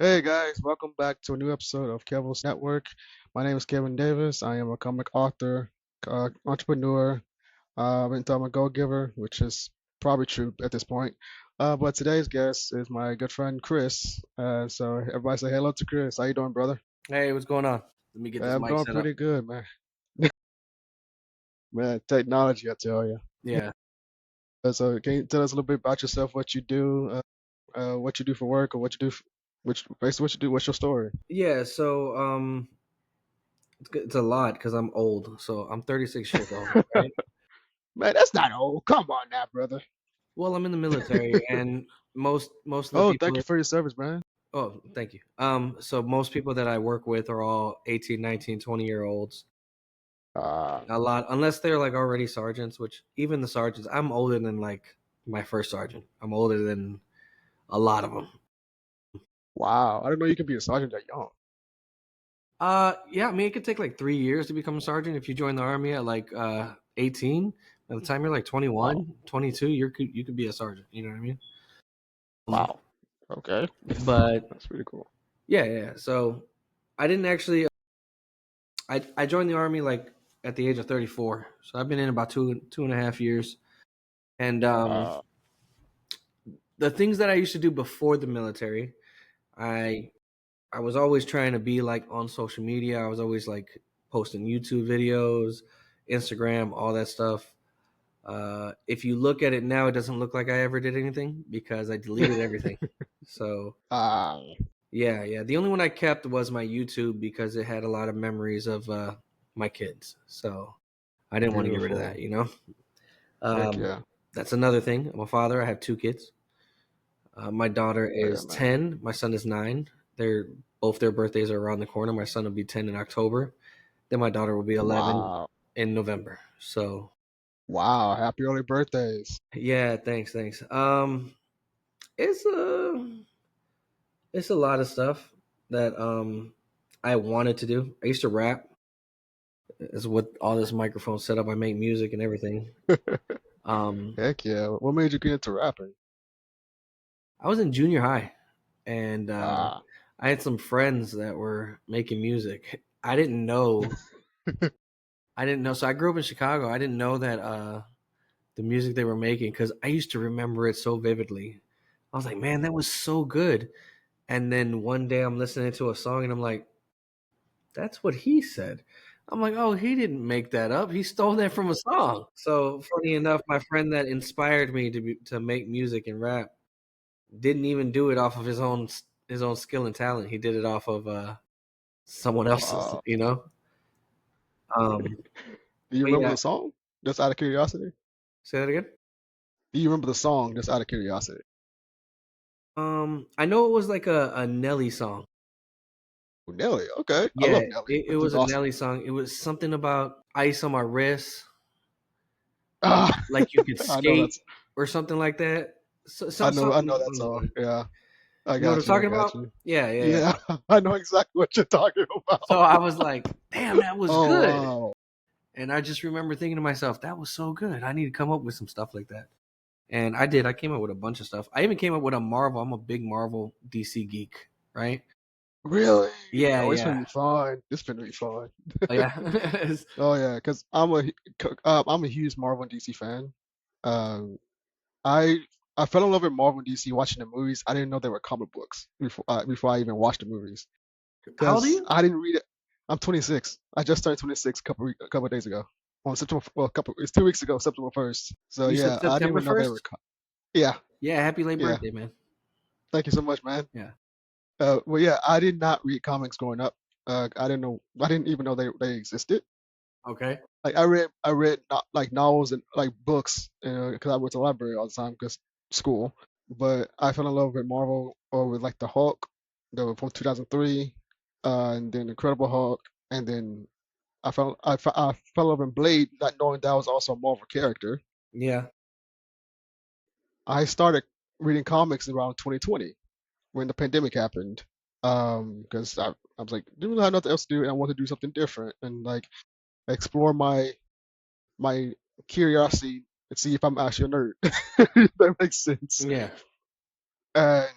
Hey guys, welcome back to a new episode of Kevin's Network. My name is Kevin Davis. I am a comic author, entrepreneur. I'm a go-giver, which is probably true at this point. But today's guest is my good friend Chris. So everybody say hello to Chris. How you doing, brother? Hey, what's going on? Let me get this I'm mic doing set up. pretty good, man. Man, technology, I tell you. Yeah. So can you tell us a little bit about yourself, what you do for work, or what you do, basically what you do, what's your story? Yeah, so it's a lot because I'm old. So I'm 36 years old, right? Man, that's not old. Come on now, brother. Well, I'm in the military and most of the Oh, thank you people. for your service, man. Oh, thank you. So most people that I work with are all 18, 19, 20-year olds. Uh, A lot unless they're like already sergeants, which even the sergeants, I'm older than like my first sergeant. I'm older than a lot of them. wow. I didn't know you could be a sergeant that young. Yeah, I mean, it could take like 3 years to become a sergeant if you join the army at like 18. By the time you're like Wow. 21, 22, you could be a sergeant. You know what I mean? Wow. Okay. But That's pretty cool. yeah. So I didn't actually. I joined the army like at the age of 34. So I've been in about two and a half years. And Wow. the things that I used to do before the military, I I was always trying to be like on social media. I was always like posting YouTube videos, Instagram, all that stuff. If you look at it now, it doesn't look like I ever did anything because I deleted everything. So Ah, yeah. The only one I kept was my YouTube because it had a lot of memories of my kids. So I didn't want to get rid of beautiful. that. Heck Um, yeah. that's another thing. I'm a father. I have two kids. My daughter Yeah, is man. 10. My son is 9. They're both their birthdays are around the corner. My son will be 10 in October. Then my daughter will be 11 Wow. in November. So Wow. Happy early birthdays. yeah, thanks. It's a lot of stuff that I wanted to do. I used to rap. Is what all this microphone setup. I make music and everything. Um, Heck yeah. What made you get into rapping? I was in junior high, and Ah. I had some friends that were making music. I didn't know. So I grew up in Chicago. I didn't know that the music they were making because I used to remember it so vividly. I was like, man, that was so good. And then one day I'm listening to a song and I'm like, that's what he said. I'm like, oh, he didn't make that up. He stole that from a song. So funny enough, my friend that inspired me to make music and rap didn't even do it off of his own skill and talent. He did it off of someone else's. Wow. Um, Do you but remember yeah, the song? Just out of curiosity? say that again. Do you remember the song just out of curiosity? I know it was like a Nelly song. Oh, Nelly. Okay. I Yeah, love Nelly. it That's was just a awesome. Nelly song. It was something about ice on my wrist, Ah, like you could I know skate that's or something like that. So, I something know that along those song. lines. Yeah. I You know what I'm got you. I talking got about? you. Yeah. Yeah, I know exactly what you're talking So about. I was like, damn, that was Oh good. wow. And I just remember thinking to myself, that was so good. I need to come up with some stuff like that. And I did. I came up with a bunch of stuff. I even came up with a Marvel. I'm a big Marvel DC geek, right? Really? Oh, it's gonna Yeah. be fun. It's gonna be fun. Oh, yeah. Oh yeah, because I'm a huge Marvel and DC fan. Um, I I fell in love with Marvel and DC watching the movies. I didn't know they were comic books before I even watched the movies How old are because you? I didn't read it. I'm 26. I just turned 26 a couple of days ago. On September, well, it's 2 weeks ago, September 1st. So You said yeah, I didn't September even know they were. 1st? Yeah, Yeah, happy late yeah. birthday, man. Thank you so much, man. Yeah. Well, yeah, I did not read comics growing up. I didn't even know they existed. Okay. Like I read not like novels and like books, because I went to the library all the time because school. But I fell in love with Marvel or with like the Hulk, the from 2003, and then Incredible Hulk, and then I fell in love in Blade, not knowing that was also a Marvel character. Yeah. I started reading comics around 2020 when the pandemic happened. Because I was like, didn't really have nothing else to do, and I want to do something different and like explore my curiosity and see if I'm actually a nerd. If that makes sense. Yeah. And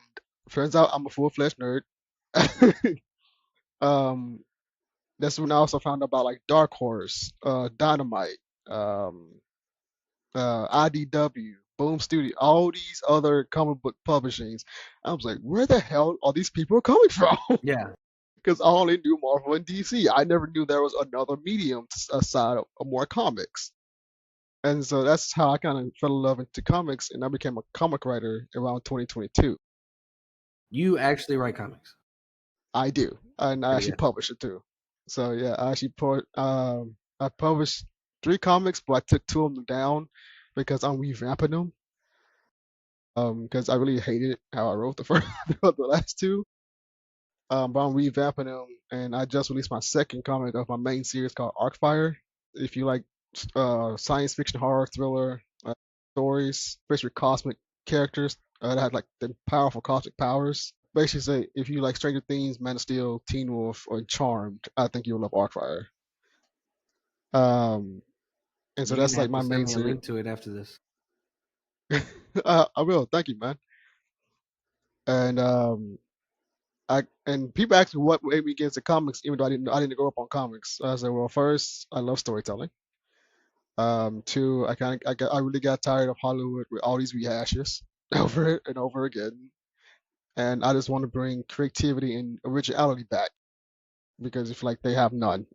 turns out I'm a full-fledged nerd. um, that's when I also found out about like Dark Horse, Dynamite, um, IDW, Boom Studio, all these other comic book publishings. I was like, where the hell are these people coming from? Yeah, Because I only knew Marvel and DC. I never knew there was another medium aside of more comics. And so that's how I kind of fell in love into comics, and I became a comic writer around 2022. you actually write comics. I do, and I Pretty actually good. publish it too. So yeah, I published three comics, but I took two of them down because I'm revamping them. Because I really hated how I wrote the first, the last two. But I'm revamping them, and I just released my second comic of my main series called Arcfire. If you like science fiction, horror, thriller stories, especially cosmic characters that had like the powerful cosmic powers. Basically, say if you like Stranger Things, Man of Steel, Teen Wolf, or Charmed, I think you'll love Arcfire. Um, and so You're that's gonna like have to my send main me a series. link to it after this. I will. Thank you, man. And people ask me what made me get into comics, even though I didn't grow up on comics. I said, well, first, I love storytelling. Two, I really got tired of Hollywood with all these rehashes over and over again, and I just want to bring creativity and originality back because it's like they have none.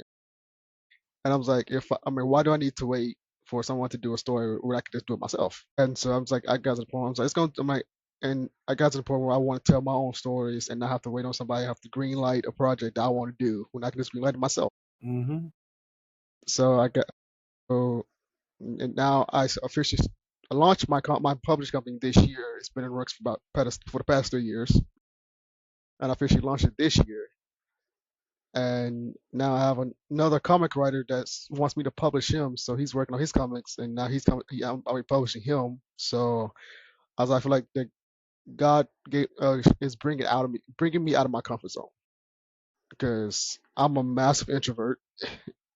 And I was like, I mean, why do I need to wait for someone to do a story where I could just do it myself? And so I was like, I got to the point. I was like, and I got to the point where I want to tell my own stories and not have to wait on somebody to have to green light a project that I want to do when I can just green light it myself. Mm-hmm. So so, and now officially launched my publishing company this year. It's been in works for the past 3 years, and I officially launched it this year. And now I have another comic writer that wants me to publish him, so he's working on his comics, and now I'm already publishing him. So as I feel like that is bringing me out of my comfort zone because I'm a massive introvert.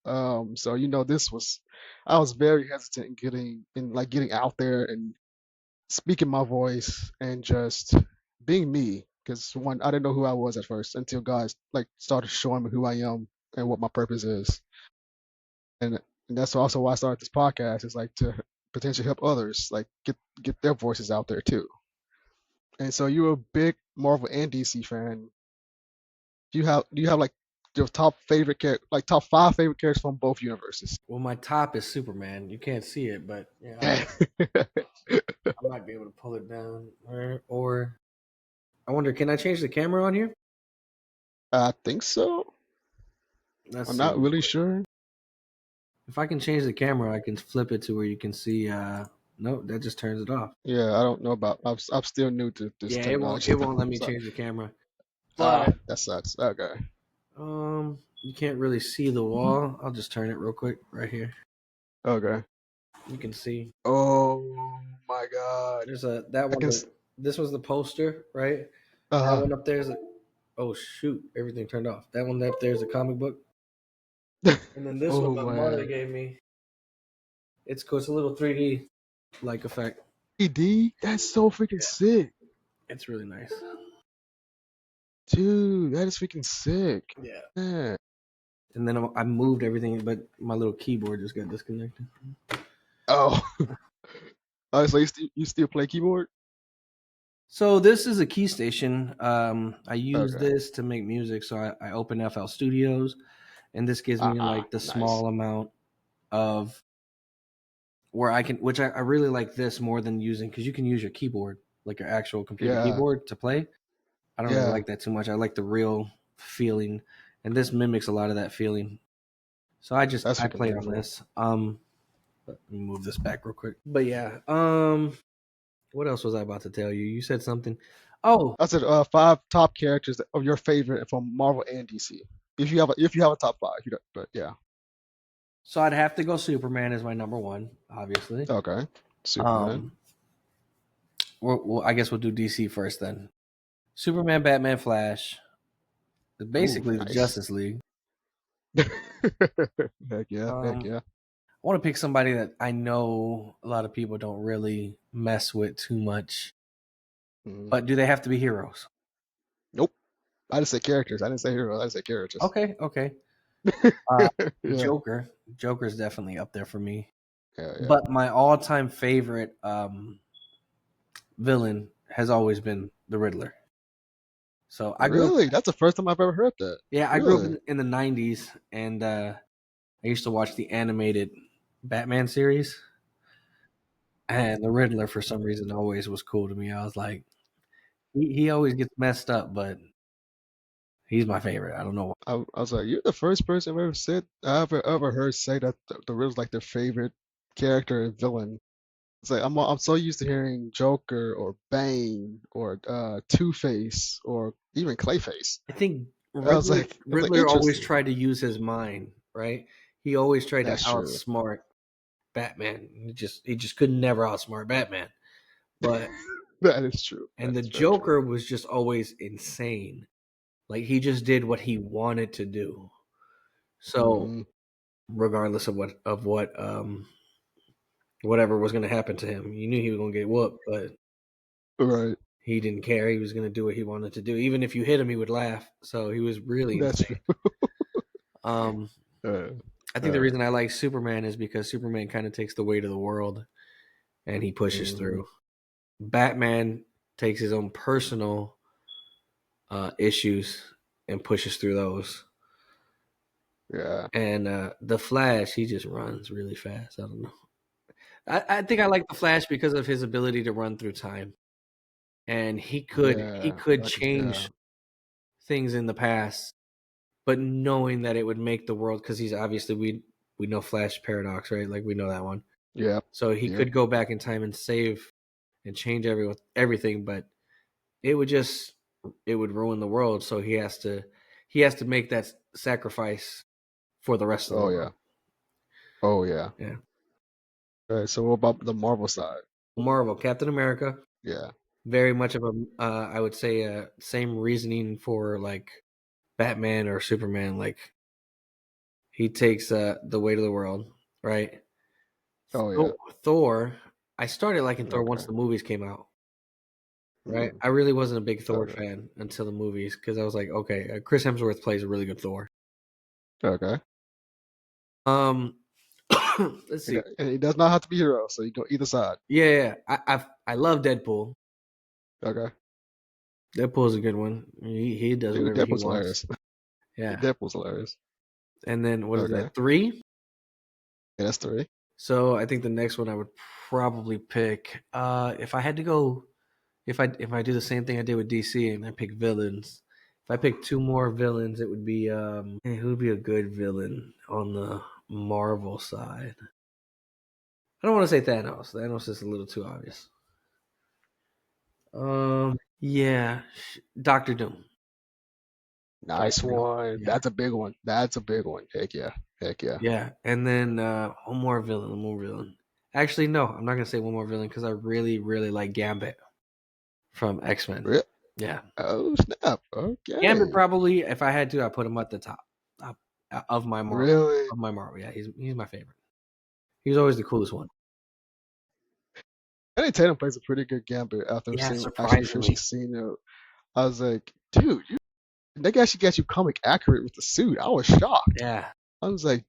So I was very hesitant in getting out there and speaking my voice and just being me. Because one, I didn't know who I was at first until guys like started showing me who I am and what my purpose is. And that's also why I started this podcast, is like to potentially help others, like get their voices out there too. And so you're a big Marvel and DC fan. Do you have like your top five favorite characters from both universes? Well, my top is Superman. You can't see it, but yeah, I might be able to pull it down. Or I wonder, can I change the camera on here? I think so. Let's I'm see not real really quick. sure. If I can change the camera, I can flip it to where you can see. No, that just turns it off. Yeah, I don't know about. I'm still new to this Yeah, it won't. technology It thing. won't let me So, change the camera. But that sucks. Okay. you can't really see the wall. I'll just turn it real quick right here. Okay. You can see. Oh my God. There's a that I one. can. s- This was the poster, right? That Uh. one up there is a. Oh shoot! Everything turned off. That one up there is a comic book, and then this one Oh my mother man. gave me. It's cool. It's a little 3D like effect. ED. That's so freaking Yeah, sick, it's really nice. dude. That is freaking sick. Yeah. Man. And then I moved everything, but my little keyboard just got disconnected. Oh. So you still play keyboard? So this is a key station. I use Okay. this to make music. So I open FL Studios, and this gives me like the Nice. small amount of where I can, which I really like this more than using because you can use your keyboard, like your actual computer Yeah. keyboard, to play. I don't really Yeah. like that too much. I like the real feeling, and this mimics a lot of that feeling. So That's I freaking play on beautiful. this. Let me move this back real quick. But yeah, what else was I about to tell you? You said something. Oh, I said five top characters of your favorite from Marvel and DC. If you have a top five, you don't, but yeah. so I'd have to go Superman as my number one, obviously. Okay. Superman. Um, I guess we'll do DC first then. Superman, Batman, Flash, Ooh, basically the nice. Justice League. Heck yeah, heck Um, yeah. I want to pick somebody that I know a lot of people don't really mess with too much. Mhm. But do they have to be heroes? Nope. I didn't say characters. I didn't say heroes. I didn't say characters. Okay, okay. Uh, Yeah, Joker. Joker's definitely up there for me. yeah, yeah. But my all-time favorite villain has always been the Riddler. So I grew up. Really? That's the first time I've ever heard that. Yeah, I grew up Really? in the '90s, and I used to watch the animated Batman series. And the Riddler, for some reason, always was cool to me. I was like, he always gets messed up, but he's my favorite. I don't know why. I was like, you're the first person I've ever said I've ever heard say that the Riddler's like their favorite character and villain. It's like I'm so used to hearing Joker or Bane or Two-Face or even Clayface. I think I was Riddler like, Riddler always interesting. tried to use his mind, right? He always tried to That's true. outsmart Batman. He just could never outsmart Batman. But That is true. and That the is very true. Joker was just always insane. Like he just did what he wanted to do. So Hmm. regardless of what whatever was going to happen to him, you knew he was going to get whooped, but Right. he didn't care. He was going to do what he wanted to do. Even if you hit him, he would laugh. So he was really That's true. insane. Um, Uh, I think the uh, reason I like Superman is because Superman kind of takes the weight of the world and he pushes mhm. through. Batman takes his own personal issues and pushes through those. Yeah. And the Flash, he just runs really fast. I don't know. I think I like the Flash because of his ability to run through time, and he Yeah. could I could, yeah. change things in the past, but knowing that it would make the world because he's obviously we know Flash paradox, right? Like we know that one. Yep. So he Yep. could go back in time and save and change everything, but it would just it would ruin the world. So he has to make that sacrifice for the rest of the Oh world. yeah. Oh yeah. Yeah. All right. So what about the Marvel side? Marvel, Captain America, Yeah. very much of a I would say same reasoning for like Batman or Superman. Like he takes the weight of the world, right? Oh yeah. Thor, Thor. I started liking Thor once Okay. the movies came out. Right, Mm. I really wasn't a big Thor Okay. fan until the movies because I was like, okay, Chris Hemsworth plays a really good Thor. Okay. Um, let's see. And it does not have to be hero, so you go either side. Yeah, yeah, I love Deadpool. Okay. Deadpool's a good one. He does Dude, whatever he Deadpool's wants. hilarious. Yeah, Deadpool's hilarious. and then what is Okay. that? 3. Yeah, that's three. So I think the next one I would probably pick. If I had to go, if I do the same thing I did with DC and I pick villains. If I pick two more villains, it would be who would be a good villain on the Marvel side? I don't want to say Thanos. Thanos is a little too obvious. Yeah, Doctor Doom. Nice Doctor Doom. one. Yeah, That's a big one. That's a big one. Heck yeah. Heck yeah. yeah, and then one more villain. One more villain. Actually, no, I'm not gonna say one more villain because I really, really like Gambit from X Men. Re- Yeah, Oh snap. Gambit Okay. probably. If I had to, I put him at the top of my Marvel. Really? Of my Marvel. Yeah, he's my favorite. He was always the coolest one. I think Tatum plays a pretty good Gambit after Yeah, seeing actually officially surprisingly. seeing it. I was like, dude, they actually got you comic accurate with the suit. I was shocked. Yeah, I was like,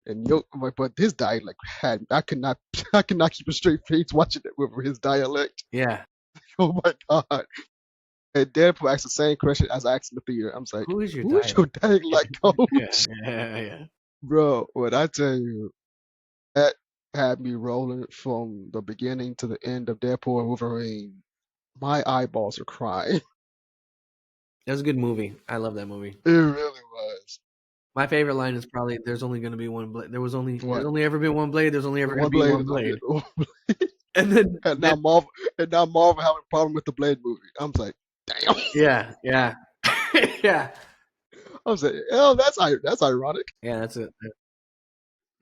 and yo, but his dialect like had I could not I could not keep a straight face watching it with his dialect. yeah. Oh my god! And Deadpool asked the same question as I asked in the theater. I was like, Who is your "Who is your dialect? dialect Yeah, coach, yeah, yeah. bro?" When I tell you that had me rolling from the beginning to the end of Deadpool and Wolverine, my eyeballs are crying. That was a good movie. I love that movie. It really was. My favorite line is probably "There's only going to be one blade. There's What? only ever been one blade. There's only ever going to One be blade one is only blade." And then, and now Marvel having a problem with the Blade movie. I'm like, damn. yeah, yeah, yeah, I was like, oh, that's ironic. yeah. That's it.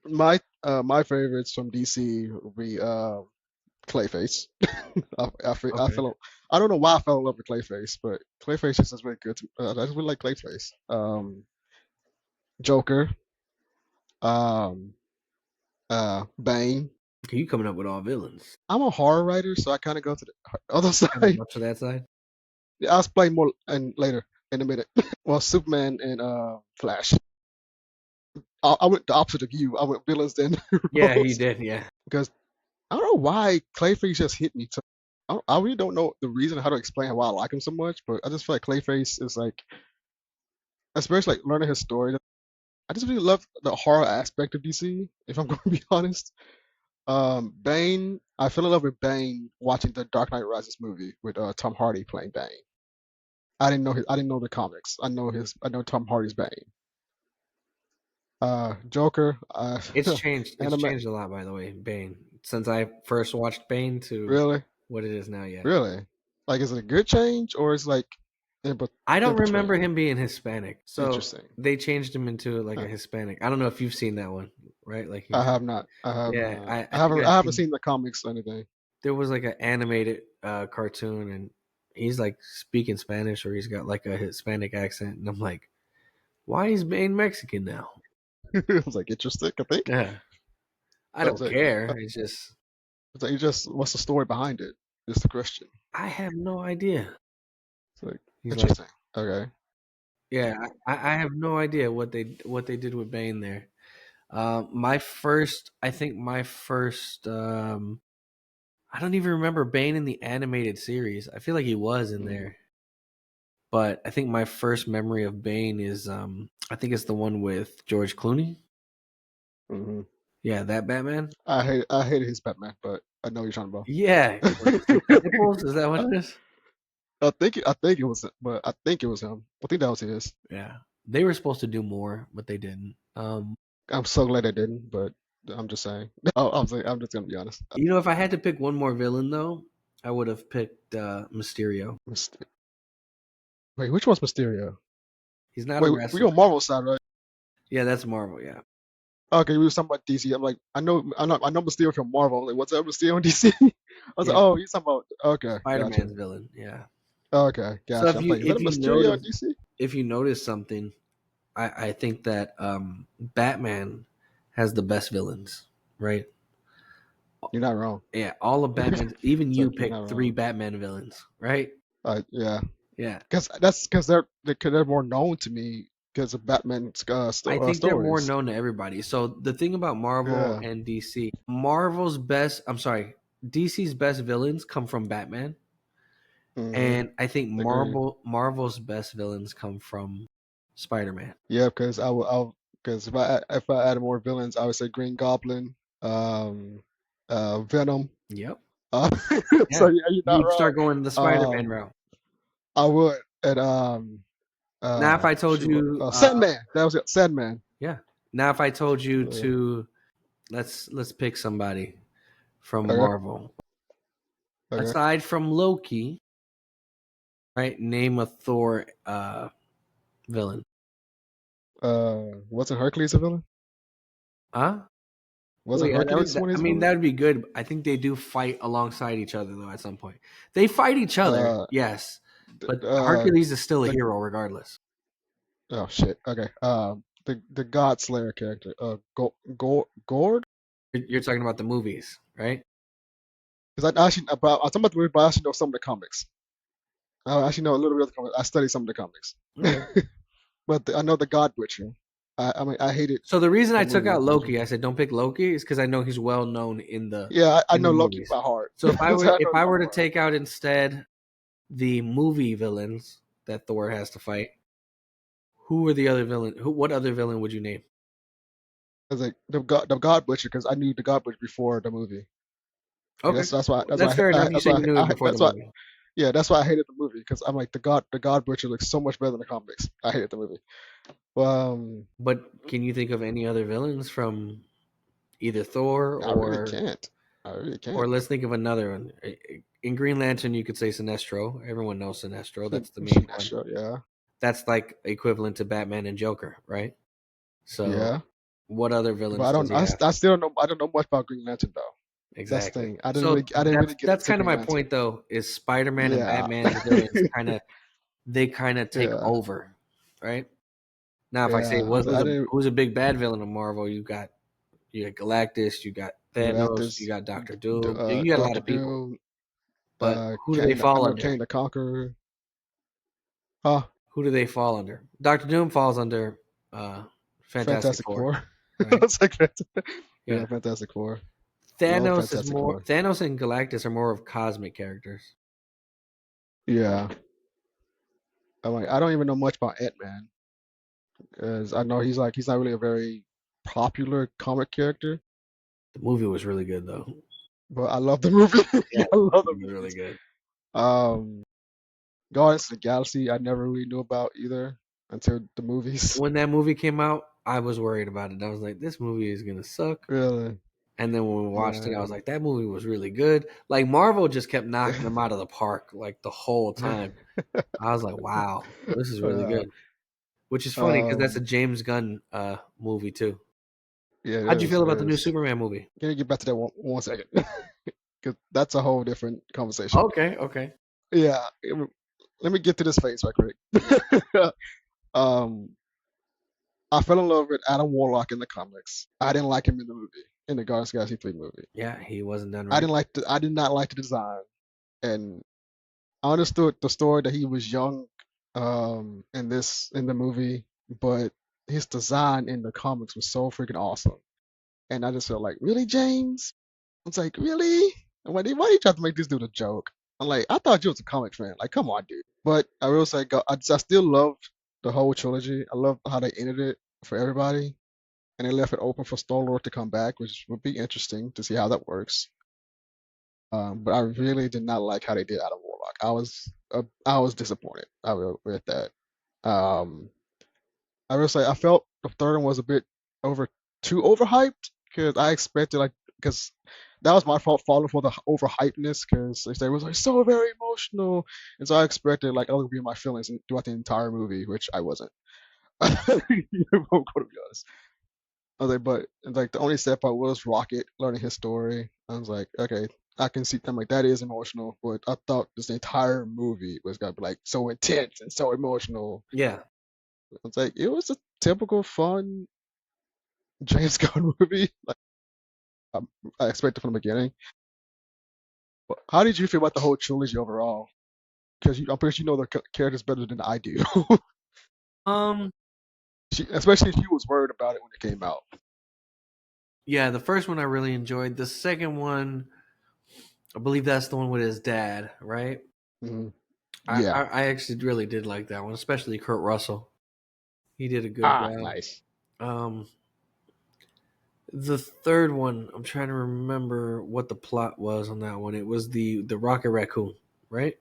My favorites from DC would be Clayface. I Okay. fell I don't know why I fell in love with Clayface, but Clayface just is really good. I just really like Clayface. Joker, um, Bane. Okay, you coming up with all villains? I'm a horror writer, so I kind of go to the other Kind of side. much to that side. Yeah, I'll explain more and later. in a minute. Well, Superman and Flash. I went the opposite of you. I went villains then Yeah, he heroes did. Yeah, because I don't know why Clayface just hit me. I really don't know the reason how to explain why I like him so much, but I just feel like Clayface is like, especially like learning his story. I just really love the horror aspect of DC. If I'm going to be honest, Bane. I fell in love with Bane watching the Dark Knight Rises movie with Tom Hardy playing Bane. I didn't know the comics. I know Tom Hardy's Bane. Joker. it's changed. It's Anime. changed a lot, by the way. Bane since I first watched Bane to Really, what it is now. Yeah, really. Like, is it a good change or is it like in, bet- I in don't remember between? him being Hispanic, so Interesting. they changed him into like a Uh, Hispanic. I don't know if you've seen that one, right? Like I he's have not. I have yeah. not. I think I've I haven't seen seen the comics or anything. there was like an animated cartoon, and he's like speaking Spanish, or he's got like a Hispanic accent, and I'm like, why is Bane Mexican now? I was like, interesting. I think. Yeah, I I was don't like, care. It's just you just what's the story behind it? Is the question. I have no idea. It's like He's like, interesting. Okay. yeah, I have no idea what they did with Bane there. My first, I think my first, I don't even remember Bane in the animated series. I feel like he was in Mm-hmm. there, but I think my first memory of Bane is, I think it's the one with George Clooney. Mm-hmm. Yeah, that Batman. I hated his Batman, but I know what you're talking about. Yeah, was it Frank Nichols? Is that what I, it is? I think it was, but I think it was him. I think that was his. Yeah, they were supposed to do more, but they didn't. I'm so glad I didn't, but I'm just saying. I'm just gonna be honest. You know, if I had to pick one more villain, though, I would have picked Mysterio. Wait, which one's Mysterio? He's not a Wait, we wrestler. on Marvel side, right? Yeah, that's Marvel. Yeah, Okay, we were talking about DC. I'm like, I know Mysterio from Marvel. I'm like, what's up, Mysterio in DC? I was like, yeah, oh, you're talking about. Okay, gotcha. Spider-Man's villain. Yeah. Okay, So gotcha. I'm like, is that a Mysterio in DC? if you notice something, I think that Batman has the best villains, right? You're not wrong. Yeah, all of Batman's. Even It's you like you're not picked three wrong. Batman villains, right? Yeah, Yeah, because they're more known to me because of Batman's I think they're more stories. known to everybody. So the thing about Marvel Yeah. and DC, Marvel's best. I'm sorry, DC's best villains come from Batman, Mm-hmm. and I think Agree. Marvel's best villains come from Spider-Man. Yeah, because because if I added more villains, I would say Green Goblin, um, Venom. Yep. Uh, so Yeah. yeah, you're not You'd wrong. start going the Spider-Man Um, route. I would, and Now, if I told shoot, you, Sandman. That was it, Sandman. yeah. Now, if I told you Uh, to let's pick somebody from okay, Marvel okay. aside from Loki, right? Name a Thor villain. Wasn't Hercules a villain? Huh? Oh Wasn't yeah, Hercules one of I his mean villain? that would be good. I think they do fight alongside each other though. At some point, they fight each other. Uh, Yes, the, but uh, Hercules is still a the hero regardless. oh shit. Okay. The God Slayer character. Gord. You're talking about the movies, right? Because I'm talking about the movie, but I actually know some of the comics. I actually know a little bit of the comics. I studied some of the comics. Okay. But I know the God Butcher. I mean, I hated So the reason the I took movie out version. Loki, I said don't pick Loki, is because I know he's well known Yeah, I in the know Loki movies. by heart. So if I That's were how I know him by to heart. take out instead the movie villains that Thor has to fight, who are the other villain? Who? What other villain would you name? I was like the God Butcher because I knew the God Butcher before the movie. Like, Okay, that's that's why fair enough. You said you knew it before the that's why movie, yeah that's why I hated the movie because I'm like the God Butcher looks so much better than the comics. I hated the movie. but can you think of any other villains from either Thor I really can't. I really or can't. let's think of another one. In Green Lantern, you could say Sinestro. Everyone knows Sinestro. That's the main That's one. true. Yeah, That's like equivalent to Batman and Joker, right? So, yeah. what other But villains does he have? I still don't know. I don't know much about Green Lantern though. That's the Exactly. thing. So I didn't really get that's into kind of Green my Lantern. point, though. Is Spider-Man and Yeah, Batman's villains kind of take yeah, over, right? Now, if I say yeah. I was like, I didn't who's a big bad villain of Marvel, you got Galactus, you got Thanos, you Galactus, got Doctor Doom, you got a lot Doctor of people. Doom, But who do they Kang. I fall know under? Kang the Conqueror. Huh? Who do they fall under? Doctor Doom falls under uh, Fantastic Fantastic Four, Four. right? It's like, Yeah. yeah, Fantastic Four. Love Thanos is Fantastic more. Four. Thanos and Galactus are more of cosmic characters. Yeah. I don't even know much about Ant-Man because I know he's not really a very popular comic character, The movie was really good though. but I love the movie. Yeah, I love the it was really movies. good. Um, Guardians of the Galaxy, I never really knew about either until the movies. When that movie came out, I was worried about it. I was like, this movie is gonna suck. Really? And then when we watched it, I was Man. like, that movie was really good. Like Marvel just kept knocking them out of the park like the whole time. I was like, wow, this is really Uh, good. Which is funny because that's a um, James Gunn movie too. yeah, it How'd you is. feel It about the new is. Superman movie? Can you get back to that one second? Because that's a whole different conversation. Okay, okay. Yeah, let me get to this phase right quick. um, I fell in love with Adam Warlock in the comics. I didn't like him in the movie, in the Guardians of the Galaxy 3 movie. Yeah, he wasn't done I right. didn't like I did not like the design, and I understood the story that he was young, in the movie, but his design in the comics was so freaking awesome, and I just felt like, really, James? It's like, really? And why do you try to make this dude a joke? I'm like, I thought you was a comic fan. Like, come on, dude. But I will say, I still loved the whole trilogy. I love how they ended it for everybody, and they left it open for Star Lord to come back, which would be interesting to see how that works. But I really did not like how they did Adam Warlock. I was disappointed. I will with that. Um, I will say I felt the third one was a bit over too overhyped because I expected like because that was my fault falling for the overhypeness because they was like so very emotional, and so I expected like other be my feelings throughout the entire movie, which I wasn't. I'm gonna be honest. I was like, but like the only sad part was Rocket learning his story. I was like, okay, I can see. I'm like, that is emotional, but I thought this entire movie was gonna be like so intense and so emotional. Yeah. I was like, it was a typical fun James Gunn movie. Like I expected from the beginning. But how did you feel about the whole trilogy overall? Because I'm pretty sure you know the characters better than I do. Um. Especially if she was worried about it when it came out. Yeah, the first one I really enjoyed. The second one, I believe that's the one with his dad, right? Hmm. I, Yeah. I, I actually really did like that one, especially Kurt Russell. He did a good Ah, job. nice. Um, the third one, I'm trying to remember what the plot was on that one. It was the Rocket Raccoon, right?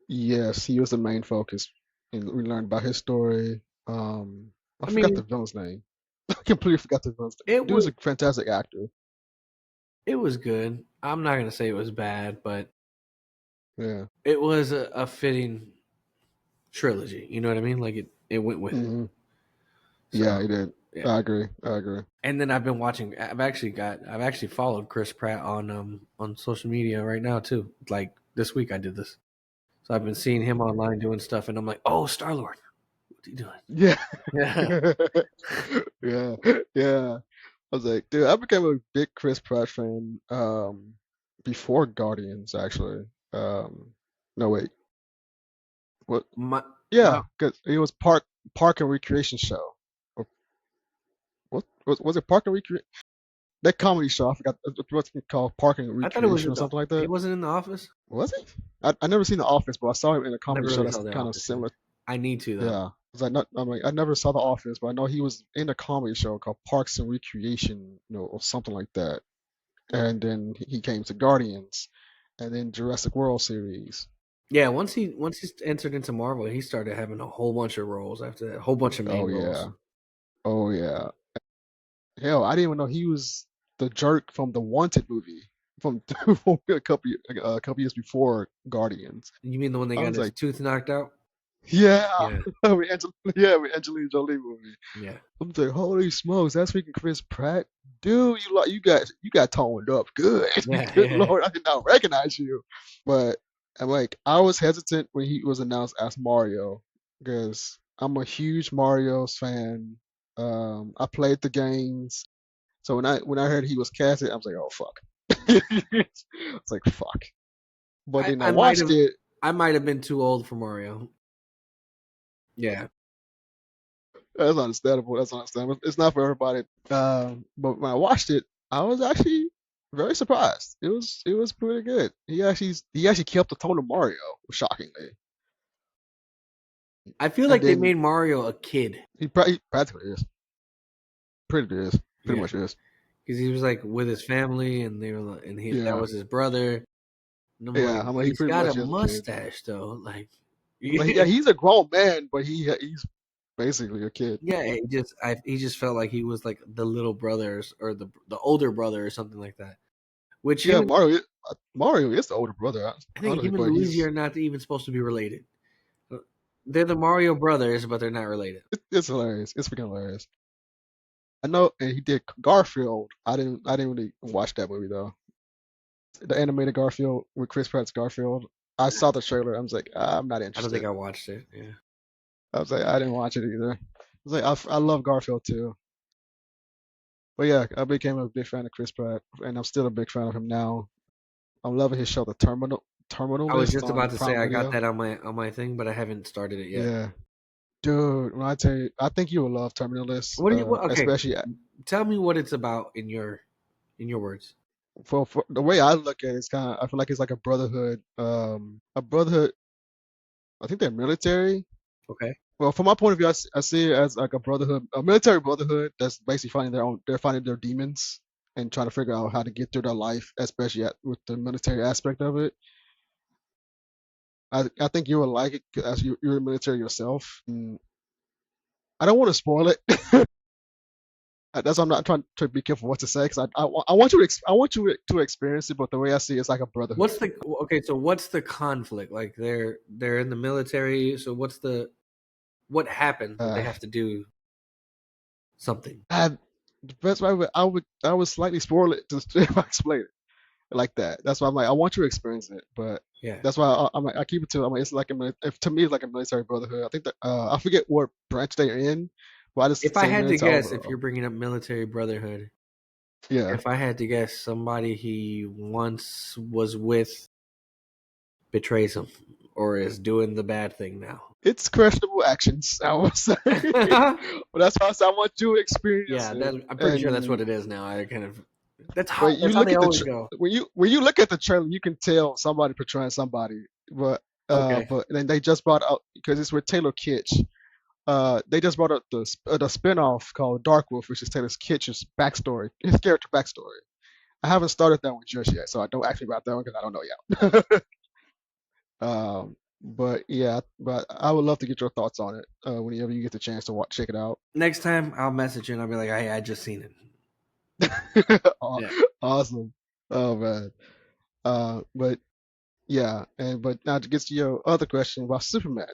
Yes, he was the main focus, and we learned about his story. I I forgot the mean, villain's name. I completely forgot the villain's name. it Dude was was a fantastic actor. it was good. I'm not gonna say it was bad, but Yeah. it was a fitting trilogy. You know what I mean? Like it went with it. Hmm. Yeah, So he did. yeah. I agree. I agree. And then I've been watching. I've actually followed Chris Pratt on social media right now too. Like this week I did this. So I've been seeing him online doing stuff, and I'm like, oh, Star Lord, what are you doing? Yeah. Yeah. Yeah. Yeah. I was like, dude, I became a big Chris Pratt fan before Guardians actually. No wait. What? My Yeah, my because it was Park and Recreation show. Or what was it Park and Recreation? That comedy show, I forgot what's it called, Park and I thought it was Recreation or something like he that. wasn't in the office. Was he? I never seen The Office, but I saw him in a I never comedy show really that's saw the kind of office. Yet. similar. I need to though. Yeah, I'm like I never saw The Office, but I know he was in a comedy show called Parks and Recreation, or something like that. And then he came to Guardians, and then Jurassic World series. Yeah, once he entered into Marvel, he started having a whole bunch of roles after that, a whole bunch of Oh main roles. yeah, oh yeah. Hell, I didn't even know he was the jerk from the Wanted movie from, from a couple years before Guardians. You mean the one that I got was his like, tooth knocked out? yeah, Yeah, with Angelina Jolie movie. yeah. I'm like, holy smokes, that's freaking Chris Pratt, dude. You got toned up good. Yeah, Good yeah. lord, I did not recognize you. But I'm like, I was hesitant when he was announced as Mario because I'm a huge Mario's fan. I played the games. So when I heard he was casted, I was like, oh fuck. It's like fuck. But I, then I I might watched have it. I might have been too old for Mario. Yeah, That's understandable. That's understandable. It's not for everybody. But when I watched it, I was actually very surprised. It was pretty good. He actually kept the tone of Mario, shockingly. I feel And like they then made Mario a kid. he practically is, pretty Yeah, much is. because he was like with his family, and they were, and that Yeah, was his brother. And I'm yeah. like, I mean, he he's pretty got a much is a kid. mustache though, like, Like, yeah, he's a grown man, but he's basically a kid. yeah. He just felt like he was like the little brothers or the older brother or something like that. Which Yeah, him, Mario is the older brother, I think honestly, him and but Luigi are not even supposed to be related. They're the Mario brothers, but they're not related. it's hilarious. It's freaking hilarious. I know, and he did Garfield. I didn't really watch that movie though. The animated Garfield with Chris Pratt's Garfield. I saw the trailer. I was like, I'm not I don't think interested. I watched it. Yeah. I was like, I didn't watch it either. I was like, I love Garfield too. But yeah, I became a big fan of Chris Pratt, and I'm still a big fan of him now. I'm loving his show, The Terminal I was List just about on to say Prime I got Video. that on my thing, but I haven't started it yet. Yeah, dude. When I tell you, I think you will love Terminal List, What do you? Okay, especially tell me what it's about in your words. for the way I look at it. It's kind of I feel like it's like a brotherhood. A brotherhood. I think they're military. Okay. Well, from my point of view, I see it as like a brotherhood, a military brotherhood that's basically finding their own. They're finding their demons and trying to figure out how to get through their life, especially with the military aspect of it. I think you will like it 'cause as you're in the military yourself. And I don't want to spoil it. That's why I'm not trying to be careful what to say because I want you to I want you to experience it, but the way I see it, it's like a What's brotherhood. the okay? So what's the conflict? Like they're in the military. So what happens that they Uh, have to do something? I, the best way I would slightly spoil it just if I explain it like that. That's why I'm like I want you to experience it, but Yeah. that's why I'm like I keep it to. I'm like it's like if to me it's like a military brotherhood. I think that I forget what branch they're in, but I just If I say had to military guess, if overall. you're bringing up military brotherhood, Yeah, if I had to guess, somebody he once was with betrays him or is doing the bad thing now. it's questionable actions, I would say, but that's why I say I want you to experience Yeah, it. I'm pretty sure that's what And it is now. I kind of but you that's how look they at the always go. when you look at the trailer, you can tell somebody portraying somebody. Okay. But then they just brought out because it's with Taylor Kitsch. They just brought up the spinoff called Dark Wolf, which is Taylor Kitsch's backstory, his character backstory. I haven't started that one just yet, so I don't actually about that one because I don't know yet. But yeah, but I would love to get your thoughts on it whenever you get the chance to check it out. Next time I'll message you and I'll be like, hey, I just seen it. Aw- Yeah. Awesome. Oh man. But yeah, and but now to get to your other question about Superman.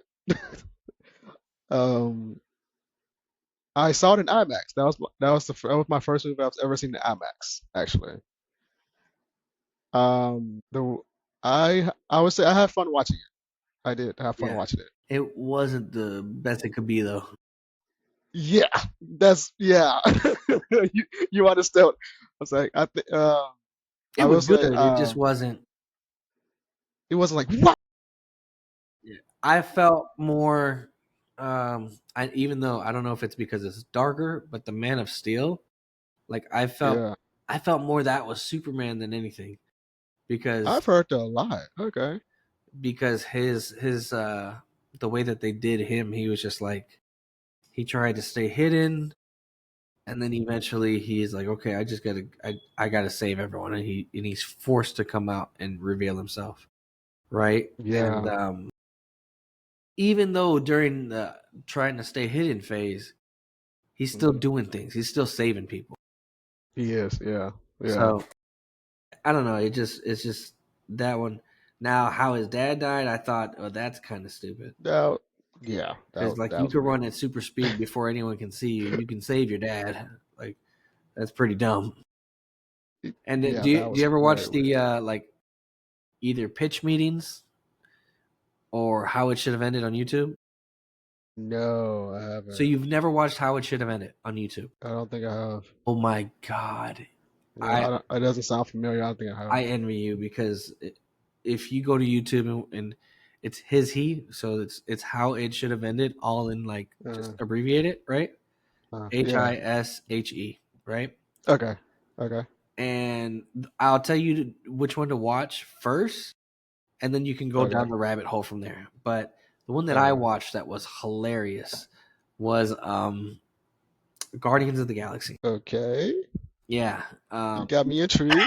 Um, I saw it in IMAX. That was my first movie I've ever seen in IMAX, actually. The I would say I had fun watching it. I did have fun Yeah. watching it. It wasn't the best it could be though. Yeah, that's yeah. You understand. I was like, It I was will say, good. It just wasn't. it wasn't like what? Yeah. I felt more. I even though I don't know if it's because it's darker, but the Man of Steel, like Yeah, I felt more that was Superman than anything because I've heard that a lot. Okay. his the way that they did him, he was just like he tried to stay hidden, and then eventually he's like, okay, I gotta save everyone, and he's forced to come out and reveal himself, right? And Yeah, even though during the trying to stay hidden phase, he's still mhm. doing things, he's still saving people. He is. Yeah, yeah. So I don't know. It's just that one. Now, how his dad died, I thought, oh, that's kind of stupid. That, yeah, Because like that you was could weird. run at super speed before anyone can see you. You can save your dad. Like that's pretty dumb. And Yeah, that do you was ever very watch weird. the like either pitch meetings or how it should have ended on YouTube? No, I So haven't. you've never watched how it should have ended on YouTube? I don't think I have. Oh my god, Yeah, I it doesn't sound familiar. I don't think I have. I envy you because if you go to YouTube and it's his he, so it's how it should have ended, all in like just Uh, abbreviate it, right? yeah. HISHE, right? Okay. Okay. And I'll tell you which one to watch first, and then you can go Okay. down the rabbit hole from there. But the one that I Okay. watched that was hilarious was Guardians of the Galaxy. Okay. Yeah. You got me intrigued.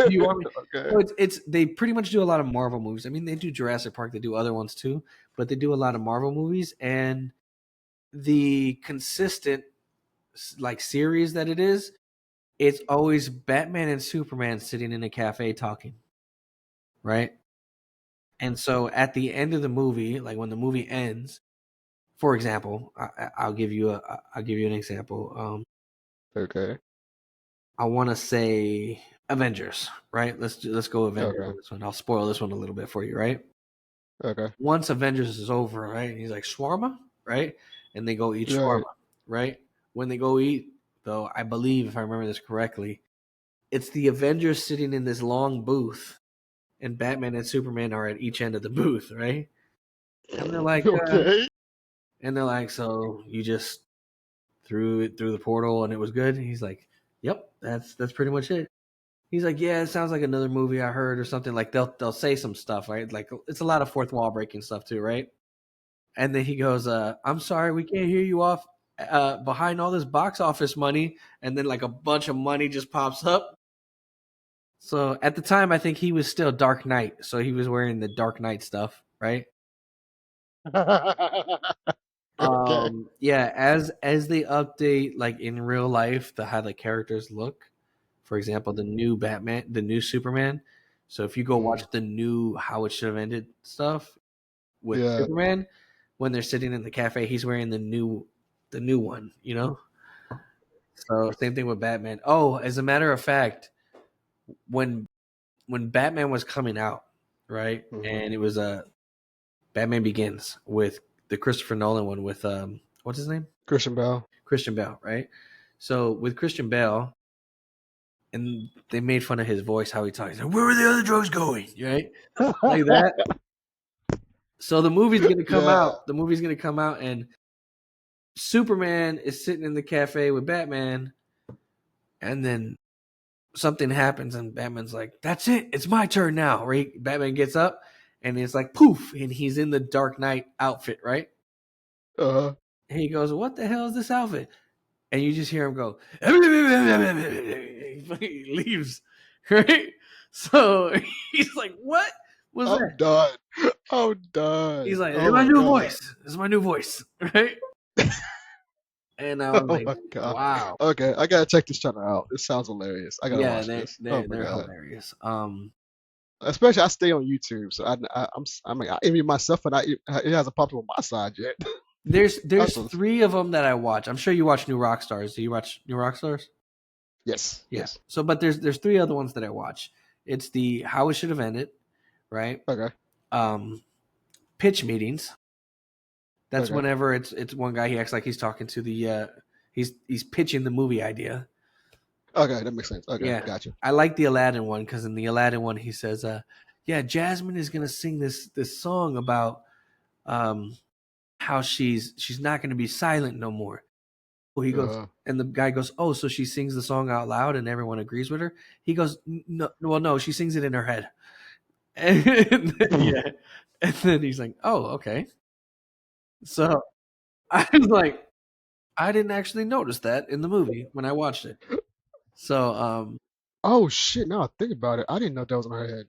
You want me? Okay. So it's they pretty much do a lot of Marvel movies. I mean, they do Jurassic Park, they do other ones too, but they do a lot of Marvel movies, and the consistent like series that it is, it's always Batman and Superman sitting in a cafe talking, right? And so at the end of the movie, like when the movie ends, for example, I'll give you an example. Okay. I want to say Avengers, right? Let's go Avengers Okay. on this one. I'll spoil this one a little bit for you, right? Okay. Once Avengers is over, right? And he's like shawarma, right? And they go eat Right. shawarma, right? When they go eat, though, I believe if I remember this correctly, it's the Avengers sitting in this long booth, and Batman and Superman are at each end of the booth, right? And they're like, Okay. so you just threw it through the portal and it was good. And he's like, yep, that's pretty much it. He's like, yeah, it sounds like another movie I heard or something. Like they'll say some stuff, right? Like it's a lot of fourth wall breaking stuff too, right? And then he goes, I'm sorry, we can't hear you off behind all this box office money. And then like a bunch of money just pops up. So at the time, I think he was still Dark Knight. So he was wearing the Dark Knight stuff, right? Okay. Yeah, as they update like in real life the how the characters look. For example, the new Batman, the new Superman. So if you go watch Mm. the new how it should have ended stuff with Yeah. Superman, when they're sitting in the cafe, he's wearing the new one, you know? So same thing with Batman. Oh, as a matter of fact, when Batman was coming out, right? Hmm. And it was Batman Begins with the Christopher Nolan one with what's his name? Christian Bale. Christian Bale, right? So with Christian Bale, and they made fun of his voice, how he talks. Like, where are the other drugs going? Right? Like that. So the movie's gonna come Yeah. out. The movie's gonna come out, and Superman is sitting in the cafe with Batman, and then something happens, and Batman's like, "That's it. It's my turn now." Right? Batman gets up, and it's like poof, and he's in the Dark Knight outfit, right? Uh-huh. And he goes, "What the hell is this outfit?" And you just hear him go, he leaves, right? So he's like, "What was I'm that?" done. I'm done. He's like, "It's Oh my my new god. voice. It's my new voice," right? And I was Oh like, my god. "Wow, Okay, I gotta check this channel out. This sounds hilarious. I gotta yeah, watch this. Oh my they're god. hilarious." Especially I stay on YouTube, so I'm like I even myself and it hasn't popped up on my side yet. There's That's three of them that I watch. I'm sure you watch New Rockstars. Do you watch New Rockstars? yes, Yeah. yes. So, but there's three other ones that I watch. It's the How It Should Have Ended, right? Okay, Um, Pitch meetings. That's okay, whenever it's one guy, he acts like he's talking to the he's pitching the movie idea. okay. That makes sense. Okay, Yeah. gotcha. I like the Aladdin one because in the Aladdin one he says, yeah, Jasmine is gonna sing this song about um how she's not gonna be silent no more. Well, he goes, Uh, and the guy goes, "Oh, so she sings the song out loud and everyone agrees with her?" He goes, "No, well, no, she sings it in her head." And then, yeah, and then he's like, "Oh, okay." So I was like, I didn't actually notice that in the movie when I watched it. So, oh shit! Now I think about it, I didn't know that was in her head.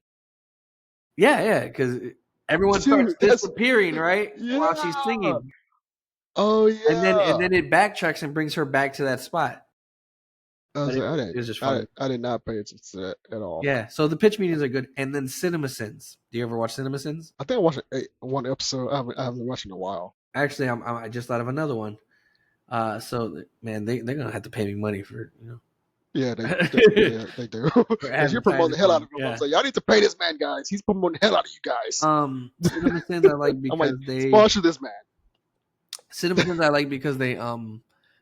yeah, because everyone starts Dude, that's disappearing right while she's yeah. singing, Oh and yeah. then it backtracks and brings her back to that spot. I But was like, I it didn't, was just I funny. didn't, I did not pay attention to that at all. Yeah. So the pitch meetings are good, and then Cinema Sins. Do you ever watch Cinema Sins? I think I watched one episode. I haven't watched in a while. Actually, I just thought of another one. So man, they're gonna have to pay me money for Yeah, yeah, they do. for Because you're promoting advertising the hell for out them. of them. I'm Yeah. saying, y'all need to pay this man, guys. He's promoting the hell out of you guys. Cinema Sins I like I'm like, because sponsor this man.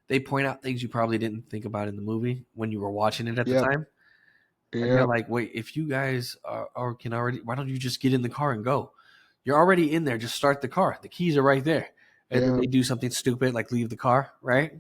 they point out things you probably didn't think about in the movie when you were watching it at the Yep, time, and they're yep. like, "Wait, if you guys are can already, why don't you just get in the car and go?" You're already in there. Just start the car. The keys are right there. And then Yeah. they do something stupid like leave the car, right?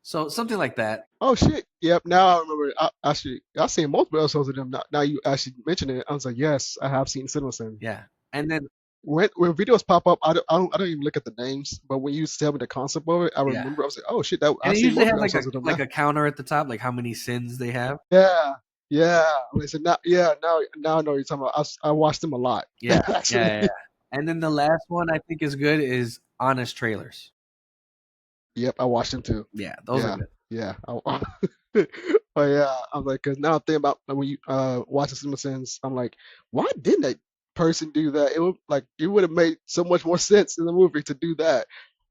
So something like that. Oh shit. Yep. Now I remember. I've seen multiple episodes of them. Now you actually mentioned it. I was like, yes, I have seen Citizen. Yeah. And then When videos pop up, I don't even look at the names. But when you tell me the concept of it, I yeah. remember. I was like, oh shit, that And I've it seen usually has multiple episodes of them like now. a counter at the top, like how many sins they have. Yeah. Yeah. Okay, so now, yeah, now I know what you're talking about. I watched them a lot, Yeah. Yeah, actually. yeah, yeah. And then the last one I think is good is Honest Trailers. Yep, I watched them too. Yeah, those are Yeah, good. yeah. But yeah, I'm like, cause now I'm thinking about like, when you watch The Simpsons, I'm like, why didn't that person do that? It would have made so much more sense in the movie to do that.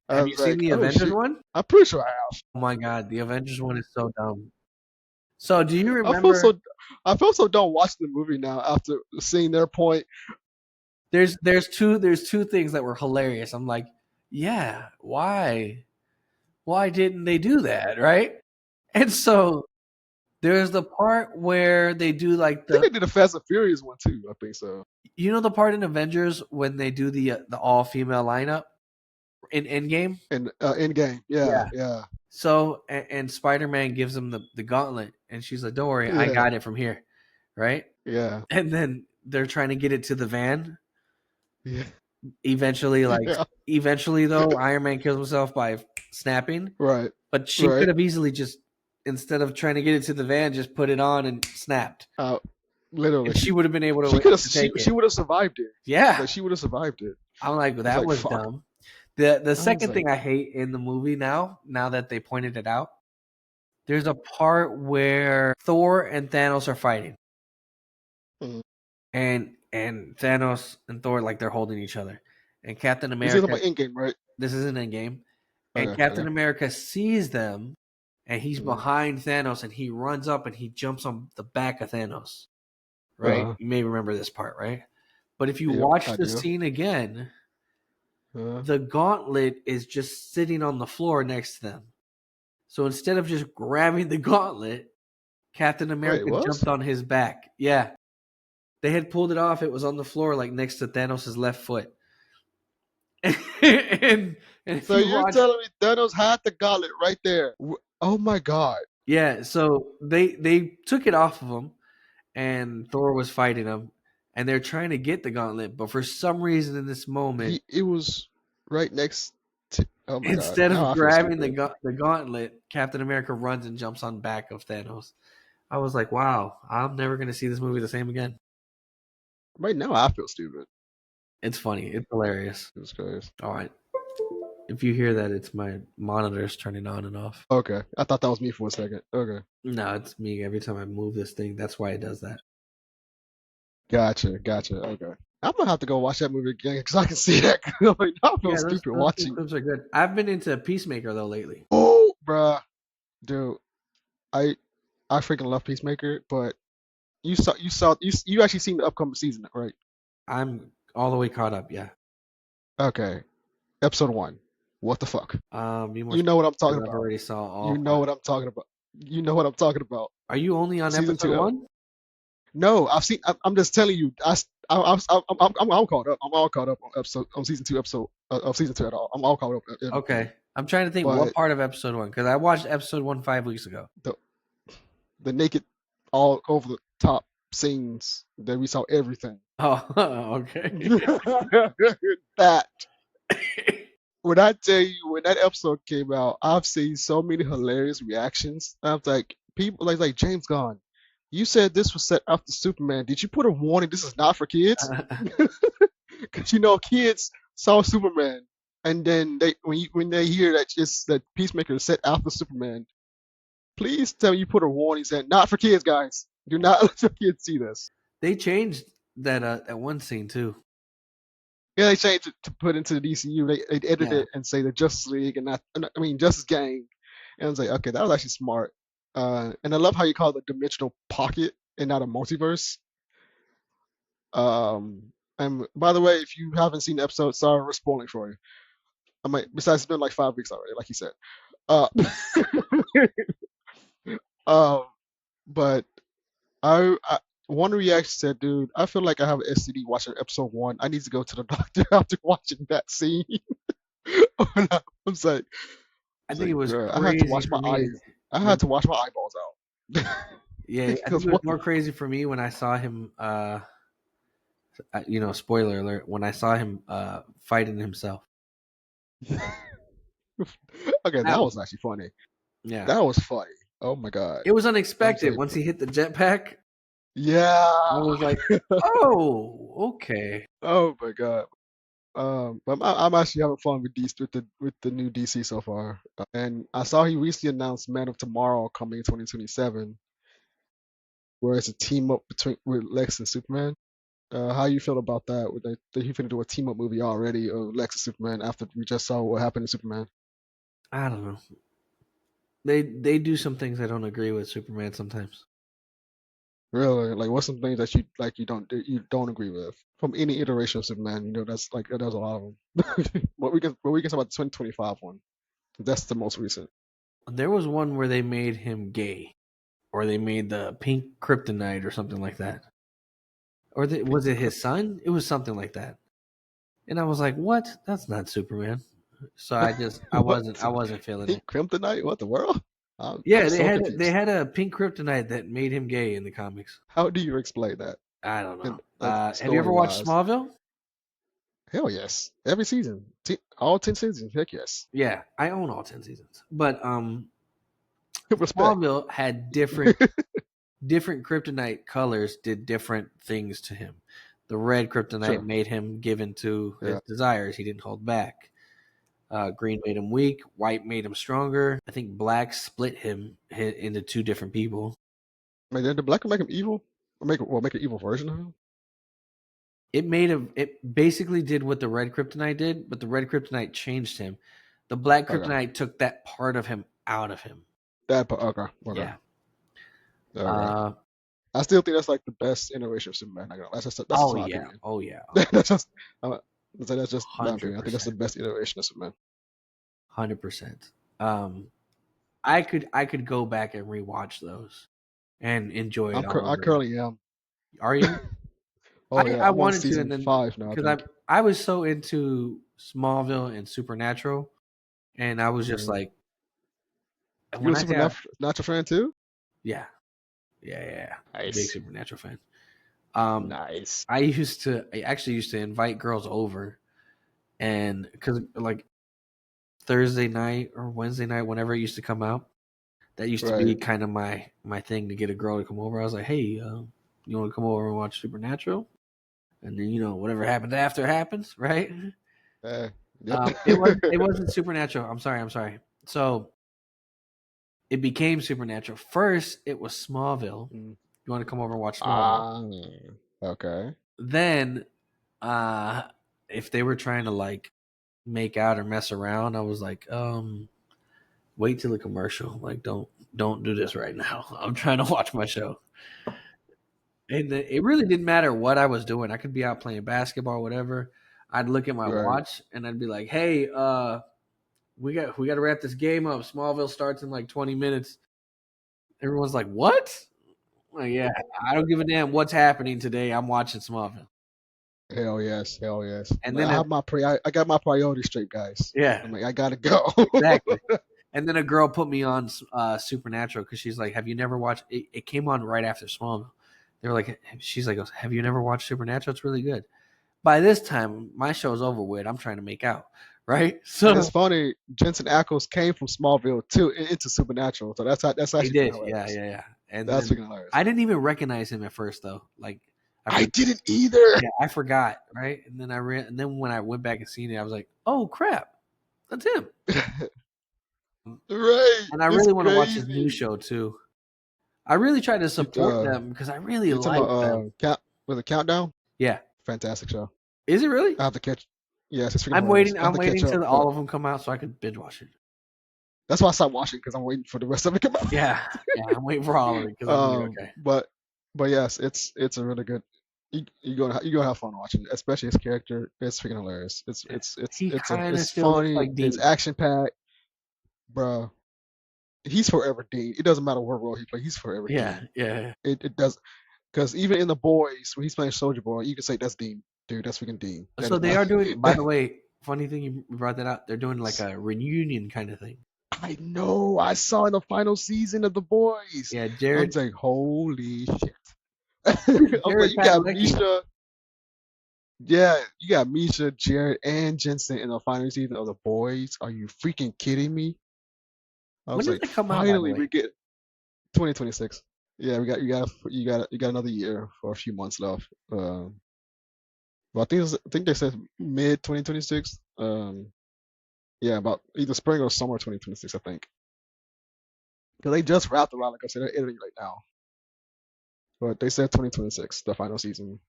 I Have you was seen like, the oh Avengers shit, one? I'm pretty sure I have. Oh my god, the Avengers one is so dumb. So do you I feel remember so I feel so dumb watching the movie now after seeing their point. there's two things that were hilarious. I'm like, yeah, why? Why didn't they do that, right? And so there's the part where they do like I think they did a Fast and Furious one too. I think so. the part in Avengers when they do the all female lineup in Endgame. And Endgame, yeah, Yeah. yeah, So and Spider Man gives them the gauntlet, and she's like, "Don't worry, I yeah, got it from here," right? yeah, And then they're trying to get it to the van. yeah, Eventually, yeah. eventually though, Iron Man kills himself by snapping. Right, But she could right. have easily just instead of trying to get it to the van, just put it on and snapped, Uh, and Literally, she would have been able she could have to take she it. would have survived it. Yeah, Like she would have survived it. I'm like I was that like, was fuck. dumb. The I was second like, thing I hate in the movie now that they pointed it out, there's a part where Thor and Thanos are fighting, mm. and Thanos and Thor like they're holding each other, and Captain This is America. about Endgame, right? This isn't in game, and Okay, Captain okay. America sees them, and he's Mm. behind Thanos, and he runs up and he jumps on the back of Thanos. Right? Uh, You may remember this part, right? But if you yep, watch I the do. scene again, Uh, the gauntlet is just sitting on the floor next to them. So instead of just grabbing the gauntlet, Captain Wait, America what? jumped on his back. Yeah. They had pulled it off. It was on the floor, like next to Thanos' left foot. and if So you you're watch, telling me Thanos had the gauntlet right there? Oh my god. yeah, so they took it off of him, and Thor was fighting him, and they're trying to get the gauntlet, but for some reason in this moment, It was right next to. Oh my god. instead Now of I feel grabbing stupid. the gauntlet, Captain America runs and jumps on back of Thanos. I was like, wow, I'm never gonna see this movie the same again. Right now I feel stupid. It's funny, it's hilarious. It's crazy. All right, if you hear that, it's my monitors turning on and off. Okay, I thought that was me for a second. Okay, No, it's me. Every time I move this thing, that's why it does that. gotcha, gotcha. Okay, I'm gonna have to go watch that movie again because I can see that. Like, I feel Yeah, stupid those two watching. clips are good. I've been into Peacemaker though lately. Oh, bruh, dude, I I freaking love Peacemaker, but you actually seen the upcoming season, right? I'm all the way caught up. Yeah. Okay, episode one. What the fuck? Be more You know what I'm talking because I've about. already saw You all know five. what I'm talking about. You know what I'm talking about. Are you only on Season episode two. one? No, I've seen. I'm just telling you. I'm all caught up. I'm all caught up on season two episode of season two at all. I'm all caught up at everything. Okay. I'm trying to think what But part of episode one because I watched episode one 5 weeks ago. the the naked, all over the top scenes that we saw everything. Oh, okay. That when I tell you when that episode came out, I've seen so many hilarious reactions. I was like, people like James Gunn. You said this was set after Superman. Did you put a warning? This is not for kids. Because kids saw Superman, and then when they hear that it's that Peacemaker is set after Superman, please tell me you put a warning saying not for kids, guys. Do not let your kids see this. They changed that one scene too. Yeah, they changed it to put into the DCU. They edited Yeah. it and say the Justice League and not, I mean Justice Gang. And I was like, okay, that was actually smart. And I love how you call it a dimensional pocket and not a multiverse. And by the way, if you haven't seen the episode, sorry, we're spoiling for you. I might. Besides, it's been like 5 weeks already, like you said. Uh, um, but I one reaction said, "Dude, I feel like I have an STD watching episode one. I need to go to the doctor after watching that scene." And I was like, I think it was "Girl, I had to crazy wash for my me to eyes. I had when to wash my eyeballs out." yeah, I think Because it was what? more crazy for me when I saw him spoiler alert, when I saw him fighting himself. Okay, That that was actually funny. yeah. That was funny. Oh my God. It was I'm unexpected. saying, Once he hit the jetpack, I yeah. was like, "Oh, okay." Oh my God. But I'm actually having fun with these with the new DC so far. And I saw he recently announced Man of Tomorrow coming in 2027, where it's a team up between with Lex and Superman. How you feel about that? With that he finna do a team up movie already of Lex and Superman after we just saw what happened to Superman? I don't know. They do some things I don't agree with Superman sometimes. Really? Like, what's some things that you don't agree with from any iteration of Superman? You know, that's like there's a lot of them. But we can talk about the 2025 one. That's the most recent. There was one where they made him gay, or they made the pink kryptonite, or something like that. Or Pink was it Crypt- his son? It was something like that. And I was like, "What? That's not Superman." So what? I wasn't feeling Pink it. Kryptonite? What the world? I'm Yeah, so they confused. had a pink kryptonite that made him gay in the comics. How do you explain that? I don't know. And like Have you ever story watched wise? Smallville? Hell yes. Every season, all 10 seasons. Heck yes. Yeah, I own all 10 seasons. But Respect. Smallville had different kryptonite colors did different things to him. The red kryptonite Sure. made him given to his Yeah. desires. He didn't hold back. Green made him weak. White made him stronger. I think black split him into two different people. Like, did the black make him evil? Or make an evil version of him? It made him. It basically did what the red kryptonite did, but the red kryptonite changed him. The black Okay. kryptonite took that part of him out of him. That part. Okay. Okay. Yeah. Okay. Uh. I still think that's like the best iteration of Superman. That's just Oh my yeah. opinion. Oh yeah. That's just uh, that's just my Hundred opinion. I think that's the percent. best iteration of Superman. 100%. I could go back and rewatch those and enjoy it all I over again. currently am. Are you? Oh yeah, I I'm on wanted to, and season then 5 now. I because think. I was so into Smallville and Supernatural, and I was just Mhm. like, and You when a I say, Supernatural fan too? yeah, yeah, big Nice. Supernatural fan. Um, Nice. I actually used to invite girls over, and because like Thursday night or Wednesday night, whenever it used to come out, that used to be Right. kind of my thing to get a girl to come over. I was like, hey, you want to come over and watch Supernatural? And then whatever happens after happens, right? Uh, yep. It wasn't Supernatural. I'm sorry. So it became Supernatural. First, it was Smallville. Mm. You want to come over and watch Smallville? Ah, okay. Then, uh, if they were trying to like make out or mess around, I was like, wait till the commercial. Like, don't do this right now. I'm trying to watch my show. And it really didn't matter what I was doing. I could be out playing basketball, whatever. I'd look at my Right. watch and I'd be like, "Hey, we got to wrap this game up. Smallville starts in like 20 minutes." Everyone's like, "What?" Like, yeah, I don't give a damn what's happening today. I'm watching Smallville. Hell yes. Hell yes. And Like, then I got my priorities straight, guys. yeah, I'm like, I gotta go. exactly. And then a girl put me on Supernatural because she's like, "Have you never watched?" It came on right after Smallville. They were like, she's like, "Have you never watched Supernatural? It's really good." By this time, my show's over with. I'm trying to make out, right? And it's So funny, Jensen Ackles came from Smallville too into Supernatural, so that's he actually freaking did, yeah, hilarious. yeah, yeah. And That's then freaking hilarious. I didn't even recognize him at first, though. Like I I forgot. didn't either. Yeah, I forgot, right? And then and then when I went back and seen it, I was like, "Oh crap, that's him!" Right. And I It's really want to watch his new crazy. show too. I really try to You support them because I really you talking like about them. was it Countdown? Yeah, Fantastic show. is it really? I have to catch. Yes, it's freaking hilarious. I have I'm to catch waiting up, till but all of them come out so I can binge watch it. that's why I stopped watching because I'm waiting for the rest of it to come out. Yeah, yeah, I'm waiting for all of it because I'm like, okay. But yes, it's a really good. You gonna have fun watching it, especially his character. It's freaking hilarious. Yeah. He kind of It's still looks funny. like It's Dean. action packed, bro. He's forever Dean. It doesn't matter what role he plays. He's forever Yeah, Dean. yeah. It does. Because even in the boys, when he's playing Soldier Boy, you can say that's Dean, dude. That's freaking Dean. That So is they not. are doing. By the way, funny thing you brought that up. They're doing like a reunion kind of thing. I know. I saw in the final season of the boys. Yeah, I Jared was like, holy shit. I was like, Jared you got Padalecki. Misha. Yeah, you got Misha, Jared, and Jensen in the final season of the boys. Are you freaking kidding me? I When was does like, that come out? By the finally we way. get 2026. Yeah, you got another year for a few months left. But I think they said mid 2026. Yeah, about either spring or summer 2026, I think. Because they just wrapped around, like I said, they're editing right now. But they said 2026, the final season.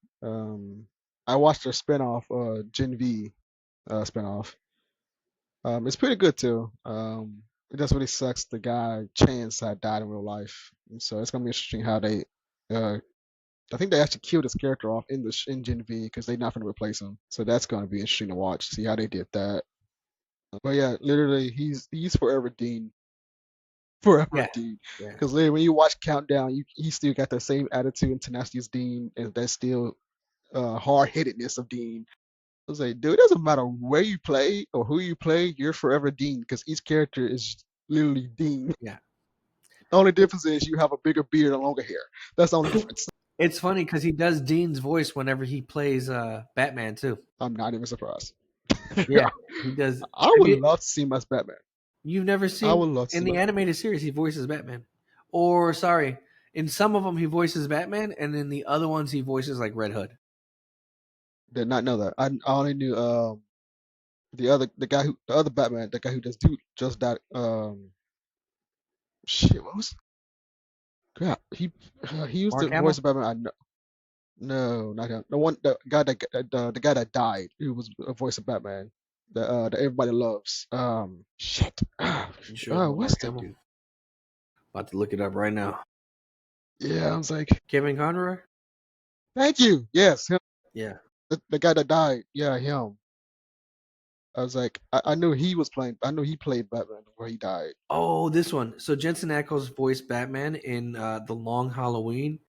I watched their spinoff, Gen V spinoff. It's pretty good too. It just really sucks the guy Chance had died in real life, and so it's gonna be interesting how they. Uh, I think they actually killed his character off in Gen V because they're not gonna replace him. So that's gonna be interesting to watch, see how they did that. But yeah, literally, he's forever Dean, forever Yeah, Dean. yeah, Because literally, when you watch Countdown, he still got the same attitude and tenacity as Dean, and that's still hard headedness of Dean. I was like, dude, it doesn't matter where you play or who you play, you're forever Dean because each character is literally Dean. yeah. The only difference is you have a bigger beard and longer hair. That's the only difference. It's funny because he does Dean's voice whenever he plays Batman too. I'm not even surprised. Yeah, he does. I Have would you? love to see him as Batman. You've never I seen would love to in see him the as Batman. animated series he voices Batman, or sorry, in some of them he voices Batman, and in the other ones he voices like Red Hood. Did not know that. I only knew the other Batman, the guy who just died. Shit, what was crap? He was the Mark voice Hamill. of Batman. I know. No, not him. The guy that died, who was a voice of Batman, that everybody loves. Shit. You sure it's not What's Mark that Hamill? dude? About to look it up right now. Yeah, I was like, Kevin Conroy. thank you. Yes, him. Yeah. The guy that died. Yeah, him. I was like, I knew he was playing. I knew he played Batman before he died. Oh, this one. So Jensen Ackles voiced Batman in The Long Halloween,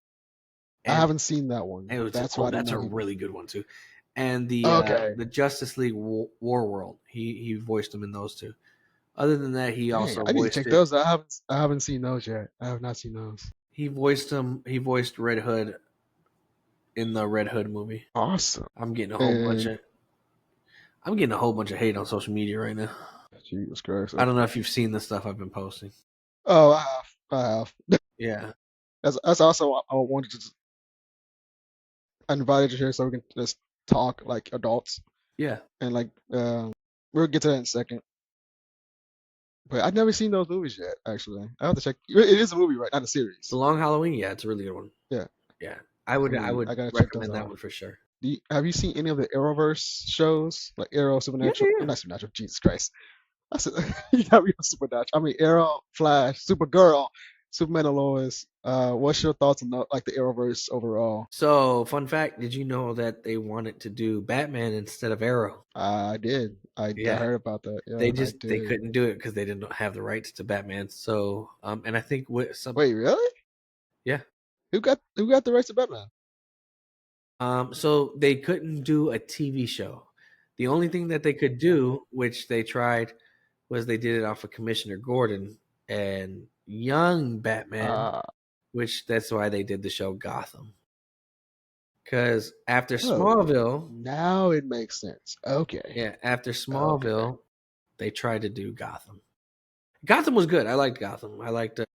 I and haven't seen that one. it was That's why I didn't that's know a he. really good one too. And Okay. the Justice League War World, he voiced him in those two. Other than that, he Dang, also I need to voiced check it. those. I haven't seen those yet. I have not seen those. He voiced him. He voiced Red Hood in the Red Hood movie. Awesome. I'm getting a whole bunch And of I'm getting a whole bunch of hate on social media right now. Jesus Christ. I don't Okay. know if you've seen the stuff I've been posting. Oh, I have. I have. Yeah, That's also I wanted to I invited you here so we can just talk like adults yeah, and like we'll get to that in a second. But I've never seen those movies yet. Actually, I have to check. It is a movie, right? Not a The series. Long Halloween. Yeah, it's a really good one. Yeah, Yeah, I I would gotta check those recommend that out. one for sure. Have you seen any of the Arrowverse shows, like Arrow, Yeah, Supernatural? yeah. Not Supernatural. Jesus Christ. I said you got me on Supernatural. I mean Arrow, Flash, Supergirl, Superman and Lois. What's your thoughts on like the Arrowverse overall? So, fun fact: did you know that they wanted to do Batman instead of Arrow? I did. I Yeah, heard about that. they Yeah, I just they did. couldn't do it because they didn't have the rights to Batman. So, and I think with some, Wait, really? yeah, Who got the rights to Batman? so they couldn't do a TV show. The only thing that they could do, which they tried, was they did it off of Commissioner Gordon and young Batman, Uh which that's why they did the show Gotham. Because after oh, Smallville, now it makes sense. Okay. yeah, after Okay. Smallville, they tried to do Gotham. Gotham was good. I liked Gotham. I liked it.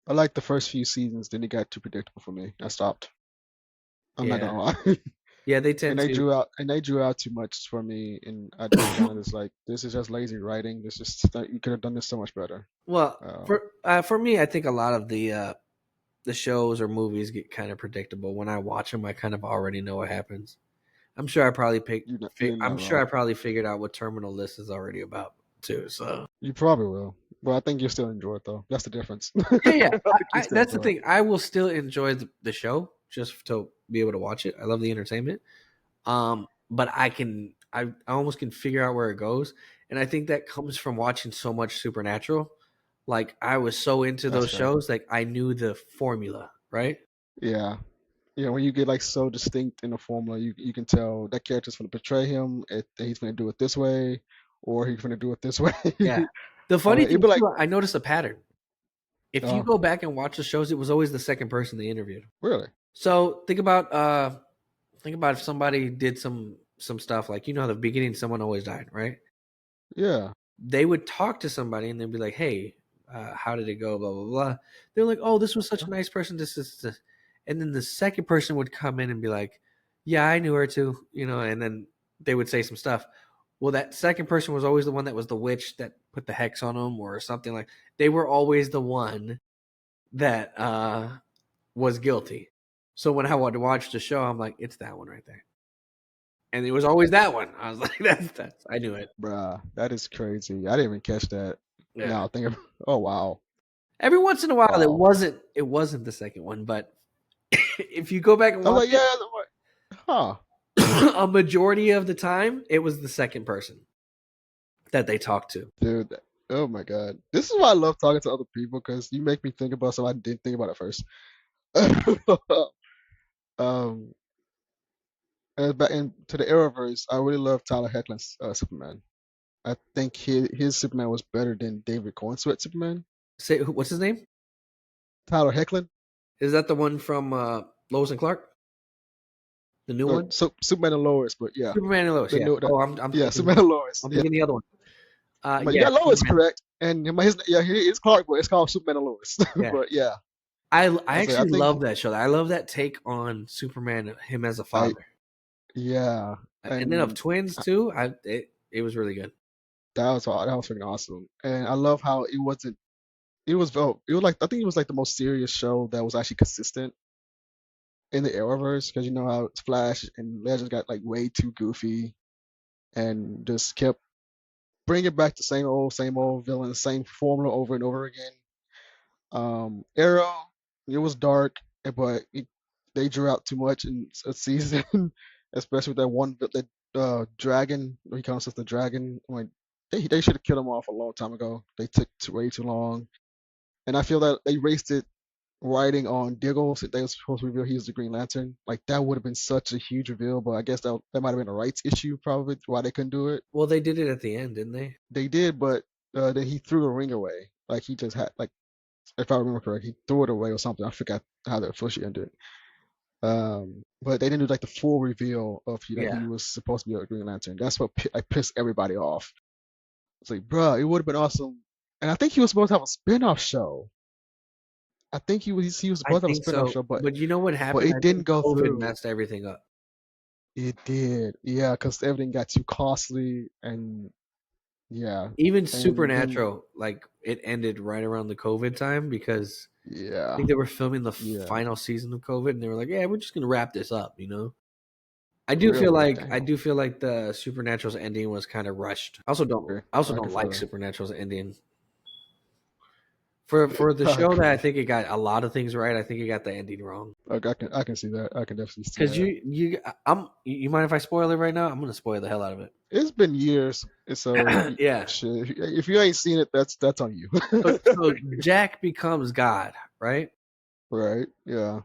I like the first few seasons, then it got too predictable for me. I stopped. I'm not Yeah, gonna lie. yeah. They And tend they to. drew out too much for me, and I kind of just like this is just lazy writing. This is you could have done this so much better. Well, Um, for me, I think a lot of the shows or movies get kind of predictable. When I watch them, I kind of already know what happens. I'm sure I probably you're I'm not sure wrong. I probably figured out what Terminal List is already about too. So You probably will. But I think you'll still enjoy it though. That's the difference. yeah, yeah. I think you still That's the enjoy it. thing. I will still enjoy the show just to be able to watch it. I love the entertainment. But I almost can figure out where it goes, and I think that comes from watching so much Supernatural. Like I was so into That's those fair. shows, like I knew the formula, right? Yeah. Yeah, when you get like so distinct in a formula, you can tell that character's gonna portray him, he's gonna do it this way, or he's gonna do it this way. Yeah. The I funny mean, it'd thing be like, too, I noticed a pattern. If you oh, go back and watch the shows, it was always the second person they interviewed. really? So think about if somebody did some stuff like you know the beginning someone always died, right? Yeah. They would talk to somebody and they'd be like, "Hey, how did it go?" Blah blah blah. They're like, "Oh, this was such a nice person." This. And then the second person would come in and be like, "Yeah, I knew her too," you know. And then they would say some stuff. Well, that second person was always the one that was the witch that put the hex on them or something like. They were always the one that was guilty. So when I would watch the show, I'm like, "It's that one right there," and it was always that one. I was like, "That's." I knew it. Bruh, that is crazy. I didn't even catch that. Yeah. Now think of, oh wow, Every once in a while, wow. it wasn't the second one, but if you go back and I was watch like, it, yeah, huh, a majority of the time, it was the second person that they talked to. dude. Oh my God, this is why I love talking to other people because you make me think about something I didn't think about at first. um, and back into the Arrowverse, I really love Tyler Hoechlin's Superman. I think his Superman was better than David Cornsweet Superman. Say, what's his name? Tyler Hoechlin, Is that the one from Lois and Clark? The new one? Superman and Lois, but yeah, Superman and Lois. the Yeah. new that Oh, yeah, Superman and Lois. I'm Yeah, thinking the other one. but you Yeah, got Lois Superman. correct, and his yeah, he is Clark, but it's called Superman and Lois. Yeah. But yeah, I I say I actually think love that show. I love that take on Superman, him as a I father, yeah, and then of and twins too. It was really good. that was freaking awesome, and I love how it wasn't. It was like I think it was like the most serious show that was actually consistent in the Arrowverse because you know how Flash and Legends got like way too goofy and just kept bringing back the same old villain, same formula over and over again. Arrow, it was dark, but they drew out too much in a season, especially with that one that dragon. He calls us the dragon. Like they should have killed him off a long time ago. They took way too long, and I feel that they wasted writing on Diggle. So they were supposed to reveal he was the Green Lantern. Like that would have been such a huge reveal, but I guess that might have been a rights issue probably why they couldn't do it. Well, they did it at the end, didn't they? They did, but then he threw the ring away. Like he just had like if I remember correct, he threw it away or something. I forgot how the officially ended. But they didn't do like the full reveal of that Yeah. he was supposed to be a Green Lantern. That's what like pissed everybody off. It's like, bruh, it would have been awesome. And I think he was supposed to have a spin-off show. I think he was I supposed to have a think spin-off so. show, But you know what but happened? it I didn't think go COVID through. messed everything up. It did, yeah, because everything got too costly, and yeah, Even and then Supernatural, like it ended right around the COVID time because I yeah, think they were filming the yeah, final season of COVID, and they were like, "Yeah, we're just gonna wrap this up," you know. really, I damn. do feel like the Supernatural's ending was kind of rushed. Okay, I also I can don't feel like that. Supernatural's ending for the I show that I agree. think it got a lot of things right. I think it got the ending wrong. I can see that. I can definitely see Because that. you mind if I spoil it right now? I'm gonna spoil the hell out of It's been years, and so it. Yeah. shit, if you ain't seen it, that's on you. So Jack becomes God, right? Right? Yeah.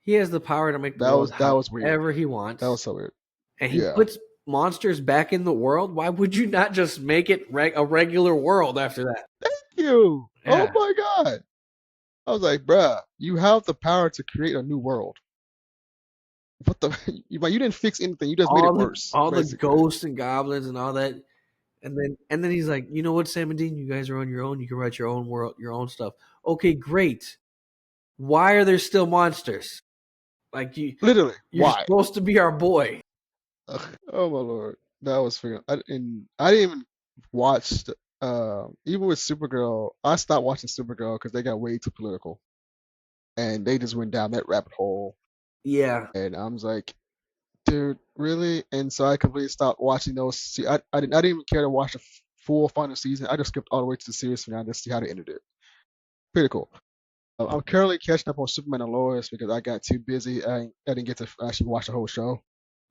He has the power to make the world That was weird. however he That was wants, so weird. and he Yeah. puts monsters back in the world. Why would you not just make it a regular world after that? Thank you. Oh Yeah, my God. I was like, bruh, you have the power to create a new world. What the you didn't fix anything, you just made it worse, all the basically. ghosts and goblins and all that, and then he's like, you know what, Sam and Dean, you guys are on your own. You can write your own world, your own stuff. Okay, great. Why are there still monsters? Like Literally. you're Why? supposed to be our boy. Ugh, oh my Lord. That was freaking I didn't even watch even with Supergirl, I stopped watching Supergirl because they got way too political. And they just went down that rabbit hole. Yeah, And I was like, dude, really? And so I completely stopped watching those. I didn't even care to watch the full final season. I just skipped all the way to the series finale to see how they ended it. Pretty cool. I'm currently catching up on Superman and Lois because I got too busy. I didn't get to actually watch the whole show.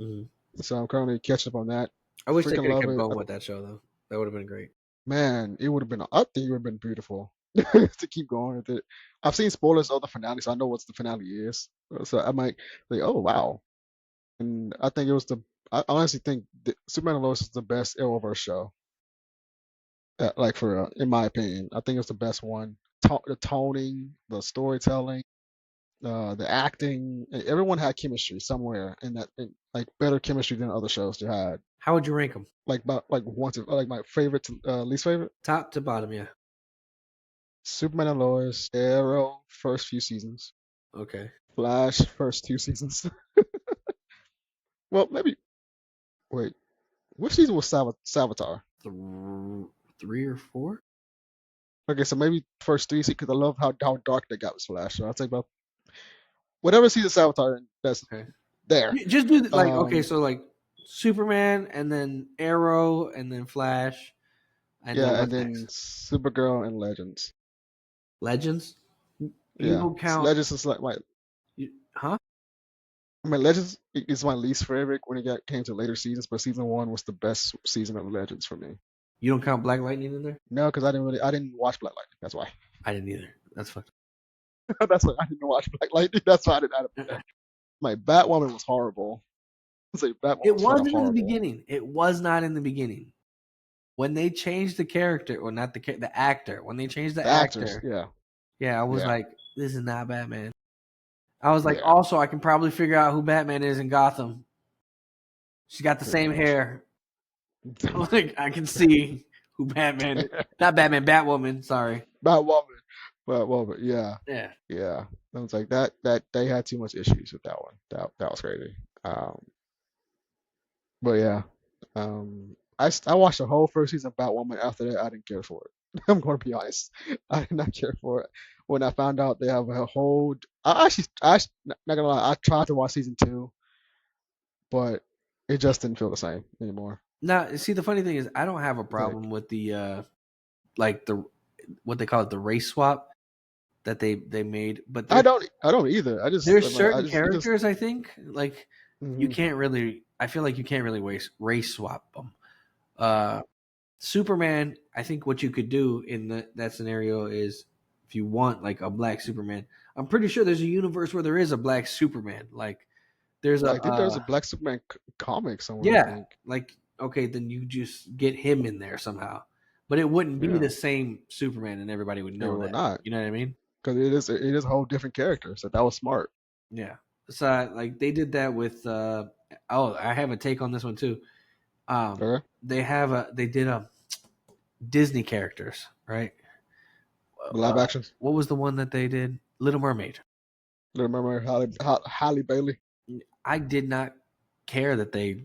mhm. So I'm currently catching up on that. I wish they Freaking could have love kept it. going with that show though. That would have been great. Man, it would have been. I think it would have been beautiful. to keep going with it. I've seen spoilers of the finale, so I know what the finale is. So I might like, oh wow. And I think it was the. I honestly think Superman and Lois is the best Arrowverse show. Like for in my opinion, I think it's the best one. The toning, the storytelling, the acting, everyone had chemistry somewhere in that, like better chemistry than other shows they had. How would you rank them? Like like one to like my favorite to least favorite. Top to bottom, yeah. Superman and Lois, Arrow first few seasons, Okay. Flash first two seasons. Well, maybe wait, which season was Savitar? Three or four? Okay, so maybe first three seasons because I love how dark they got with Flash. So I'll take about whatever season Savitar that's Okay. there. Just do like okay, Um, so like Superman and then Arrow and then Flash and then yeah, and what's then next? Supergirl and Legends. Legends. You Yeah, don't count. Legends is like my. Huh? I mean, Legends is my least favorite when it came to later seasons, but season one was the best season of Legends for me. You don't count Black Lightning in there? No, because I didn't watch Black Lightning. That's why. I didn't either. That's fucked. That's why I didn't watch Black Lightning. That's why I didn't add it Uh-uh. there. My Batwoman was horrible. It's like Batwoman It was fucking wasn't in the horrible. beginning. It was not in the beginning. When they changed the character, or not the actor, when they changed the The actors, actor, yeah, yeah, I was yeah, like, this is not Batman. I was like, yeah, also, I can probably figure out who Batman is in Gotham. She's got the pretty same much. hair. I was like, I can see who Batman, not Batman, Batwoman. Sorry. Batwoman, Batwoman, yeah, Yeah. yeah. I was like that they had too much issues with that one. That was crazy. But yeah, I watched the whole first season of Batwoman. After that, I didn't care for it. I'm going to be honest. I did not care for it. When I found out they have a whole, not gonna lie, I tried to watch season two, but it just didn't feel the same anymore. Now, see, the funny thing is, I don't have a It's like problem with the like the what they call it, the race swap that they made, but I don't either. there's I'm like, certain it just, characters I think like you mhm. can't really. I feel like you can't really race swap them. Uh, Superman, I think what you could do in that scenario is if you want like a black Superman, I'm pretty sure there's a universe where there is a black Superman. Like there's a I think there's a Black Superman comic somewhere. I yeah, think, like okay, then you just get him in there somehow. But it wouldn't be yeah, the same Superman and everybody would it know will that. not You know what I mean? because it is a whole different character. So that was smart. Yeah. So like they did that with oh, I have a take on this one too. Okay, They did a Disney characters, right? the live actions. What was the one that they did? Little Mermaid. Remember Halle Bailey? I did not care that they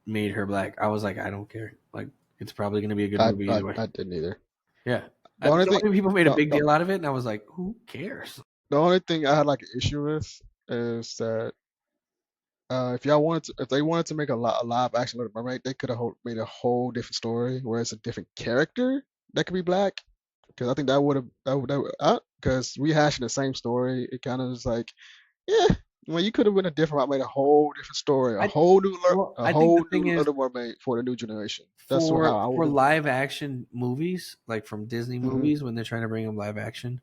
made her black. I was like, I don't care. Like, it's probably going to be a good movie either way. I didn't either. Yeah. The only So thing many people made a the, big the deal out of it, and I was like, who cares? the only thing I had like an issue with is that if y'all wanted to, if they wanted to make a live action Little Mermaid, they could have made a whole different story where it's a different character that could be black. Because I think because rehashing the same story, it kind of is like, yeah, well, you could have been a different route, made a whole different story, I a I think the whole thing new is Little Mermaid for the new generation. That's how I for would. live action movies, like from Disney Hmm. movies when they're trying to bring them live action.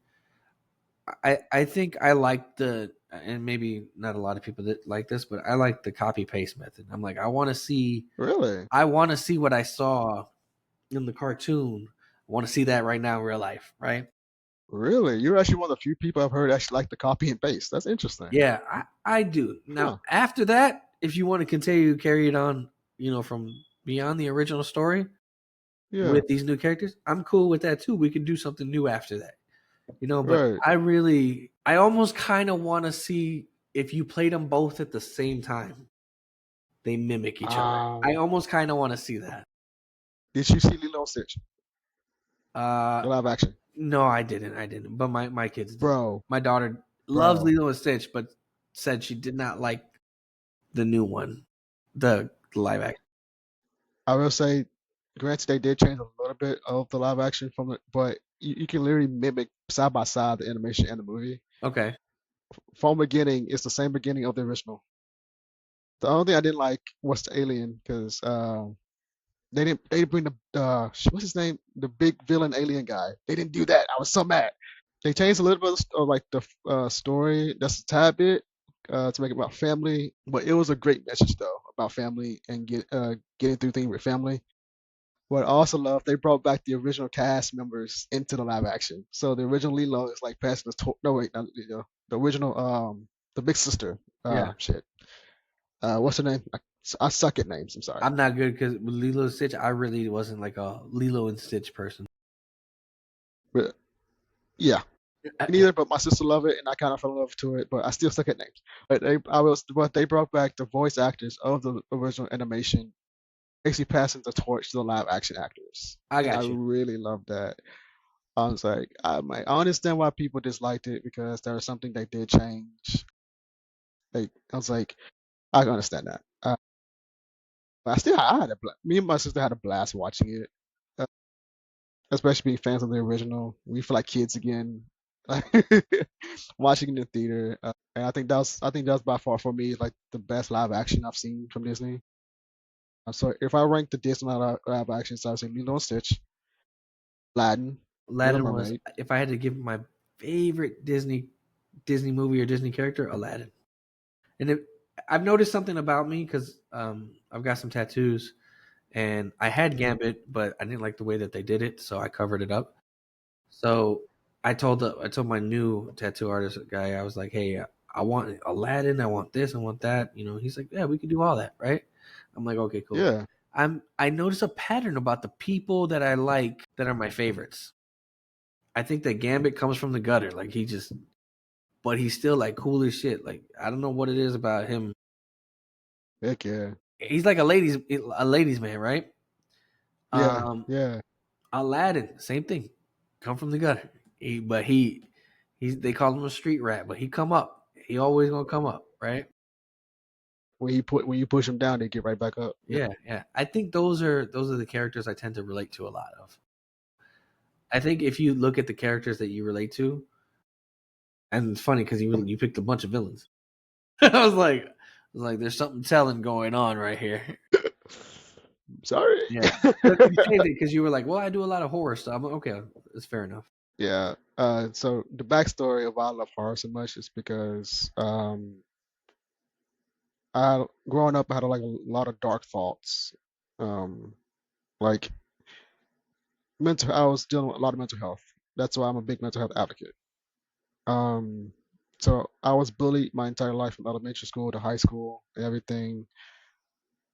I think I like and maybe not a lot of people that like this, but I like the copy paste method. I'm like, Really, I want to see what I saw in the cartoon. I want to see that right now in real life, right? really, you're actually one of the few people I've heard actually like the copy and paste. That's interesting. Yeah, I do. Now, Huh? after that, if you want to continue to carry it on, from beyond the original story Yeah. with these new characters, I'm cool with that too. We could do something new after that, but Right. I almost kind of want to see if you played them both at the same time, they mimic each other. I Um, almost kind of want to see that. did you see Lilo and Stitch, Uh, the live action? no, I didn't. I didn't. But my kids did. Bro, My daughter loves bro. Lilo and Stitch, but said she did not like the new one, the live action. I will say, granted, they did change a little bit of the live action from it, but you can literally mimic side by side the animation and the movie. Okay. From beginning, it's the same beginning of the original. The only thing I didn't like was the alien, because They didn't bring the what's his name, the big villain alien guy. They didn't do that. I was so mad. They changed a little bit of like the story, just a tad bit, to make it about family, but it was a great message though about family and getting through things with family. What I also love, they brought back the original cast members into the live action. So the original Lilo is like passing the no wait, not Lilo. The original the big sister. Yeah, Shit. What's her name? I suck at names. I'm sorry. I'm not good because with Lilo and Stitch, I really wasn't like a Lilo and Stitch person. But yeah, neither. But my sister loved it, and I kind of fell in love to it. But I still suck at names. But they brought back the voice actors of the original animation, basically passing the torch to the live action actors, I and I got you. really love that. I was like, I understand why people disliked it because there was something they did change. Like, I was like, I can understand that. But I had me and my sister had a blast watching it, uh, especially being fans of the original. We feel like kids again, like watching it in the theater. And I think that was by far for me like the best live action I've seen from Disney. So if I rank the Disney live actions, I would say Lilo and Stitch, Aladdin, Little Aladdin was, Mermaid. if I had to give my favorite Disney movie or Disney character, Aladdin. And I've noticed something about me because I've got some tattoos, and I had Mhm. Gambit, but I didn't like the way that they did it, so I covered it up. So I told my new tattoo artist guy, I was like, hey, I want Aladdin, I want this, I want that. You know, he's like, yeah, we can do all that, right? I'm like, okay, cool. Yeah, I notice a pattern about the people that I like that are my favorites. I think that Gambit comes from the gutter, like he just, but he's still like cool as shit. Like I don't know what it is about him. heck yeah, He's like a ladies man, right? yeah, Um, yeah. Aladdin, same thing, come from the gutter. But he's they call him a street rat, but he come up. He always gonna come up, right? When you push them down, they get right back up. Yeah, Yeah, yeah. I think those are the characters I tend to relate to a lot of. I think if you look at the characters that you relate to, and it's funny because you picked a bunch of villains. I was like, there's something telling going on right here. sorry. Yeah, but you changed it because you were like, well, I do a lot of horror stuff. I'm like, okay, that's fair enough. Yeah. So the backstory of why I love horror so much is because growing up I had like a lot of dark thoughts. Um, like I was dealing with a lot of mental health. That's why I'm a big mental health advocate. Um, so I was bullied my entire life from elementary school to high school and everything.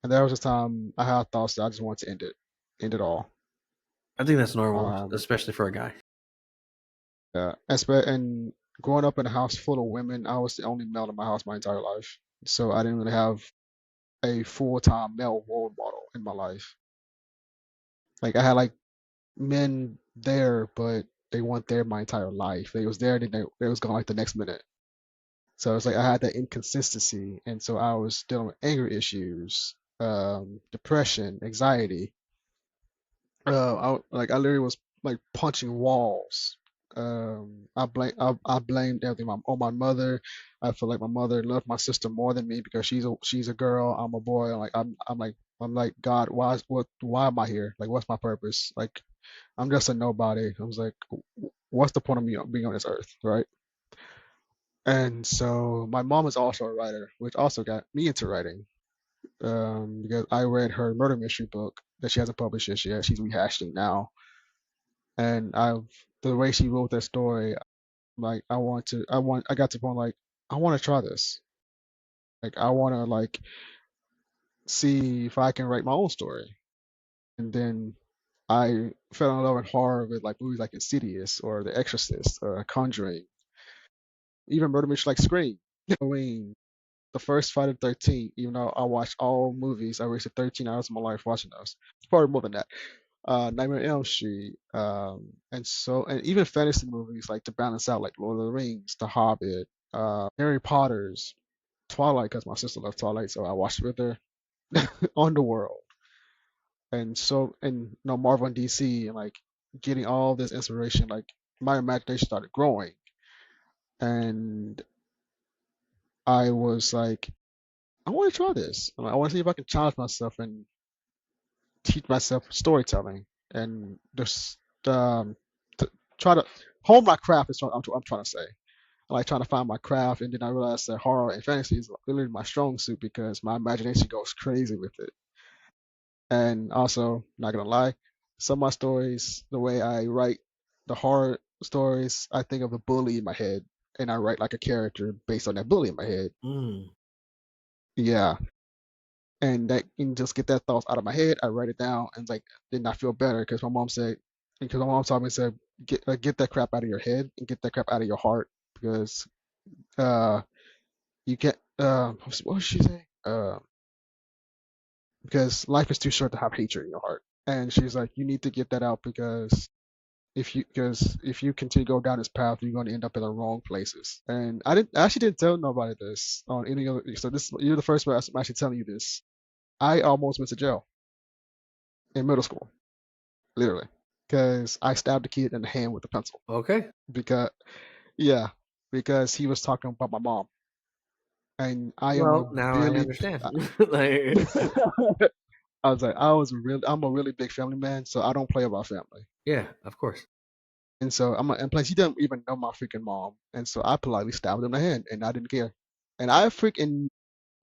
And there was a time I had thoughts that I just wanted to end it all. I think that's normal, Um, especially for a guy. yeah, and growing up in a house full of women, I was the only male in my house my entire life. So I didn't really have a full-time male role model in my life. Like I had like men there, but they weren't there my entire life. They was there, then they was gone like the next minute. So it's like I had that inconsistency, and so I was dealing with anger issues, depression, anxiety. I literally was like punching walls. I blamed everything on my mother. I feel like my mother loved my sister more than me because she's a girl. I'm a boy. I'm like God. Why am I here? Like what's my purpose? Like I'm just a nobody. I was like, what's the point of me being on this earth, right? And so my mom is also a writer, which also got me into writing. Because I read her murder mystery book that she hasn't published just yet. She's rehashing now, and the way she wrote that story, like I got to the point like I want to try this. Like I want to like see if I can write my own story. And then I fell in love with horror with like movies like Insidious or The Exorcist or Conjuring, even murder mystery like Scream. Halloween, the first Friday the 13th, even though I watched all movies, I wasted 13 hours of my life watching those. It's probably more than that. Nightmare on Elm Street, and even fantasy movies like to balance out, like Lord of the Rings, The Hobbit, Harry Potter's, Twilight, because my sister loved Twilight, so I watched it with her. Underworld, and Marvel and DC, and like getting all this inspiration, like my imagination started growing, and I was like, I want to try this. I want to see if I can challenge myself and teach myself storytelling and just to try to hone my craft is what I'm trying to say. I like trying to find my craft, and then I realized that horror and fantasy is really my strong suit because my imagination goes crazy with it. And also, not gonna lie, some of my stories, the way I write the horror stories, I think of a bully in my head, and I write like a character based on that bully in my head. Mm. Yeah, and that and just get that thoughts out of my head. I write it down, and like then I feel better because my mom taught me said get that crap out of your head and get that crap out of your heart because uh you can't what did she say because life is too short to have hatred in your heart. And she's like, you need to get that out because if you continue to go down this path, you're going to end up in the wrong places. And I actually didn't tell nobody this on any other. So this you're the first person I'm actually telling you this. I almost went to jail in middle school, literally, because I stabbed a kid in the hand with a pencil. Okay. Because yeah, because he was talking about my mom, and I am a Well, now I really understand. Like, I'm a really big family man, so I don't play about family. yeah, of course. And plus he didn't even know my freaking mom, and so I politely stabbed him in the hand, and I didn't care. And I freaking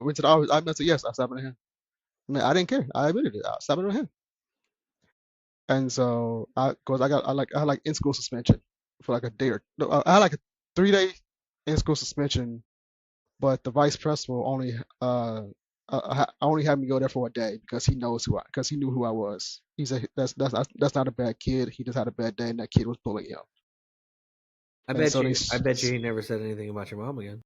went to the office. I said yes, I stabbed him in the hand. Man, I didn't care. I admitted it. I stabbed him in the hand. And so cause I had like in school suspension for like a day or no, I had like a 3 day in school suspension, but the vice principal only had me go there for a day because he knew who I was. He said that's not a bad kid. He just had a bad day, and that kid was bullying him. I And bet so they you. I bet you he never said anything about your mom again.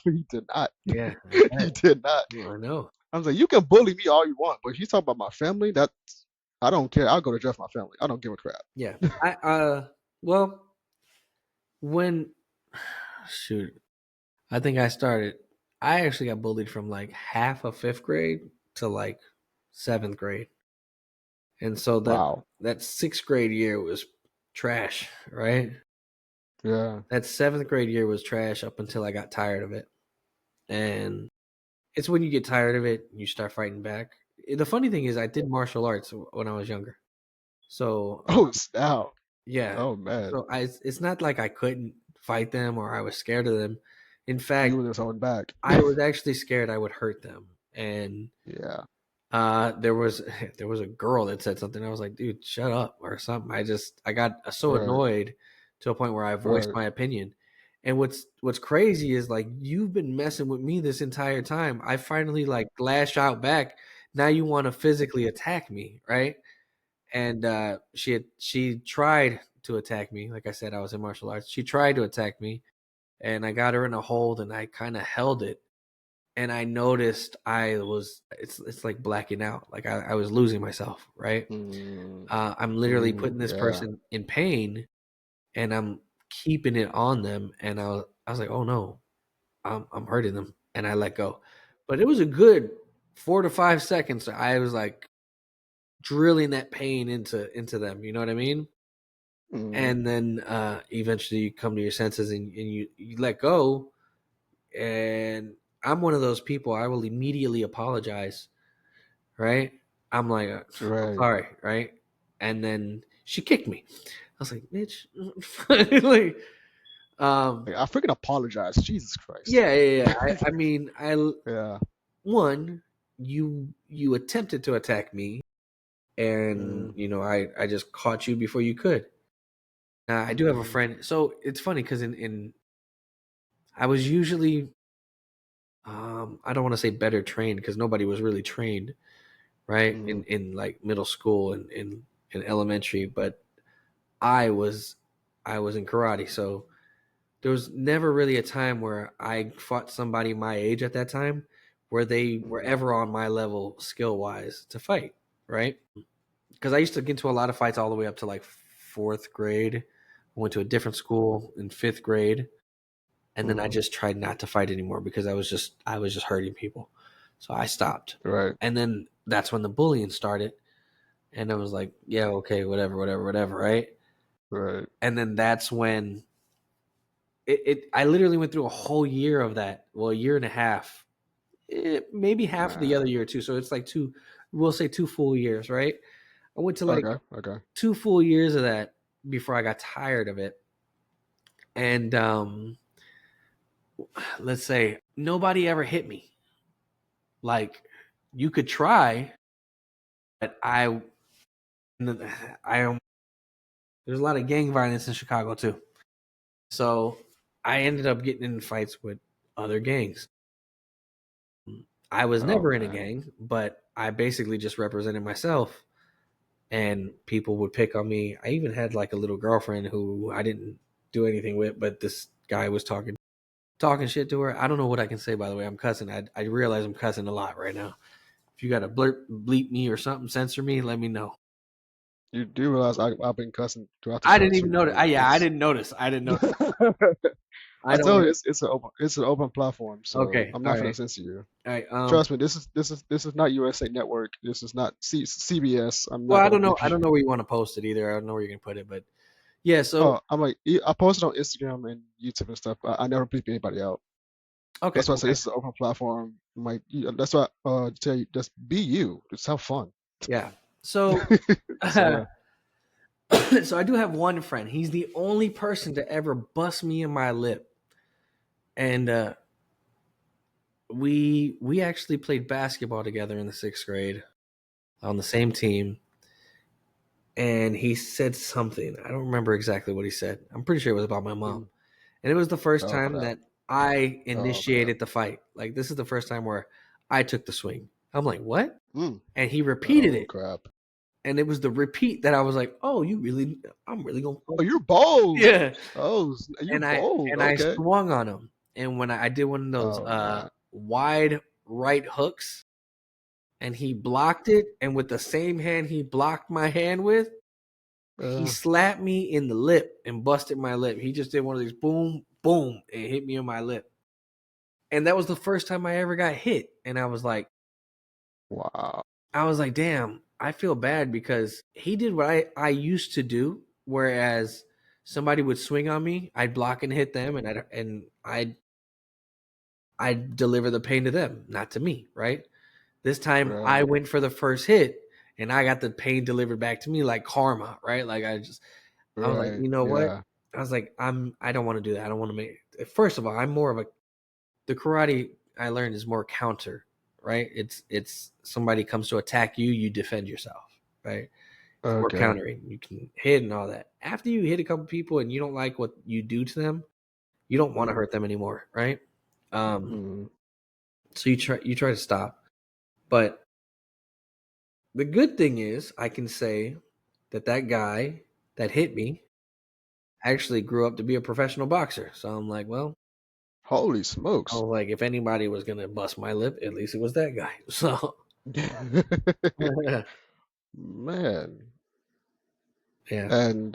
he did not. Yeah, I He bet. did not. Well, I know. I was like, you can bully me all you want, but if you talk about my family, that I don't care. I'll go to jail for my family. I don't give a crap. Yeah. I well, when shoot, I think I started. I actually got bullied from like half of fifth grade to like seventh grade, and so Wow. that sixth grade year was trash, right? Yeah. That seventh grade year was trash up until I got tired of it, and it's when you get tired of it, you start fighting back. The funny thing is, I did martial arts when I was younger, so Oh, snap. yeah. Oh man. So it's not like I couldn't fight them or I was scared of them. In You fact, were just holding back. I was actually scared I would hurt them. And Yeah. there was there was a girl that said something. I was like, dude, shut up or something. I got so Right. annoyed to a point where I voiced Right. my opinion. And what's crazy is like you've been messing with me this entire time. I finally like lash out back. Now you want to physically attack me, right? And she tried to attack me. Like I said, I was in martial arts. She tried to attack me, and I got her in a hold, and I kind of held it. And I noticed it's like blacking out. Like I was losing myself, right? Mm, I'm literally putting this yeah. person in pain, and I'm keeping it on them. And I was like, oh no, I'm hurting them, and I let go. But it was a good 4 to 5 seconds. I was like drilling that pain into them. You know what I mean? Mm, And then eventually you come to your senses and you let go. And I'm one of those people. I will immediately apologize, right? I'm like, I'm right. sorry, right? And then she kicked me. I was like, bitch. like, um, Like, I freaking apologize. Jesus Christ. yeah. I mean, Yeah. one, you attempted to attack me, and Mm, I just caught you before you could. I do have a mm, friend. So it's funny because in I was usually I don't want to say better trained because nobody was really trained, right? mm, In like middle school and in elementary, but I was I was in karate, so there was never really a time where I fought somebody my age at that time where they were mm, ever on my level skill wise to fight, right? Because I used to get into a lot of fights all the way up to like fourth grade. I went to a different school in fifth grade, and then I mm, just tried not to fight anymore because I was just hurting people. So I stopped. right. And then that's when the bullying started, and I was like, yeah, okay, whatever, right? Right. And then that's when I literally went through a whole year of that. Well, a year and a half. Maybe half of the other Man. year too. So it's like we'll say 2 full years, right? I went to like Okay. Okay. 2 full years of that before I got tired of it. And let's say nobody ever hit me. Like you could try, but I there's a lot of gang violence in Chicago too. So I ended up getting in fights with other gangs. I was Oh never in a man. gang, but I basically just represented myself and people would pick on me. I even had like a little girlfriend who I didn't do anything with, but this guy was talking shit to her. I don't know what I can say, by the way. I'm cussing. I realize I'm cussing a lot right now. If you got to bleep me or something, censor me, let me know. You do realize I've been cussing throughout the I show didn't even too, notice. right? Yeah, I It's didn't notice. I didn't notice. I I don't told you want it's an open platform, to. so Okay. I'm All not gonna right. censor you. All right. Trust me, this is not USA Network. This is not CBS. I'm Well, not I gonna don't know. bleep I you. don't know where you want to post it either. I don't know where you're gonna put it, but yeah. So Oh, I'm like I posted on Instagram and YouTube and stuff. I never bleep anybody out. okay. That's why I say Okay. this is an open platform. That's why tell you just be you. Just have fun. Yeah. So So yeah. so I do have one friend. He's the only person to ever bust me in my lip, and we actually played basketball together in the 6th grade on the same team. And he said something. I don't remember exactly what he said. I'm pretty sure it was about my mom. Mm. And it was the first Oh time crap. that I Oh crap. initiated the fight. Like this is the first time where I took the swing. I'm like, what? Mm. And he repeated Oh it. crap. And it was the repeat that I was like, oh, I'm really gonna Oh, you're bold. yeah. Oh, you're And I bold. and I Okay. swung on him. And when I did one of those Oh man. wide right hooks, and he blocked it, and with the same hand he blocked my hand with, he Uh, slapped me in the lip and busted my lip. He just did one of these boom, boom, and hit me in my lip. And that was the first time I ever got hit. And wow. I was like, damn, I feel bad because he did what I used to do. Whereas somebody would swing on me, I'd block and hit them, and I'd deliver the pain to them, not to me, right? This time I Right. went for the first hit and I got the pain delivered back to me like karma, right? Like I was like, Right. you know what? Yeah. I was like, I don't want to do that. I don't want to make first of all, I'm more of a the karate I learned is more counter, right? It's somebody comes to attack you, you defend yourself, right? It's more Okay. countering. You can hit and all that. After you hit a couple people and you don't like what you do to them, you don't want to Mm. hurt them anymore, right? Um, Mm. so you try to stop. But the good thing is I can say that guy that hit me actually grew up to be a professional boxer. So I'm like, well, Holy I smokes. was like, if anybody was gonna bust my lip, at least it was that guy. So Man. yeah, And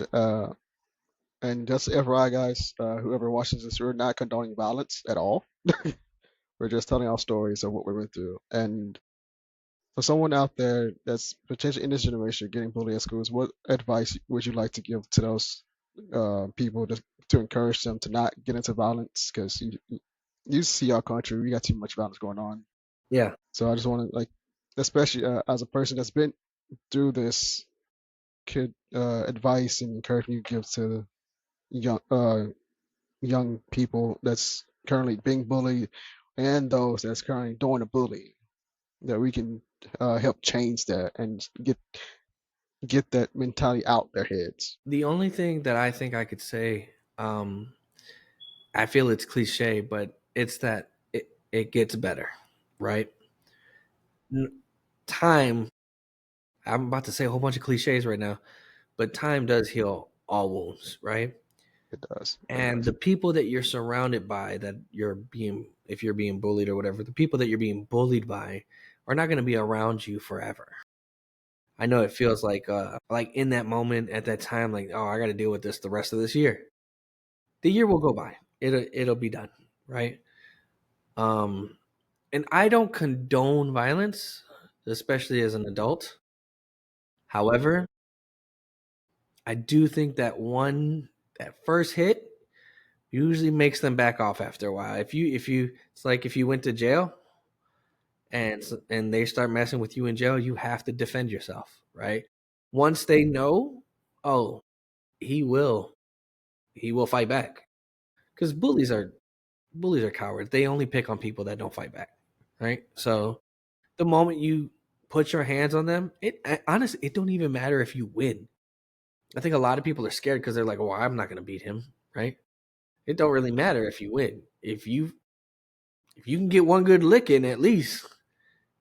just FYI, guys, whoever watches this, we're not condoning violence at all. We're just telling our stories of what we went through. And for someone out there that's potentially in this generation getting bullied at schools, what advice would you like to give to those people to encourage them to not get into violence? Because you see our country, we got too much violence going on. yeah. So I just want to like, especially as a person that's been through this, could advice and encouragement you give to young young people that's currently being bullied and those that's currently doing the bullying, that we can help change that and get that mentality out their heads. The only thing that I think I could say, I feel it's cliche, but it's that it gets better, right? Time. I'm about to say a whole bunch of cliches right now, but time does heal all wounds, right? It does. It And does. the people that you're surrounded by, that if you're being bullied or whatever, the people that you're being bullied by are not going to be around you forever. I know it feels like in that moment at that time, like, oh, I got to deal with this the rest of this year. The year will go by. It'll be done, right? Um, and I don't condone violence, especially as an adult. However, I do think that first hit usually makes them back off after a while. If you it's like if you went to jail and they start messing with you in jail, you have to defend yourself, right? Once they know, oh, he will he will fight back, because bullies are cowards. They only pick on people that don't fight back, right? So the moment you put your hands on them, honestly, it don't even matter if you win. I think a lot of people are scared because they're like, "Well, I'm not going to beat him," right? It don't really matter if you win. If you can get one good lick in at least,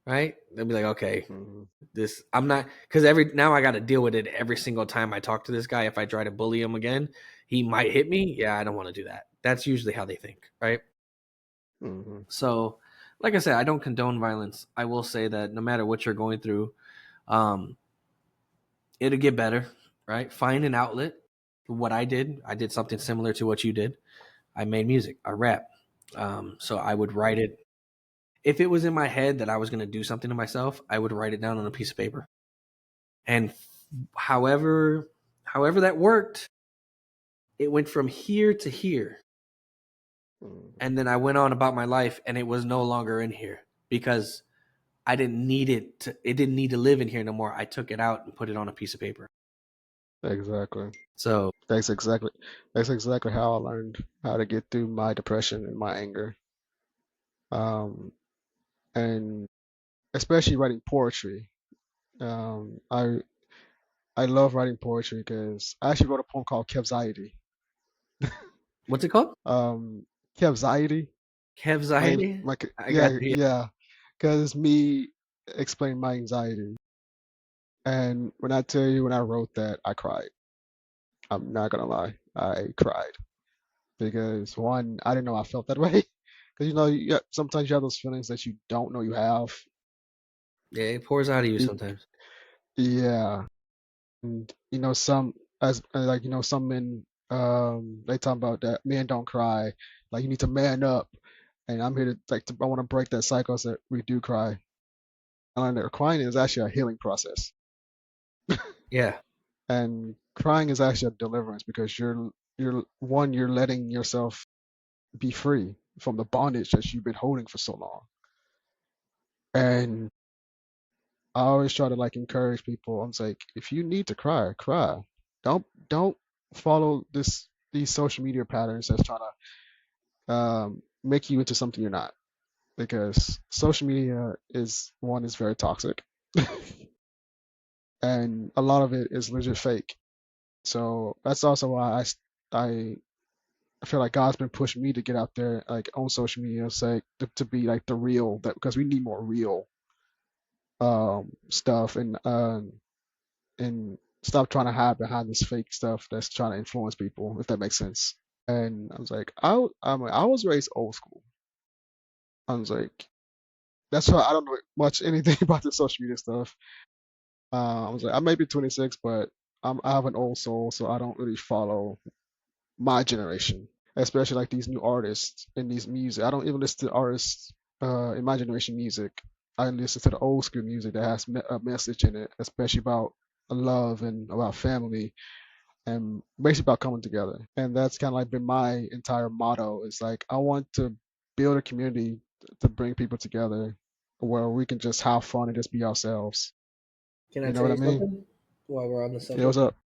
right? They'll be like, "Okay, Hmm. this I'm not," because every now I got to deal with it every single time I talk to this guy. If I try to bully him again, he might hit me. Yeah, I don't want to do that. That's usually how they think, right? Hmm. So, like I said, I don't condone violence. I will say that no matter what you're going through, um, it'll get better, right? Find an outlet. What I did something similar to what you did. I made music, I rap. So I would write it. If it was in my head that I was going to do something to myself, I would write it down on a piece of paper. And however, however that worked, it went from here to here. Hmm. And then I went on about my life and it was no longer in here because it didn't need to live in here no more. I took it out and put it on a piece of paper. Exactly. So That's exactly that's exactly how I learned how to get through my depression and my anger. Um, and especially writing poetry. Um, I I love writing poetry because I actually wrote a poem called Kevsity. what's it called? Um, Kevsity. Kevziety? I got Yeah, you. yeah, because it's me explaining my anxiety. And when I tell you, when I wrote that, I cried. I'm not gonna lie, I cried because one, I didn't know I felt that way. Because sometimes you have those feelings that you don't know you have. Yeah, it pours out of you Y- sometimes. Yeah, and some as like some men they talk about that men don't cry, like you need to man up. And I'm here to I want to break that cycle so that we do cry. And crying is actually a healing process. Yeah. And crying is actually a deliverance because you're letting yourself be free from the bondage that you've been holding for so long. And I always try to like encourage people. I'm like, if you need to cry, cry. Don't follow these social media patterns that's trying to make you into something you're not. Because social media is very toxic, and a lot of it is legit fake. So that's also why I I feel like God's been pushing me to get out there, like on social media, say to be like the real, that because we need more real stuff, and stop trying to hide behind this fake stuff that's trying to influence people, if that makes sense. And I was like, I was raised old school. I was like, that's why I don't know much anything about the social media stuff. I was like, I may be 26, but I have an old soul, so I don't really follow my generation, especially like these new artists in these music. I don't even listen to artists in my generation music. I listen to the old school music that has a message in it, especially about love and about family and basically about coming together. And that's kind of like been my entire motto. It's like I want to build a community to bring people together where we can just have fun and just be ourselves. Can I You know tell what I you mean? something while we're on the Yeah, what's subject? up?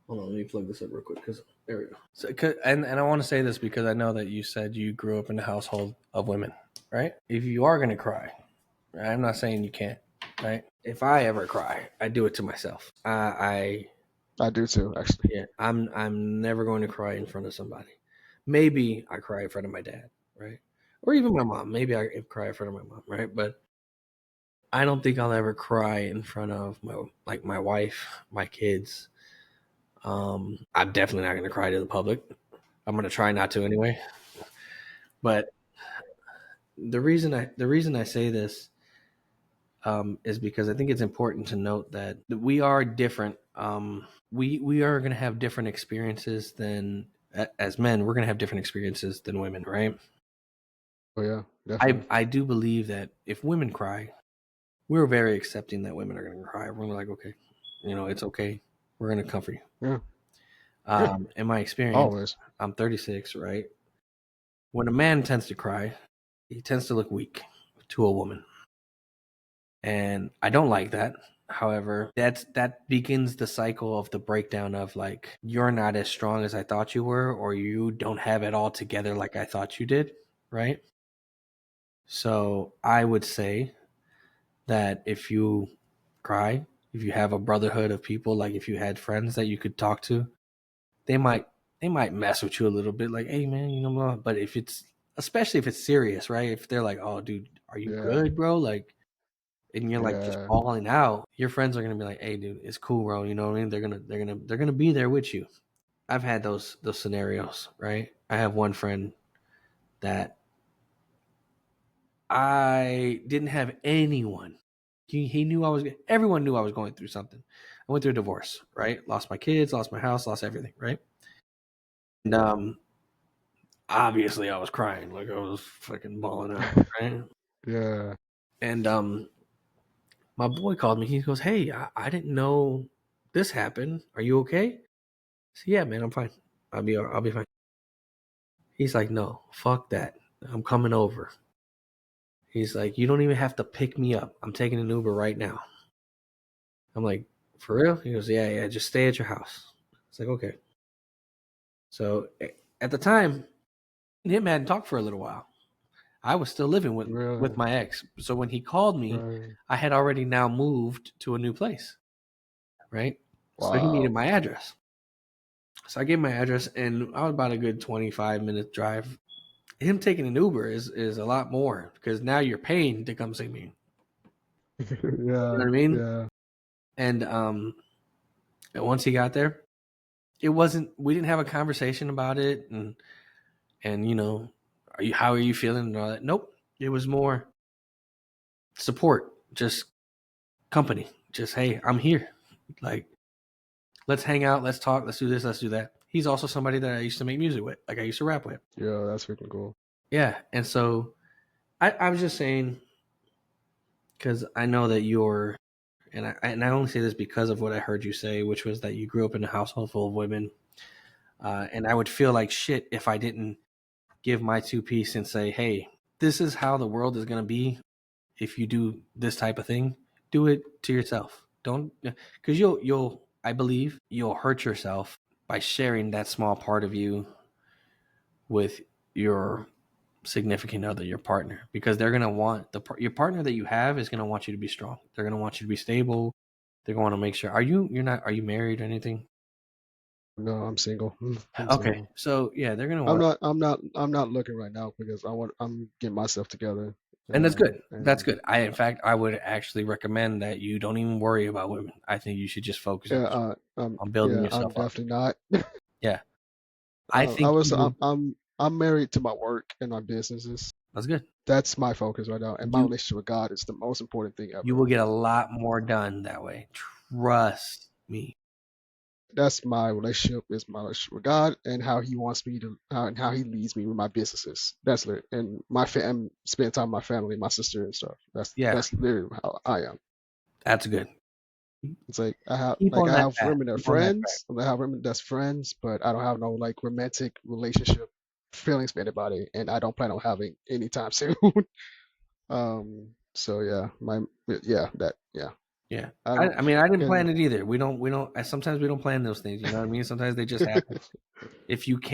Hold on, let me plug this up real quick because there we go. So, and I want to say this because I know that you said you grew up in a household of women, right? If you are gonna cry, right, I'm not saying you can't, right? If I ever cry, I do it to myself. I do too, actually. Yeah, I'm never going to cry in front of somebody. Maybe I cry in front of my dad, right? Or even my mom. Maybe I cry in front of my mom, right? But I don't think I'll ever cry in front of my wife, my kids. I'm definitely not going to cry to the public. I'm going to try not to anyway. But the reason I say this is because I think it's important to note that we are different. We are going to have different experiences than as men. We're going to have different experiences than women, right? Oh yeah, I definitely. I do believe that if women cry, we're very accepting that women are going to cry. We're like, okay, it's okay. We're going to comfort you. Yeah, yeah, In my experience, always. I'm 36, right? When a man tends to cry, he tends to look weak. to a woman. And I don't like that. However, that begins the cycle of the breakdown of like you're not as strong as I thought you were, or you don't have it all together like I thought you did, right? So I would say that if you cry, if you have a brotherhood of people, like if you had friends that you could talk to, they might they might mess with you a little bit, like, hey man, you know, blah. But if it's especially if it's serious, right? If they're like, oh dude, are you Yeah, good, bro? Like, and you're like just yeah, balling out, your friends are gonna be like, hey dude, it's cool, bro. You know what I mean? They're gonna be there with you. I've had those scenarios, right? I have one friend that I didn't have anyone. He knew everyone knew I was going through something. I went through a divorce, right? Lost my kids, lost my house, lost everything, right? And obviously I was crying, like I was fucking bawling out, right? yeah. And my boy called me. He goes, "Hey, I didn't know this happened. Are you okay?" I said, "Yeah, man, I'm fine. I'll be fine." He's like, "No, fuck that. I'm coming over." He's like, "You don't even have to pick me up. I'm taking an Uber right now." I'm like, "For real?" He goes, "Yeah, yeah. Just stay at your house." It's like, okay. So at the time, me and him hadn't talked for a little while. I was still living with Really? my ex. So when he called me, Right. I had already now moved to a new place, right? So he needed Wow. my address. So I gave him my address, and I was about a good 25-minute drive. Him taking an Uber is a lot more because now you're paying to come see me. You know Yeah, what I mean? yeah, And once he got there, it wasn't. We didn't have a conversation about it, and how are you feeling and all that. Nope. It was more support, just company. Just hey, I'm here. Like let's hang out, let's talk, let's do this, let's do that. He's also somebody that I used to make music with, like I used to rap with. yeah. That's freaking cool. Yeah, and so I was just saying because I know that you're, and I only say this because of what I heard you say, which was that you grew up in a household full of women, and I would feel like shit if I didn't give my two piece and say, hey, this is how the world is going to be if you do this type of thing. Do it to yourself. Don't because you'll I believe you'll hurt yourself by sharing that small part of you with your significant other, your partner, because they're gonna want your partner that you have is gonna want you to be strong. They're gonna want you to be stable. They're gonna want to make sure. Are you married or anything? No, I'm single. I'm Okay, single. so yeah, they're gonna I'm want, not. I'm not. I'm not looking right now because I'm getting myself together. and that's good. That's And good. In fact, I would actually recommend that you don't even worry about women. I think you should just focus yeah, on building yeah, I'm yourself up. definitely not. Yeah, I I think was. you. I'm married to my work and my businesses. That's good. That's my focus right now, and my You relationship with God is the most important thing you ever. will get a lot more done that way. Trust me. That's my relationship is my relationship with God and how He wants me to how He leads me with my businesses. That's it. And my fam spend time with my family, my sister and stuff. Yeah, That's literally how I am. that's good. It's like Keep on I that have path. women that are Keep on that track. friends. I have women that's friends, but I don't have no like romantic relationship feelings for anybody, and I don't plan on having anytime soon. So yeah, yeah. Yeah. I I, don't I mean, I didn't and plan it either. Sometimes we don't plan those things. You know what I mean? Sometimes they just happen.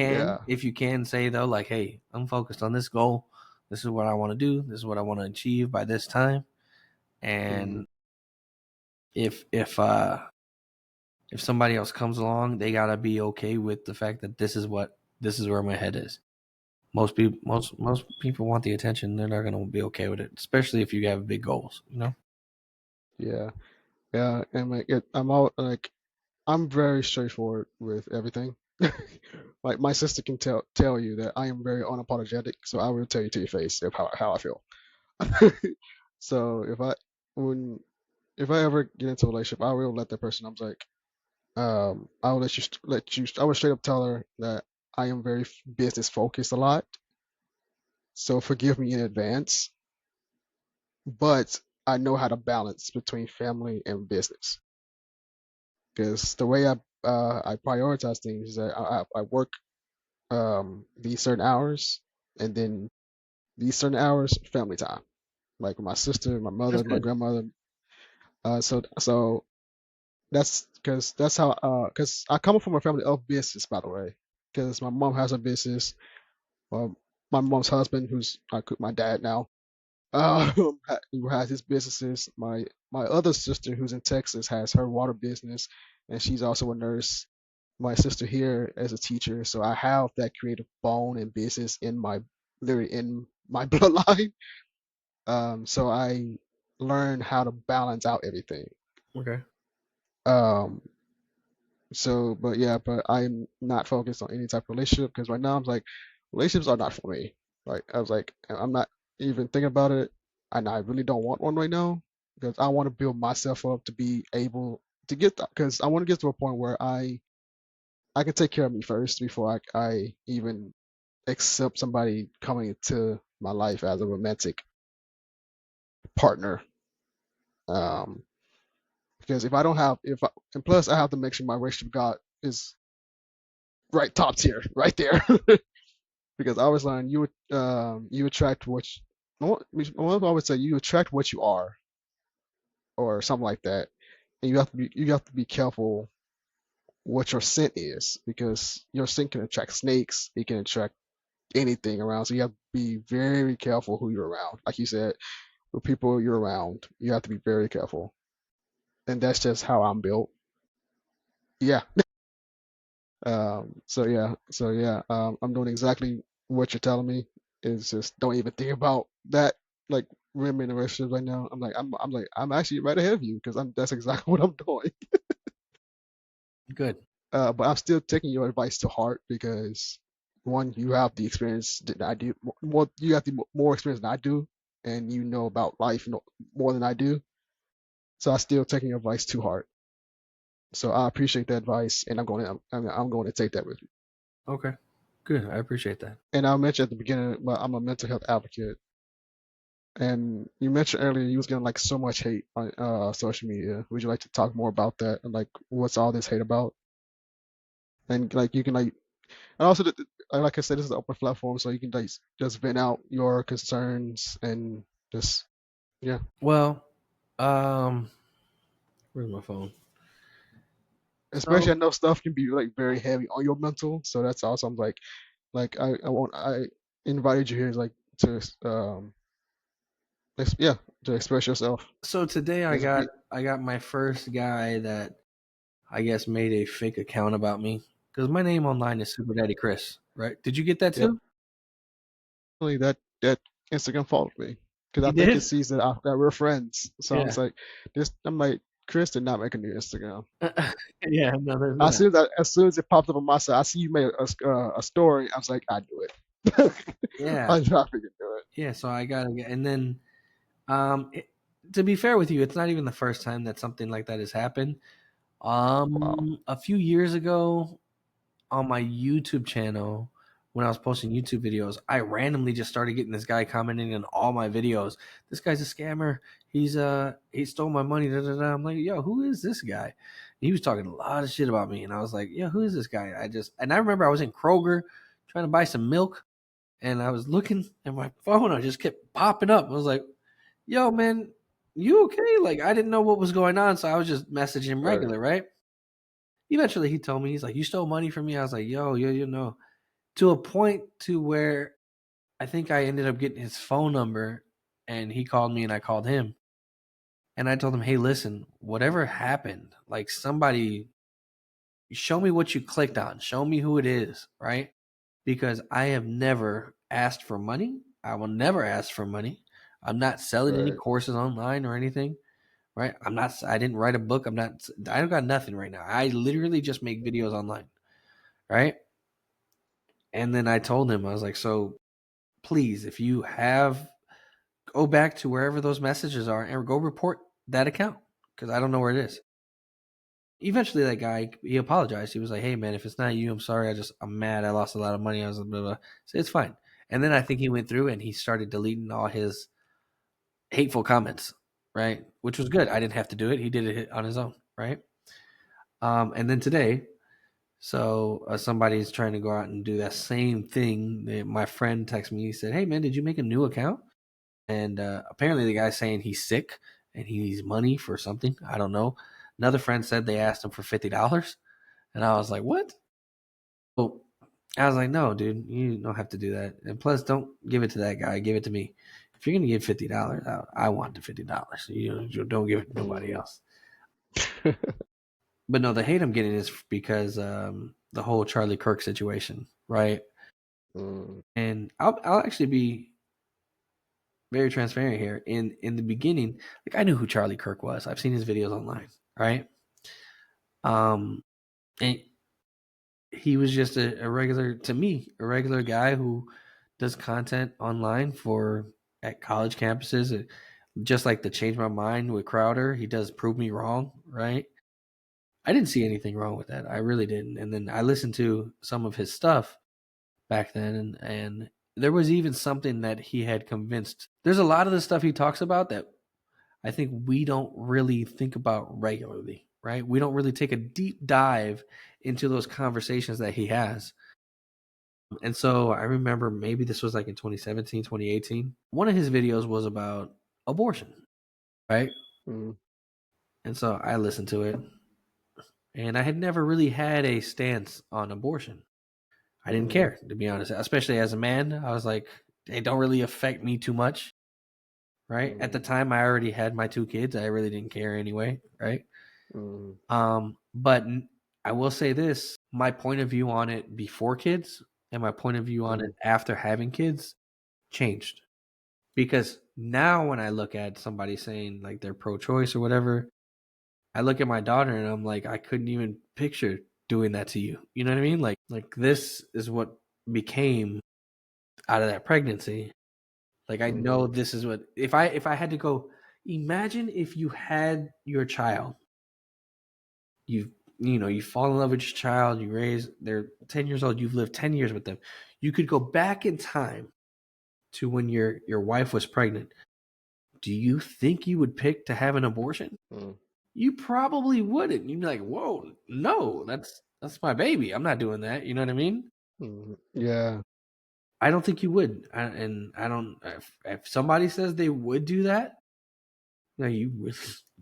yeah. If you can say though, like, hey, I'm focused on this goal. This is what I want to do. This is what I want to achieve by this time. Hmm. And if if uh if somebody else comes along, they gotta be okay with the fact that this is where my head is. Most people want the attention. They're not gonna be okay with it, especially if you have big goals. You know? Yeah. Yeah. And like I'm all like I'm very straightforward with everything. Like my sister can tell you that I am very unapologetic, so I will tell you to your face of how I feel. So when if I ever get into a relationship, I will let that person. I'm like, I will let you. I will straight up tell her that I am very business focused a lot. So forgive me in advance, but I know how to balance between family and business because the way I prioritize things is that I work these certain hours and then these certain hours family time. like my sister, my That's mother, my good. grandmother. So that's because that's how because I come from a family of business, by the way. Because my mom has a business. Well, my mom's husband, who's my dad now, who has his businesses. My other sister, who's in Texas, has her water business, and she's also a nurse. My sister here as a teacher, so I have that creative bone and business in my literally in my bloodline. So I learned how to balance out everything. Okay. Um, but yeah, but I'm not focused on any type of relationship because right now I'm like, relationships are not for me. Like I was like, I'm not even thinking about it, and I really don't want one right now because I want to build myself up to be able to get that. Because I want to get to a point where I can take care of me first before I even accept somebody coming into my life as a romantic partner. Um, because if I don't have if I, and plus I have to make sure my relationship with God is right top tier, right there. Because I always learn you attract I would say you attract what you are or something like that, and you have to be careful what your scent is because your scent can attract snakes, it can attract anything around. So you have to be very careful who you're around. Like you said, with people you're around, you have to be very careful, and that's just how I'm built. Yeah. I'm doing exactly what you're telling me. It's just don't even think about that. Like women in relationships right now. I'm actually right ahead of you because that's exactly what I'm doing. Good. But I'm still taking your advice to heart because one, you have the experience that I do. More, you have the more experience than I do, and you know about life more than I do. So I'm still taking your advice to heart. So I appreciate that advice, and I'm going to take that with me. Okay. Good. I appreciate that. And I mentioned at the beginning, but I'm a mental health advocate. And you mentioned earlier you was getting like so much hate on social media. Would you like to talk more about that and like what's all this hate about? And like you can like and also like I said, this is an open platform, so you can like just vent out your concerns and just yeah. Well, um, where's my phone? Especially I So know stuff can be like very heavy on your mental, so that's awesome. Like I invited you here like to yeah to express yourself. so today I It's got I got my first guy that I guess made a fake account about me because my name online is Super Daddy Chris, right? Did you get that yeah. too? Really that Instagram followed me because I He think it did. sees that we're friends. So I Yeah. was like, this. I'm like, Chris did not make a new Instagram. Yeah. No, there's As that. soon as soon as it popped up on my side, I see you made a story. I was like, I do it. Yeah. I figured do it. Yeah. So I got to get, and then it, to be fair with you, it's not even the first time that something like that has happened. Wow. A few years ago, on my YouTube channel when I was posting YouTube videos, I randomly just started getting this guy commenting on all my videos. This guy's a scammer. He stole my money. Da, da, da. I'm like, yo, who is this guy? He was talking a lot of shit about me, and I was like, yo, who is this guy? I remember I was in Kroger trying to buy some milk, and I was looking at my phone. I just kept popping up. I was like, yo, man, you okay? Like I didn't know what was going on, so I was just messaging him Right. regular, right? Eventually, he told me he's like, "You stole money from me." I was like, "Yo, you know." To a point to where I think I ended up getting his phone number, and he called me, and I called him, and I told him, "Hey, listen, whatever happened, like somebody show me what you clicked on, show me who it is, right? Because I have never asked for money. I will never ask for money. I'm not selling any Right. courses online or anything." Right? I didn't write a book. I don't got nothing right now. I literally just make videos online. Right? And then I told him, I was like, so please, if you have, go back to wherever those messages are and go report that account because I don't know where it is. Eventually, that guy, he apologized. He was like, hey, man, if it's not you, I'm sorry. I'm mad. I lost a lot of money. I was blah, blah, blah. So it's fine. And then I think he went through and he started deleting all his hateful comments, right? Which was good. I didn't have to do it. He did it on his own, right? And then today, so somebody's trying to go out and do that same thing. My friend texted me. He said, "Hey man, did you make a new account?" and apparently the guy's saying he's sick and he needs money for something. I don't know. Another friend said they asked him for $50, and I was like, "What?" Well, I was like, "No, dude, you don't have to do that. And plus, don't give it to that guy. Give it to me. If you're gonna give $50, I want the $50. You don't give it to nobody Mm. else." But no, the hate I'm getting is because the whole Charlie Kirk situation, right? Mm. And I'll actually be very transparent here. In the beginning, like I knew who Charlie Kirk was. I've seen his videos online, right? Um, and he was just a regular to me, a regular guy who does content online for at college campuses. Just like the Change My Mind with Crowder, he does Prove Me Wrong, right? I didn't see anything wrong with that. I really didn't. And then I listened to some of his stuff back then, and there was even something that he had convinced. There's a lot of the stuff he talks about that I think we don't really think about regularly, right? We don't really take a deep dive into those conversations that he has. And so I remember maybe this was like in 2017, 2018. One of his videos was about abortion, right? Mm. And so I listened to it, and I had never really had a stance on abortion. I didn't Mm. care, to be honest, especially as a man. I was like, they don't really affect me too much, right? At the Mm. time, I already had my two kids. I really didn't care anyway, right? Mm. But I will say this: my point of view on it before kids and my point of view on it Mm. after having kids changed. Because now, when I look at somebody saying like they're pro-choice or whatever, I look at my daughter and I'm like, I couldn't even picture doing that to you. You know what I mean? Like this is what became out of that pregnancy. Like I know Mm. this is what if I had to go. Imagine if you had your child, you fall in love with your child, you raise they're 10 years old, you've lived 10 years with them. You could go back in time to when your wife was pregnant. Do you think you would pick to have an abortion? Mm. You probably wouldn't. You'd be like, "Whoa, no, that's my baby. I'm not doing that." You know what I mean? Mm. Yeah. I don't think you would. And I don't. If somebody says they would do that, no, you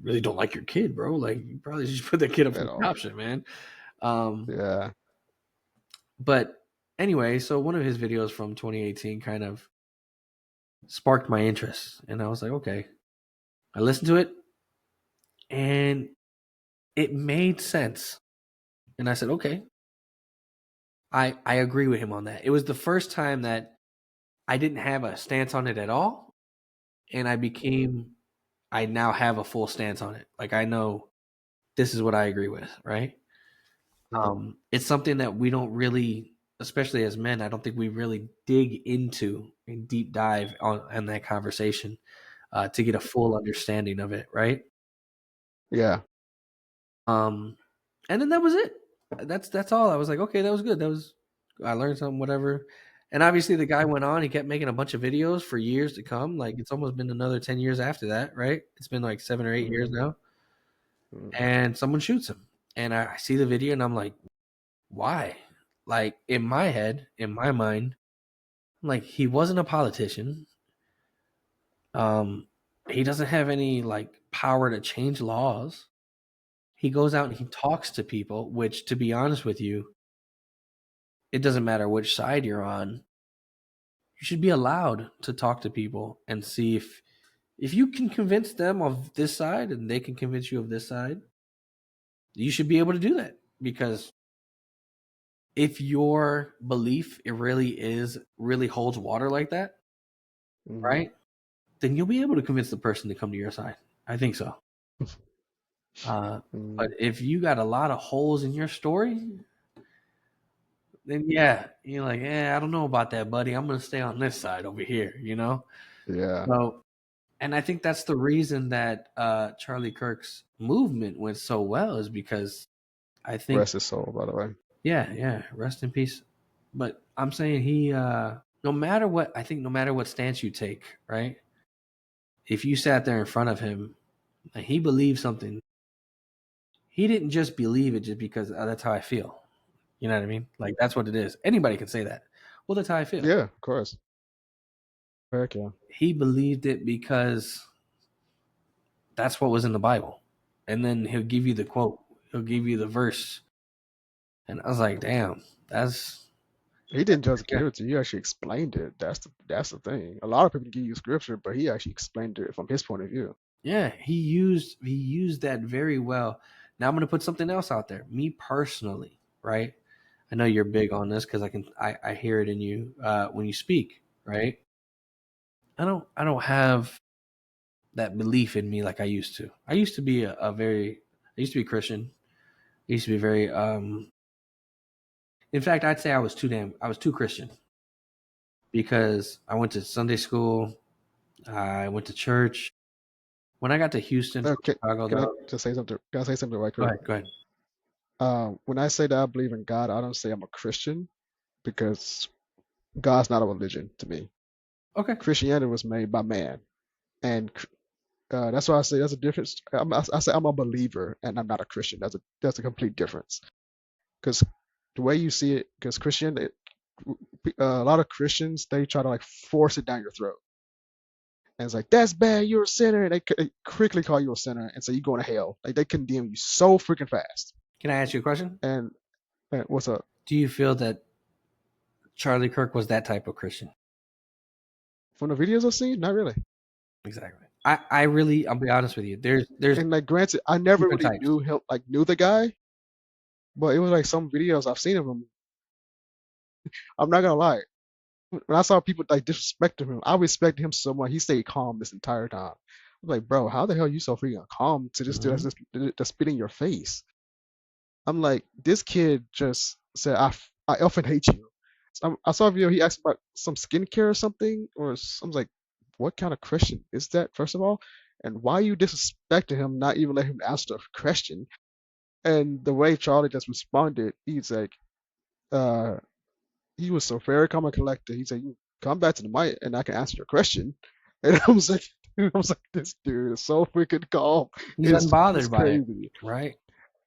really don't like your kid, bro. Like you probably just put that kid up for At all. adoption, man. Um, Yeah. but anyway, so one of his videos from 2018 kind of sparked my interest, and I was like, okay. I listened to it, and it made sense. And I said, okay, I agree with him on that. It was the first time that I didn't have a stance on it at all, and Mm. I now have a full stance on it. Like I know this is what I agree with, right? Mm. It's something that we don't really, especially as men, I don't think we really dig into and deep dive on that conversation to get a full understanding of it, right? Yeah. Um, and then that was it. That's all. I was like, okay, that was good. That was I learned something, whatever. And obviously, the guy went on. He kept making a bunch of videos for years to come. Like it's almost been another 10 years after that, right? It's been like 7 or 8 years Mm. now. Mm. And someone shoots him, and I see the video, and I'm like, why? Like in my head, in my mind, I'm like he wasn't a politician. Um, he doesn't have any like power to change laws. He goes out and he talks to people, which, to be honest with you, it doesn't matter which side you're on. You should be allowed to talk to people and see if you can convince them of this side and they can convince you of this side. You should be able to do that because if your belief it really holds water like that, Mm. right? Then you'll be able to convince the person to come to your side. I think so. But Mm. if you got a lot of holes in your story, then yeah, you're like, I don't know about that, buddy. I'm gonna stay on this side over here, you know. Yeah. So, and I think that's the reason that Charlie Kirk's movement went so well is because I think, Rest his soul, by the way. yeah, rest in peace. But I'm saying no matter what, I think no matter what stance you take, right? If you sat there in front of him and he believed something, he didn't just believe it just because that's how I feel. You know what I mean? Like that's what it is. Anybody can say that. Well, that's how I feel. Yeah, of course. Heck yeah. He believed it because that's what was in the Bible. And then he'll give you the quote, he'll give you the verse. And I was like, damn, that's He didn't just yeah. give it to you. He actually explained it. That's the thing. A lot of people give you scripture, but he actually explained it from his point of view. Yeah, he used that very well. Now I'm gonna put something else out there. Me personally, right? I know you're big on this because I hear it in you when you speak, right? I don't have that belief in me like I used to. I used to be I used to be Christian. I used to be very in fact I'd say I was too Christian because I went to Sunday school, I went to church. When I got to Houston from Okay, Chicago can I though, just say something? Can I say something right go quick? ahead, go ahead. When I say that I believe in God, I don't say I'm a Christian because God's not a religion to me. Okay. Christianity was made by man, and that's why I say that's a difference. I say I'm a believer, and I'm not a Christian. That's a complete difference. Because the way you see it, because a lot of Christians they try to like force it down your throat, and it's like that's bad, you're a sinner. And they quickly call you a sinner, and say you're going to hell. Like they condemn you so freaking fast. Can I ask you a question? And, what's up? Do you feel that Charlie Kirk was that type of Christian? From the videos I've seen, not really. Exactly. I really, I'll be honest with you. There's And like, granted, I never different really types. knew him, like knew the guy, but it was like some videos I've seen of him. I'm not gonna lie. When I saw people like disrespecting him, I respected him so much. He stayed calm this entire time. I'm like, bro, how the hell you so freaking calm to this dude Hmm. that's spit in your face? I'm like, this kid just said, I often hate you. So I saw a video, he asked about some skincare or something, I was like, what kind of Christian is that, first of all? And why you disrespecting him, not even let him ask the question? And the way Charlie just responded, he's like, uh, he was so very calm and collected. He said, "You come back to the mic and I can answer your question." And I was like, this dude is so freaking calm. He's It's unbothered by it, crazy. right?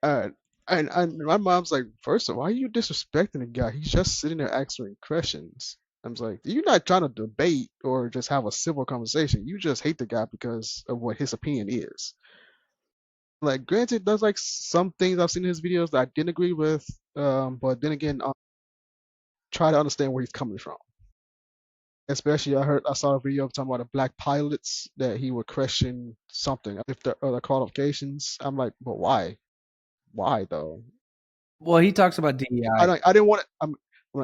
Uh, and my mom's like, first of all, why are you disrespecting the guy? He's just sitting there answering questions. I was like, you're not trying to debate or just have a civil conversation. You just hate the guy because of what his opinion is. Like, granted, there's like some things I've seen in his videos that I didn't agree with, but then again, I try to understand where he's coming from. Especially, I saw a video talking about the black pilots that he would question something if the other qualifications. I'm like, but why? Why though? Well, he talks about DEI. I didn't want to.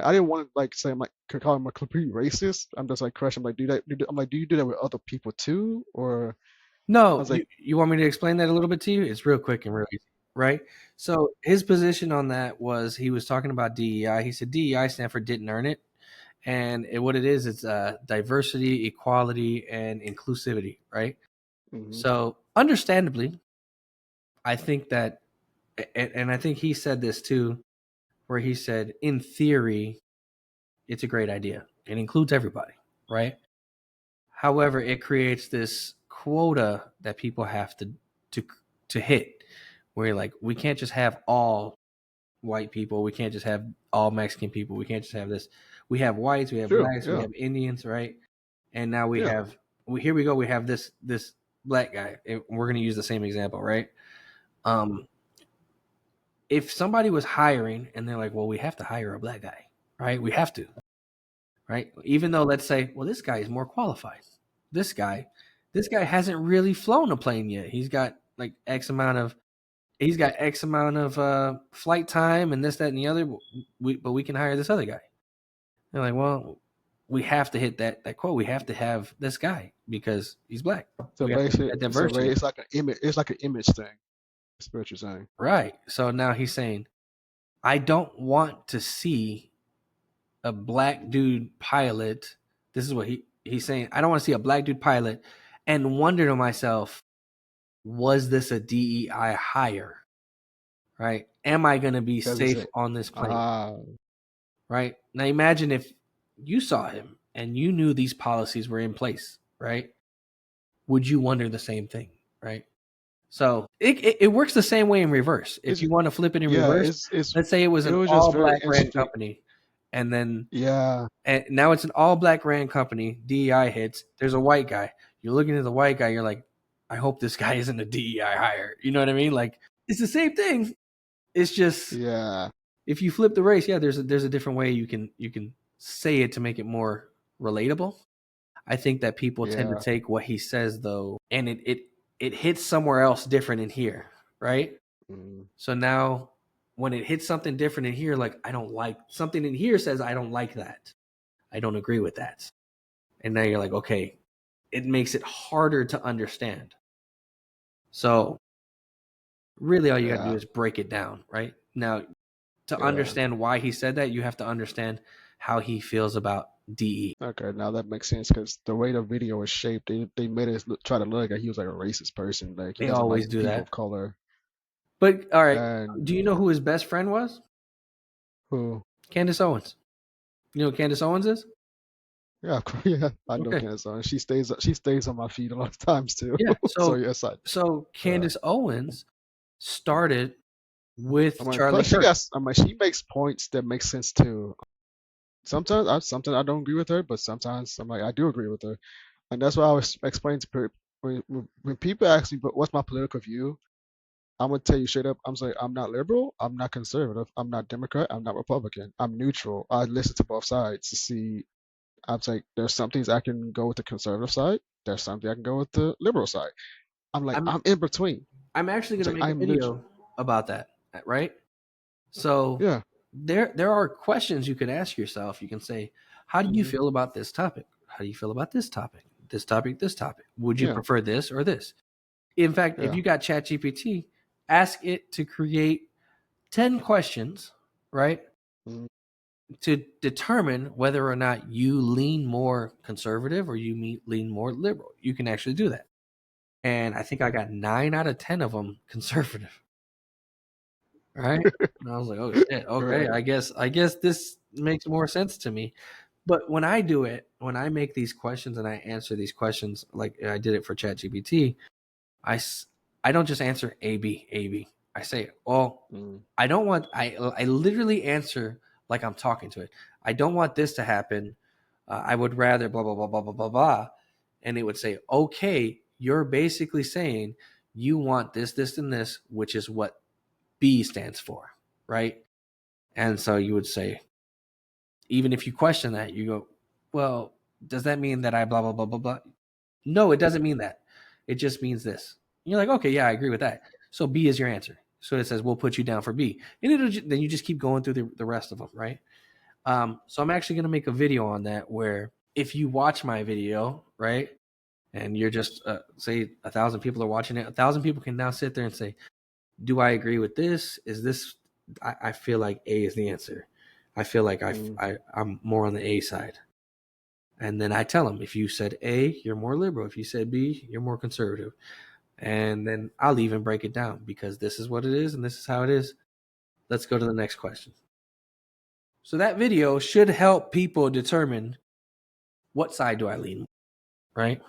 I didn't want to like say I'm like call him a complete racist. I'm just like question. I'm like, I'm like, do you do that with other people too? Or I No, was like, you want me to explain that a little bit to you? It's real quick and real easy, right? So his position on that was he was talking about DEI. He said DEI stand for didn't earn it, and what it is, it's diversity, equality, and inclusivity, right? hmm So understandably, I think that, and I think he said this too, where he said, in theory, it's a great idea. It includes everybody, right? However, it creates this quota that people have to to hit, where you're like, we can't just have all white people, we can't just have all Mexican people, we can't just have this. We have whites, we have sure, blacks, we yeah, have Indians, right? And now we yeah, have here we go, we have this black guy. And we're going to use the same example, right? Um, if somebody was hiring and they're like, well, we have to hire a black guy, right? We have to, right? Even though let's say, well, this guy is more qualified. This guy, this guy hasn't really flown a plane yet. He's got X amount of flight time and this, that, and the other. But we can hire this other guy. They're like, well, we have to hit that quote. We have to have this guy because he's black. so We have to hit basically, that diversity, it's like an image. It's like an image thing. That's what you're saying. right? So now he's saying, I don't want to see a black dude pilot. This is what he's saying. I don't want to see a black dude pilot and wonder to myself, was this a DEI hire? Right? Am I going to be Because it's safe a on this plane? ah, Right? Now imagine if you saw him and you knew these policies were in place, right? Would you wonder the same thing, right? So it works the same way in reverse. If it's you want to flip it in yeah, reverse, let's say it was it an was just all very black ran interesting. company. And then Yeah, and now it's an all black ran company. DEI hits. There's a white guy. You're looking at the white guy. You're like, I hope this guy isn't a DEI hire. You know what I mean? Like it's the same thing. It's just yeah, if you flip the race, yeah, there's a different way you can say it to make it more relatable. I think that people tend to yeah, take what he says though, and it hits somewhere else different in here, right? mm, So now when it hits something different in here, like I don't like something in here says I don't like that. I don't agree with that. And now you're like, okay, it makes it harder to understand. So really all you got to do yeah, is break it down, right? Now to yeah. understand why he said that, you have to understand how he feels about DE. Okay, now that makes sense because the way the video was shaped, they made it try to look like he was like a racist person, like he They doesn't like always do people that. of color. But all right, do And you know who his best friend was? who? Candace Owens. You know who Candace Owens is? Yeah, of course, yeah, I know Okay. Candace Owens. She stays on my feet a lot of times too. Yeah. So So yes, I. so Uh, Candace Owens started I with mean, Charlie plus she Kirk. got. I mean, she makes points that make sense too. Sometimes I don't agree with her, but sometimes I'm like I do agree with her, and that's why I was explaining to people when people ask me, "But what's my political view?" I'm gonna tell you straight up. I'm saying I'm not liberal. I'm not conservative. I'm not Democrat. I'm not Republican. I'm neutral. I listen to both sides to see. I'm like, there's some things I can go with the conservative side. There's something I can go with the liberal side. I'm like, I'm I'm in between. I'm actually It's going to like make a I'm neutral. video about that, right? So Yeah. there are questions you can ask yourself. You can say, how do you Hmm. feel about this topic? How do you feel about this topic? This topic, this topic. Would you Yeah. prefer this or this? In fact, if Yeah. you got ChatGPT, ask it to create 10 questions, right? Hmm. To determine whether or not you lean more conservative or lean more liberal. You can actually do that. And I think I got 9 out of 10 of them conservative. Right? And I was like, "Oh shit, okay. Right. I guess this makes more sense to me." But when I do it, when I make these questions and I answer these questions, like I did it for ChatGPT, I s- I don't just answer A B A B. I say, "Well, Mm. I don't want." I literally answer like I'm talking to it. I don't want this to happen. I would rather blah blah blah blah blah blah blah, and it would say, "Okay, you're basically saying you want this, this, and this, which is what B stands for, right?" And so you would say, even if you question that, you go, well, does that mean that I blah, blah, blah, blah, blah? No, it doesn't mean that. It just means this. And you're like, okay, yeah, I agree with that. So B is your answer. So it says, we'll put you down for B. And then you just keep going through the rest of them, right? So I'm actually going to make a video on that where if you watch my video, right, and you're just, say, 1,000 people are watching it, 1,000 people can now sit there and say, do I agree with this? Is this? I feel like A is the answer. I feel like Mm. I'm more on the A side. And then I tell them, if you said A, you're more liberal. If you said B, you're more conservative. And then I'll even break it down because this is what it is and this is how it is. Let's go to the next question. So that video should help people determine what side do I lean, right?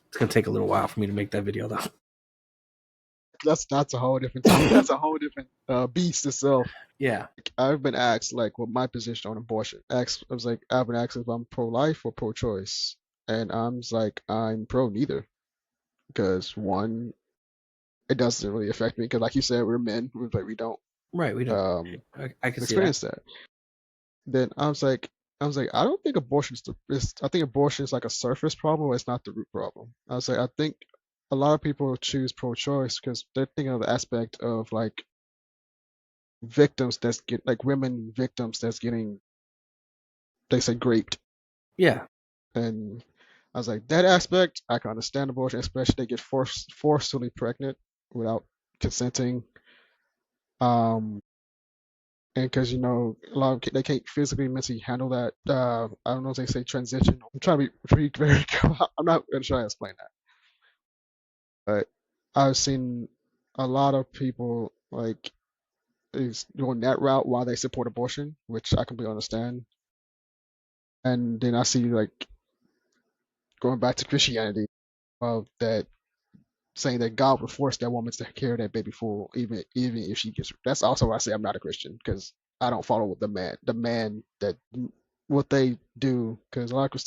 It's gonna take a little while for me to make that video though. That's a whole different topic. That's a whole different beast itself. Yeah. I've been asked like what my position on abortion. I was like I've been asked if I'm pro-life or pro-choice, and I'm just like I'm pro neither because one, it doesn't really affect me because like you said, we're men. We're like we don't Right, we don't. um I can see that. experience that. Then I was like I don't think abortion I think abortion is like a surface problem. It's not the root problem. I was like I think a lot of people choose pro-choice because they're thinking of the aspect of like victims that's get like women victims that's getting they say raped. Yeah. And I was like, that aspect, I can understand abortion, especially they get forcefully pregnant without consenting. Um, and because a lot of they can't physically, mentally handle that. I don't know if they say transition. I'm trying to be very. I'm not gonna try to explain that, but I've seen a lot of people like is going that route while they support abortion, which I completely understand. And then I see like going back to Christianity, that saying that God would force that woman to carry that baby full, even if she gets. That's also why I say I'm not a Christian because I don't follow what the man that what they do, because a lot of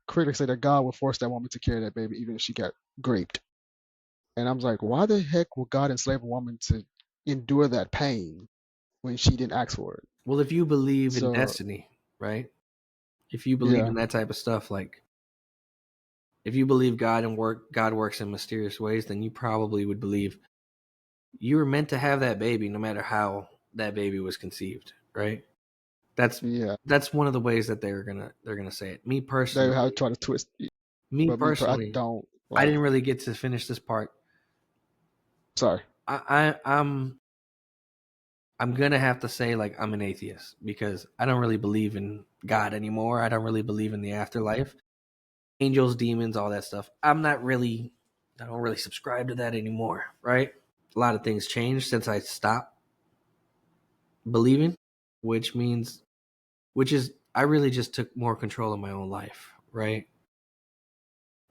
critics say that God would force that woman to carry that baby even if she got raped. And I was like, why the heck would God enslave a woman to endure that pain when she didn't ask for it? Well, if you believe in So destiny, right? If you believe yeah, in that type of stuff, like if you believe God works in mysterious ways, then you probably would believe you were meant to have that baby, no matter how that baby was conceived, right? That's yeah, that's one of the ways that they're gonna say it. they have tried to twist, Me but I personally, don't I like. didn't really get to finish this part. Sorry. I'm gonna have to say like I'm an atheist because I don't really believe in God anymore. I don't really believe in the afterlife, angels, demons, all that stuff. I don't really subscribe to that anymore. Right? A lot of things changed since I stopped believing, which means, which is, I really just took more control of my own life. Right?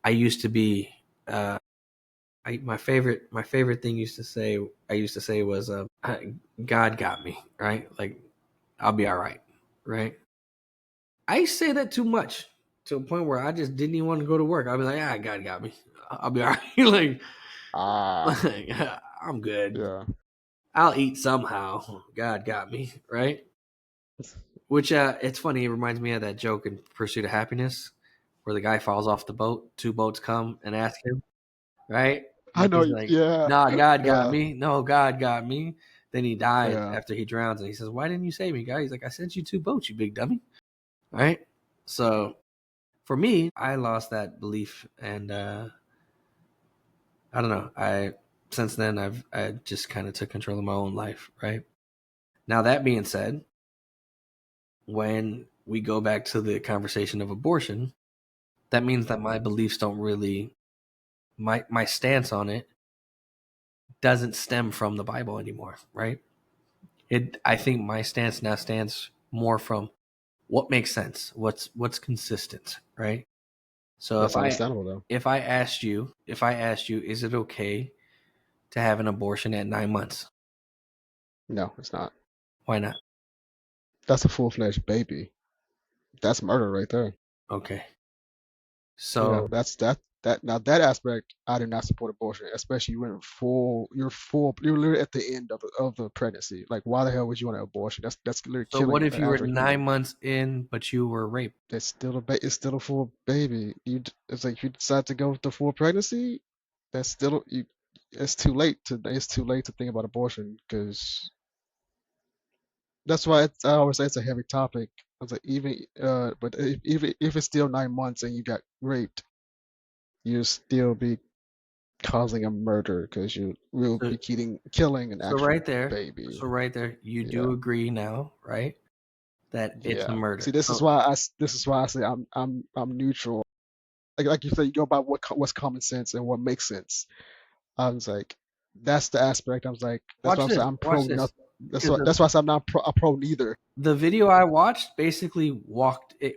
I used to be. My favorite thing I used to say was God got me, right? Like I'll be all right, right? I used to say that too much to a point where I just didn't even want to go to work. I'd be like, God got me. I'll be all right. Ah, like I'm good. yeah. I'll eat somehow. God got me, right? Which it's funny. It reminds me of that joke in Pursuit of Happiness, where the guy falls off the boat. Two boats come and ask him, right? I And know. he's like, Yeah, "Nah, God got yeah, me. No, God got me." Then he dies yeah. after he drowns, and he says, "Why didn't you save me, guy?" He's like, "I sent you two boats, you big dummy." Right? So for me, I lost that belief, and I don't know. I since then I just kind of took control of my own life. Right now, that being said, when we go back to the conversation of abortion, that means that my beliefs don't really my stance on it doesn't stem from the Bible anymore. Right? It I think my stance now stands more from what makes sense, what's consistent, right? So That's understandable though. if I asked you, is it okay to have an abortion at 9 months? No, it's not. Why not? That's a full-fledged baby. That's murder right there. Okay. Yeah, So that now that aspect I do not support abortion, especially you're literally at the end of the pregnancy. Like why the hell would you want an abortion? That's literally so what killing if an you were actual nine human. months in but you were raped? It's still a full baby. It's like if you decide to go with the full pregnancy, that's still you. It's too late to think about abortion because that's why I always say it's a heavy topic. I was like even but even if it's still 9 months and you got raped, you still be causing a murder because you will So be killing an so actual right there, baby. you Yeah, do agree now, right? That it's a yeah. See, murder. this is why I say I'm neutral. Like you said, you go by what's common sense and what makes sense. I was like, that's the aspect. I was like, that's why I'm saying I'm pro Watch this. nothing. Because That's why I said I'm not pro neither. the video I watched basically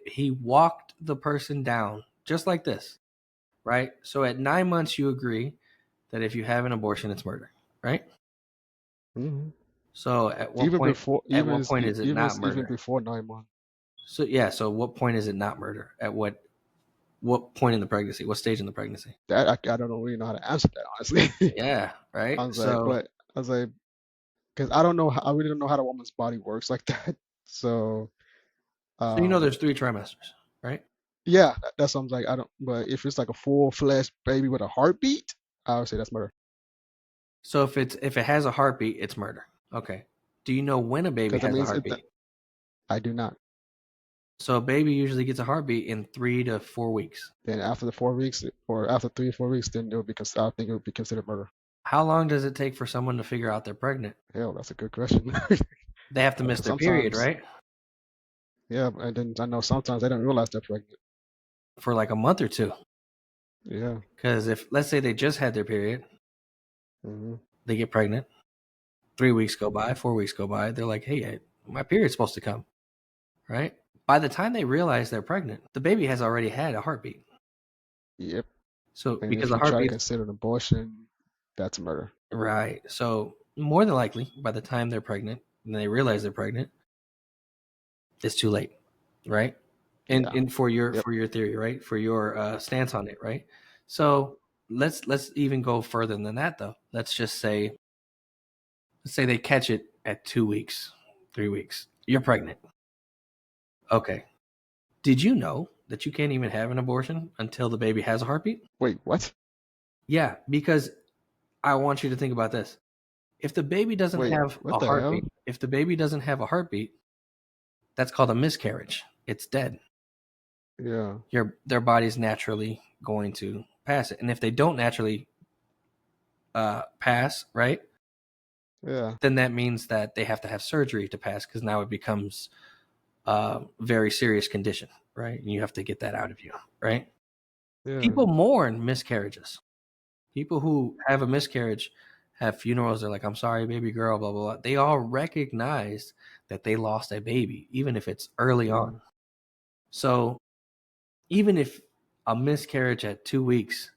he walked the person down just like this, right? So at 9 months, you agree that if you have an abortion, it's murder, right? Hmm. So at what point is it not Even murder? before 9 months. So yeah, so what point is it not murder? At what point in the pregnancy? What stage in the pregnancy? That I don't really know how to answer that honestly. Yeah, right. I was like, So but I was like, because I don't know, I really don't know how the woman's body works like that. So, there's um, 3 trimesters, right? yeah, that's what I'm like. I don't, but if it's like a full fledged baby with a heartbeat, I would say that's murder. So if it has a heartbeat, it's murder. Okay. Do you know when a baby Because that has a means heartbeat? I do not. So a baby usually gets a heartbeat in 3 to 4 weeks. Then after the 4 weeks, or after 3 or 4 weeks, then it would be, I think it would be considered murder. How long does it take for someone to figure out they're pregnant? Hell, that's a good question. They have to miss their period, Sometimes, right? yeah, and then I know sometimes they don't realize they're pregnant. For like a month or two. Yeah. Because if, let's say they just had their period, Hmm. they get pregnant, 3 weeks go by, 4 weeks go by, they're like, hey, my period's supposed to come, right? By the time they realize they're pregnant, the baby has already had a heartbeat. Yep. So And because if the you try to heartbeat, consider an abortion, that's murder. right? So more than likely, by the time they're pregnant, and they realize they're pregnant, it's too late, right? And Yeah. for your Yep. theory, right? For your stance on it, right? So let's even go further than that, though. Let's say they catch it at 2 weeks, 3 weeks. You're pregnant. Okay. Did you know that you can't even have an abortion until the baby has a heartbeat? Wait, what? Yeah, because I want you to think about this. If the baby doesn't Wait, have what a the hell? heartbeat, if the baby doesn't have a heartbeat, that's called a miscarriage. It's dead. Yeah. Their body's naturally going to pass it. And if they don't naturally pass, right, Yeah. then that means that they have to have surgery to pass because now it becomes a very serious condition, right? And you have to get that out of you, right? Yeah. People mourn miscarriages. People who have a miscarriage have funerals. They're like, I'm sorry, baby girl, blah, blah, blah. They all recognize that they lost a baby, even if it's early Yeah. on. So even if a miscarriage at 2 weeks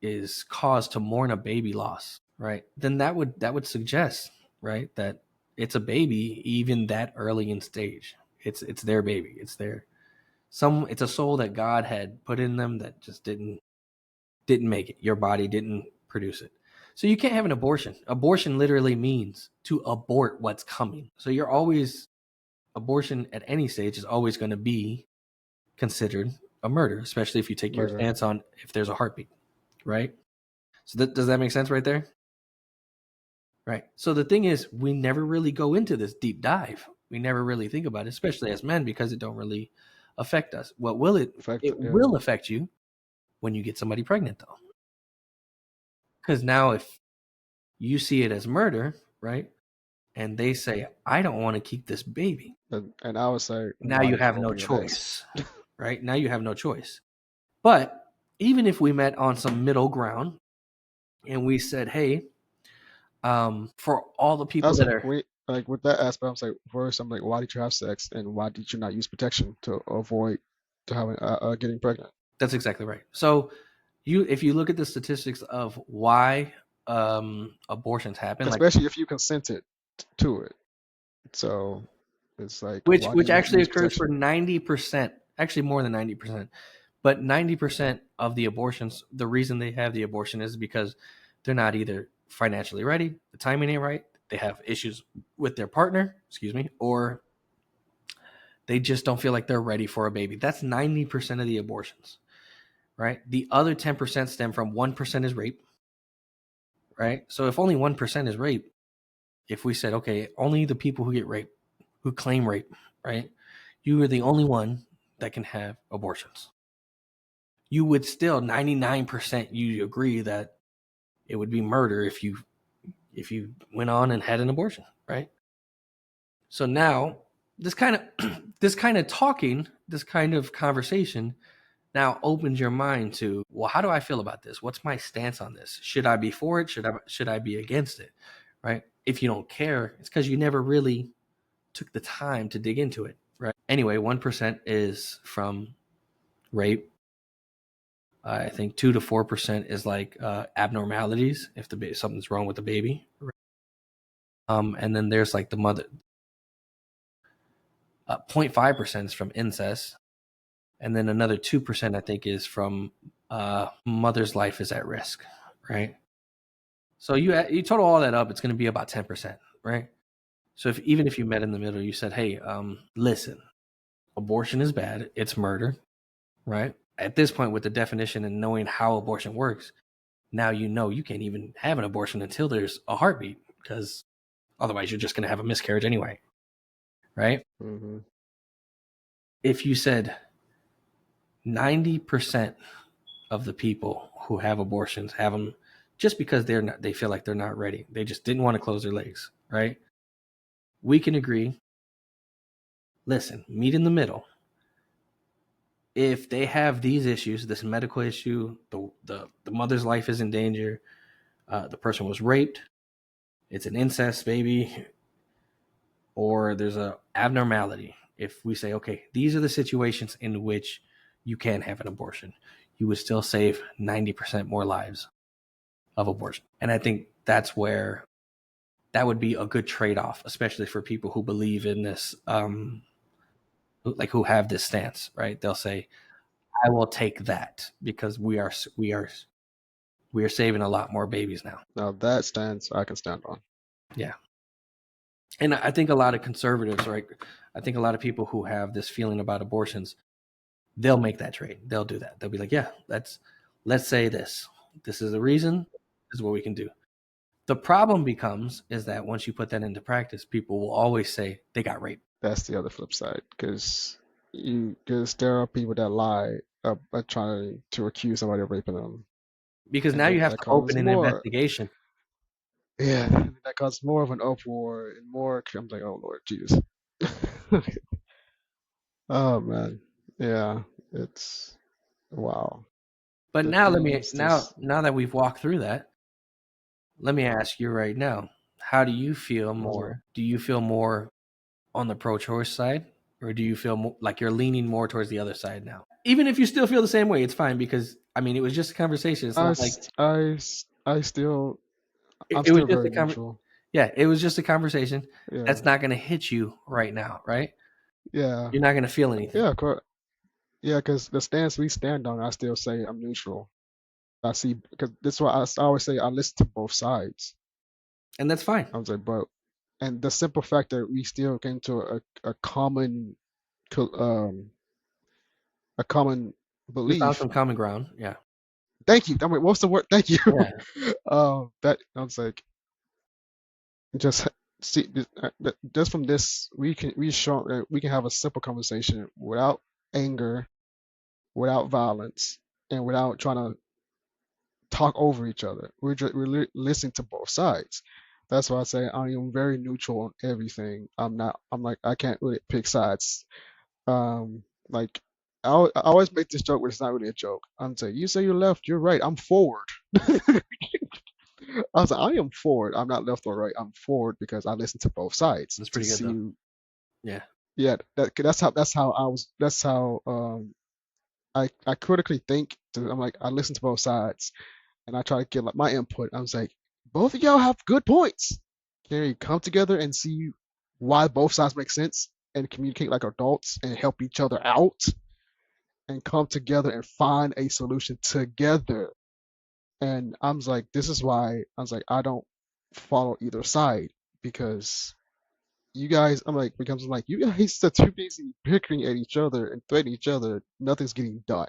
is cause to mourn a baby loss, right? Then that would suggest, right, that it's a baby even that early in stage. It's their baby. It's a soul that God had put in them that just didn't make it. Your body didn't produce it. So you can't have an abortion. Abortion literally means to abort what's coming. So you're always abortion at any stage is always going to be considered a murder, especially if you take your Murder. stance on if there's a heartbeat, right? So does that make sense right there? Right. So the thing is, we never really go into this deep dive. We never really think about it, especially as men, because it don't really affect us. What will it? Fact. It Yeah. will affect you when you get somebody pregnant, though, because now if you see it as murder, right, and they say, "I don't want to keep this baby," And I would say, now why you did you have no open your legs? choice, right? Now you have no choice. But even if we met on some middle ground and we said, "Hey, for all the I people was that like, are wait, like with that aspect, I was like, first, I'm like, why did you have sex, and why did you not use protection to avoid to having getting pregnant? that's exactly right." So if you look at the statistics of why abortions happen, like Especially if you consented to it. So it's like, why which did you not actually use occurs for protection? 90%, actually more than 90%, but 90% of the abortions, the reason they have the abortion is because they're not either financially ready, the timing ain't right, they have issues with their partner, excuse me, or they just don't feel like they're ready for a baby. That's 90% of the abortions, right? The other 10% stem from 1% is rape, right? So if only 1% is rape, if we said, okay, only the people who get raped, who claim rape, right? You are the only one that can have abortions. You would still 99% you agree that it would be murder if you went on and had an abortion, right? So now this kind of this kind of conversation now opens your mind to, well, how do I feel about this? What's my stance on this? Should I be for it? Should I be against it? Right? If you don't care, it's because you never really took the time to dig into it, right? Anyway, 1% is from rape. I think 2 to 4% is like abnormalities if something's wrong with the baby. And then there's like the mother. 0.5% is from incest, and then another 2% I think is from mother's life is at risk, right? So you total all that up, it's going to be about 10%, right? So even if you met in the middle, you said, "Hey, listen, abortion is bad. It's murder, right?" At this point, with the definition and knowing how abortion works, now you know you can't even have an abortion until there's a heartbeat, because otherwise you're just going to have a miscarriage anyway, right? Hmm. If you said 90% of the people who have abortions have them just because they feel like they're not ready. They just didn't want to close their legs, right? We can agree. Listen, meet in the middle. If they have these issues, this medical issue, the mother's life is in danger, the person was raped, it's an incest baby, or there's a abnormality. If we say, okay, these are the situations in which you can have an abortion, you would still save 90% more lives of abortion. And I think that's where that would be a good trade off, especially for people who believe in this, like who have this stance, right? They'll say, "I will take that because we are saving a lot more babies now." Now that stance I can stand on. Yeah, and I think a lot of conservatives, right? I think a lot of people who have this feeling about abortions, they'll make that trade. They'll do that. They'll be like, "Yeah, let's say this. This is the reason. This is what we can do." The problem becomes is that once you put that into practice, people will always say they got raped. That's the other flip side, because there are people that lie trying to accuse somebody of raping them, Because and now you then have that to causes open an more. investigation. Yeah, that causes more of an uproar and more. I'm like, oh Lord Jesus. Oh man, yeah, it's wow. But The now things this. now that we've walked through that, let me ask you right now, how do you feel What's up? more? Do you feel more on the pro-choice side, or do you feel more, like you're leaning more towards the other side now? Even if you still feel the same way, it's fine because I mean, it was just a conversation. It's not like I still, I'm it was still just very a neutral. yeah, it was just a conversation. Yeah, That's not going to hit you right now, right? yeah, You're not going to feel anything, yeah, correct. Yeah, because the stance we stand on, I still say I'm neutral. I see, because that's why I always say I listen to both sides. and that's fine. I was like, but, and the simple fact that we still came to a common, um, a common We found belief. some common ground. Yeah, Thank you. I mean, what's the word? Thank you. yeah. That I was like, just see, just from this, we show that we can have a simple conversation without anger, without violence, and without trying to talk over each other. We're listening to both sides. That's why I say I am very neutral on everything. I'm not. I'm like I can't really pick sides. Like I always make this joke, but it's not really a joke. I'm saying you say you're left, you're right. I'm forward. I was like, I am forward. I'm not left or right. I'm forward because I listen to both sides That's to pretty good though. see. Yeah. Yeah, that's how I was. That's how I critically think. I'm like I listen to both sides and I try to get like my input. I was like, both of y'all have good points. Can we come together and see why both sides make sense and communicate like adults and help each other out and come together and find a solution together. And I was like, this is why I was like, I don't follow either side because you guys, I'm like, becomes like, you guys are too busy bickering at each other and threatening each other. Nothing's getting done.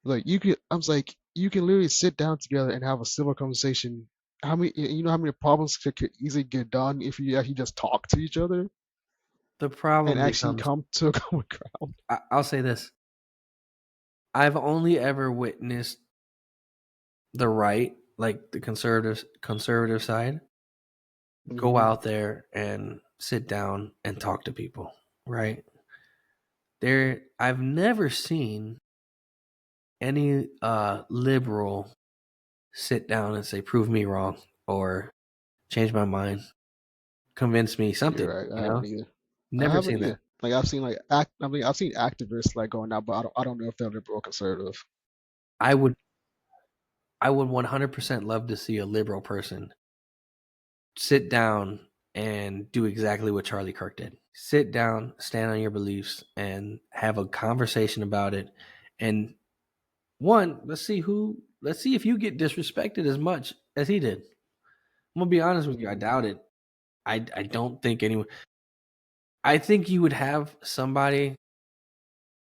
Like you could, I was like, you can literally sit down together and have a civil conversation. How many, you know, how many problems could easily get done if you actually just talk to each other The and problem actually becomes, come to a common ground. I'll say this: I've only ever witnessed the right, like the conservative side, go Hmm. out there and sit down and talk to people. Right there, I've never seen any liberal sit down and say, "Prove me wrong," or "Change my mind," "Convince me," something. You're right. I You haven't know, either. I never haven't seen that. either. Like I've seen like I mean, I've seen activists like going out, but I don't know if they're liberal or conservative. I would I would 100% love to see a liberal person sit down and do exactly what Charlie Kirk did. Sit down, stand on your beliefs, and have a conversation about it. And one, let's see if you get disrespected as much as he did. I'm gonna be honest with you, I Hmm. doubt it. I don't think anyone. I think you would have somebody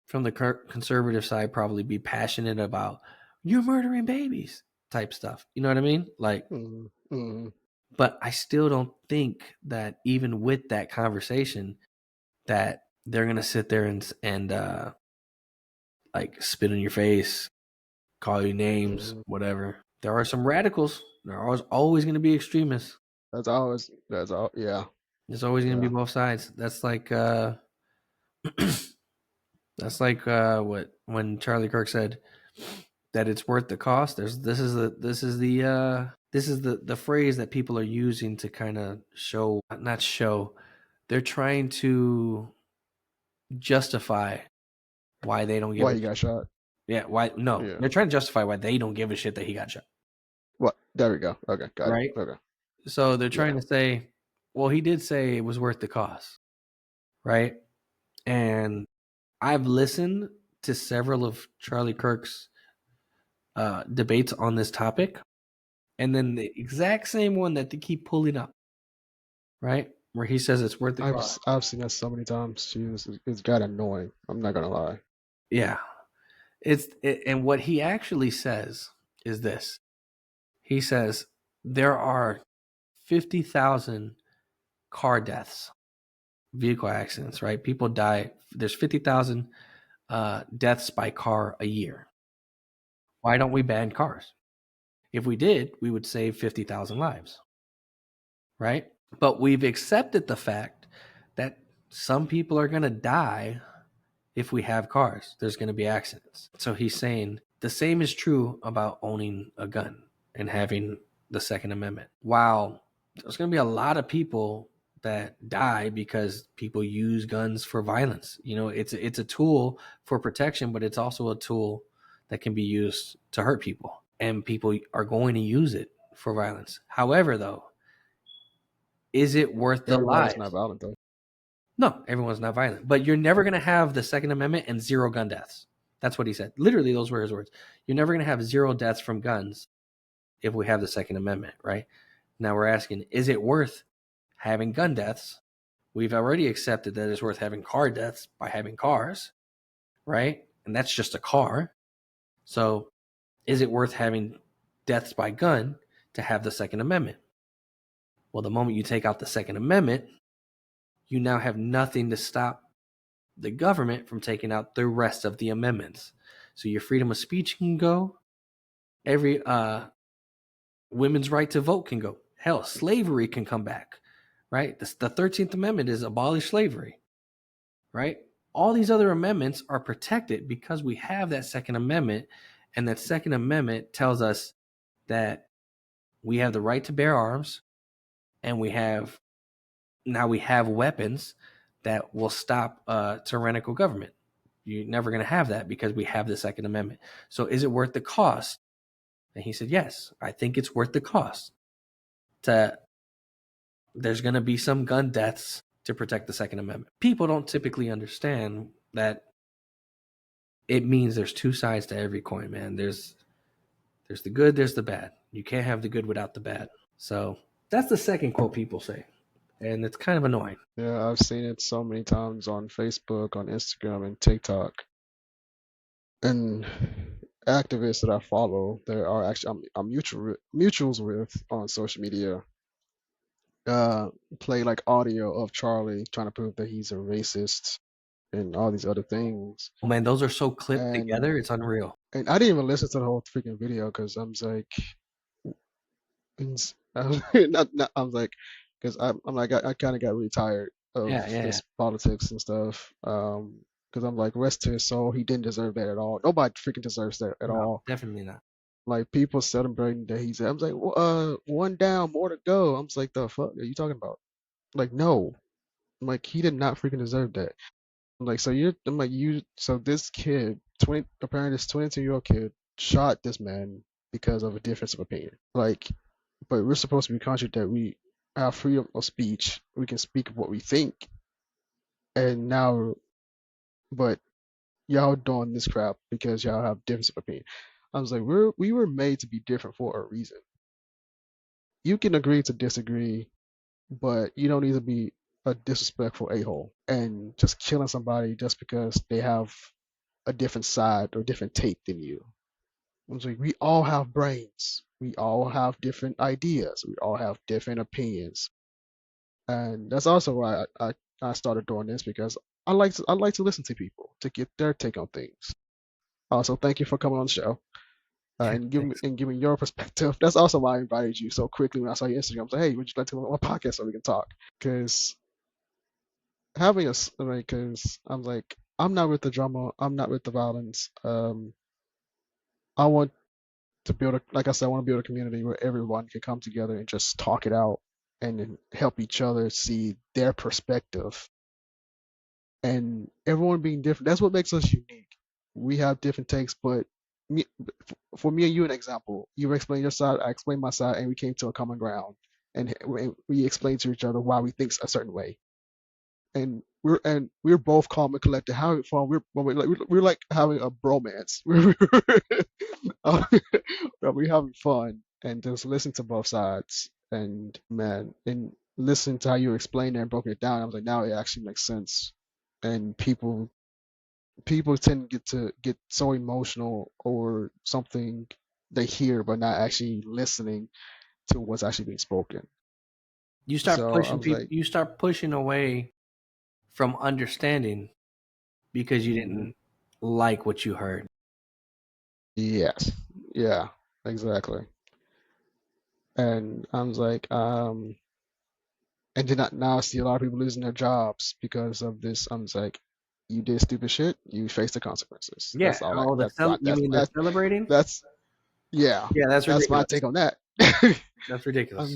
from the conservative side probably be passionate about you're murdering babies type stuff. You know what I mean? Like, Hmm. Hmm. but I still don't think that even with that conversation that they're gonna sit there and like spit in your face, call you names, Hmm. whatever. There are some radicals. There are always going to be extremists. That's all. Yeah. There's always going to be Yeah. both sides. That's like what when Charlie Kirk said that it's worth the cost. There's this is the phrase that people are using to kind of show, not show. They're trying to justify why they don't give Why a he got shot? yeah, why no. Yeah. They're trying to justify why they don't give a shit that he got shot. What? There we go. Okay, got it. Right? Okay. So they're Yeah, trying to say, well, he did say it was worth the cost, right? And I've listened to several of Charlie Kirk's debates on this topic, and then the exact same one that they keep pulling up, right? Where he says it's worth the cost. I've seen that so many times. Jesus, it's got annoying. I'm not gonna lie. Yeah, and what he actually says is this. He says there are 50,000 car deaths, vehicle accidents, right? People die. There's 50,000 deaths by car a year. Why don't we ban cars? If we did, we would save 50,000 lives, right? But we've accepted the fact that some people are going to die if we have cars. There's going to be accidents. So he's saying the same is true about owning a gun and having the Second Amendment. While there's going to be a lot of people that die because people use guns for violence. You know, it's a tool for protection, but it's also a tool that can be used to hurt people, and people are going to use it for violence. However, though, is it worth the Everybody's not lives? violent though. No, everyone's not violent, but you're never going to have the Second Amendment and zero gun deaths. That's what he said. Literally, those were his words. You're never going to have zero deaths from guns if we have the Second Amendment, right? Now we're asking, is it worth having gun deaths? We've already accepted that it's worth having car deaths by having cars, right? And that's just a car. So is it worth having deaths by gun to have the Second Amendment? Well, the moment you take out the Second Amendment, you now have nothing to stop the government from taking out the rest of the amendments. So your freedom of speech can go. Every women's right to vote can go. Hell, slavery can come back, right? The 13th Amendment is abolish slavery, right? All these other amendments are protected because we have that Second Amendment, and that Second Amendment tells us that we have the right to bear arms, and we have weapons that will stop tyrannical government. You're never going to have that because we have the Second Amendment. So is it worth the cost? And he said, yes, I think it's worth the cost. There's going to be some gun deaths to protect the Second Amendment. People don't typically understand that it means there's two sides to every coin, man. There's the good, there's the bad. You can't have the good without the bad. So that's the second quote people say. And it's kind of annoying. Yeah, I've seen it so many times on Facebook, on Instagram, and TikTok. And activists that I follow, there are actually I'm mutuals with on social media. Play like audio of Charlie trying to prove that he's a racist and all these other things. Oh, man, those are so clipped And together. It's unreal. and I didn't even listen to the whole freaking video because I'm like, I was like, because I'm like I kind of got really tired of Yeah, yeah, yeah. this politics and stuff. Because I'm like, rest to his soul, he didn't deserve that at all. Nobody freaking deserves that at No, all. definitely not. Like people celebrating that he's. I was like, well, one down, more to go. I'm just like, the fuck are you talking about? Like, no, like he did not freaking deserve that. I'm like, so I'm like, so this kid, 20, apparently this 22-year-old kid shot this man because of a difference of opinion. Like, but we're supposed to be conscious that we have freedom of speech. We can speak what we think, and now, but y'all doing this crap because y'all have difference of opinion. I was like, we were made to be different for a reason. You can agree to disagree, but you don't need to be a disrespectful a-hole and just killing somebody just because they have a different side or different take than you. I was like, we all have brains. We all have different ideas. We all have different opinions. And that's also why I started doing this because I like to listen to people to get their take on things. Also, thank you for coming on the show Yeah, thanks. and giving your perspective. That's also why I invited you so quickly when I saw your Instagram. I was like, hey, would you like to come on my podcast so we can talk? Because having a because I'm like I'm not with the drama. I'm not with the violence. I want to build a like I said, I want to build a community where everyone can come together and just talk it out and then help each other see their perspective and everyone being different. That's what makes us unique. We have different takes, but me, for me and you, an example, you explain your side, I explain my side, and we came to a common ground. we explain to each other why we think a certain way, and we're both calm and collected, having fun. We're like having a bromance. Uh, we're having fun and just listen to both sides. And man, and listen to how you explained it and broke it down. I was like, now it actually makes sense. And people tend to get so emotional over something they hear, but not actually listening to what's actually being spoken. So I was like, You start pushing away from understanding because you mhm, didn't like what you heard. yes, yeah, exactly. And I was like, and then now I see a lot of people losing their jobs because of this. I was like, you did stupid shit, you face the consequences. Yeah. Oh, you mean the celebrating? That's yeah, Yeah, that's that's my ridiculous. take on that. That's I ridiculous.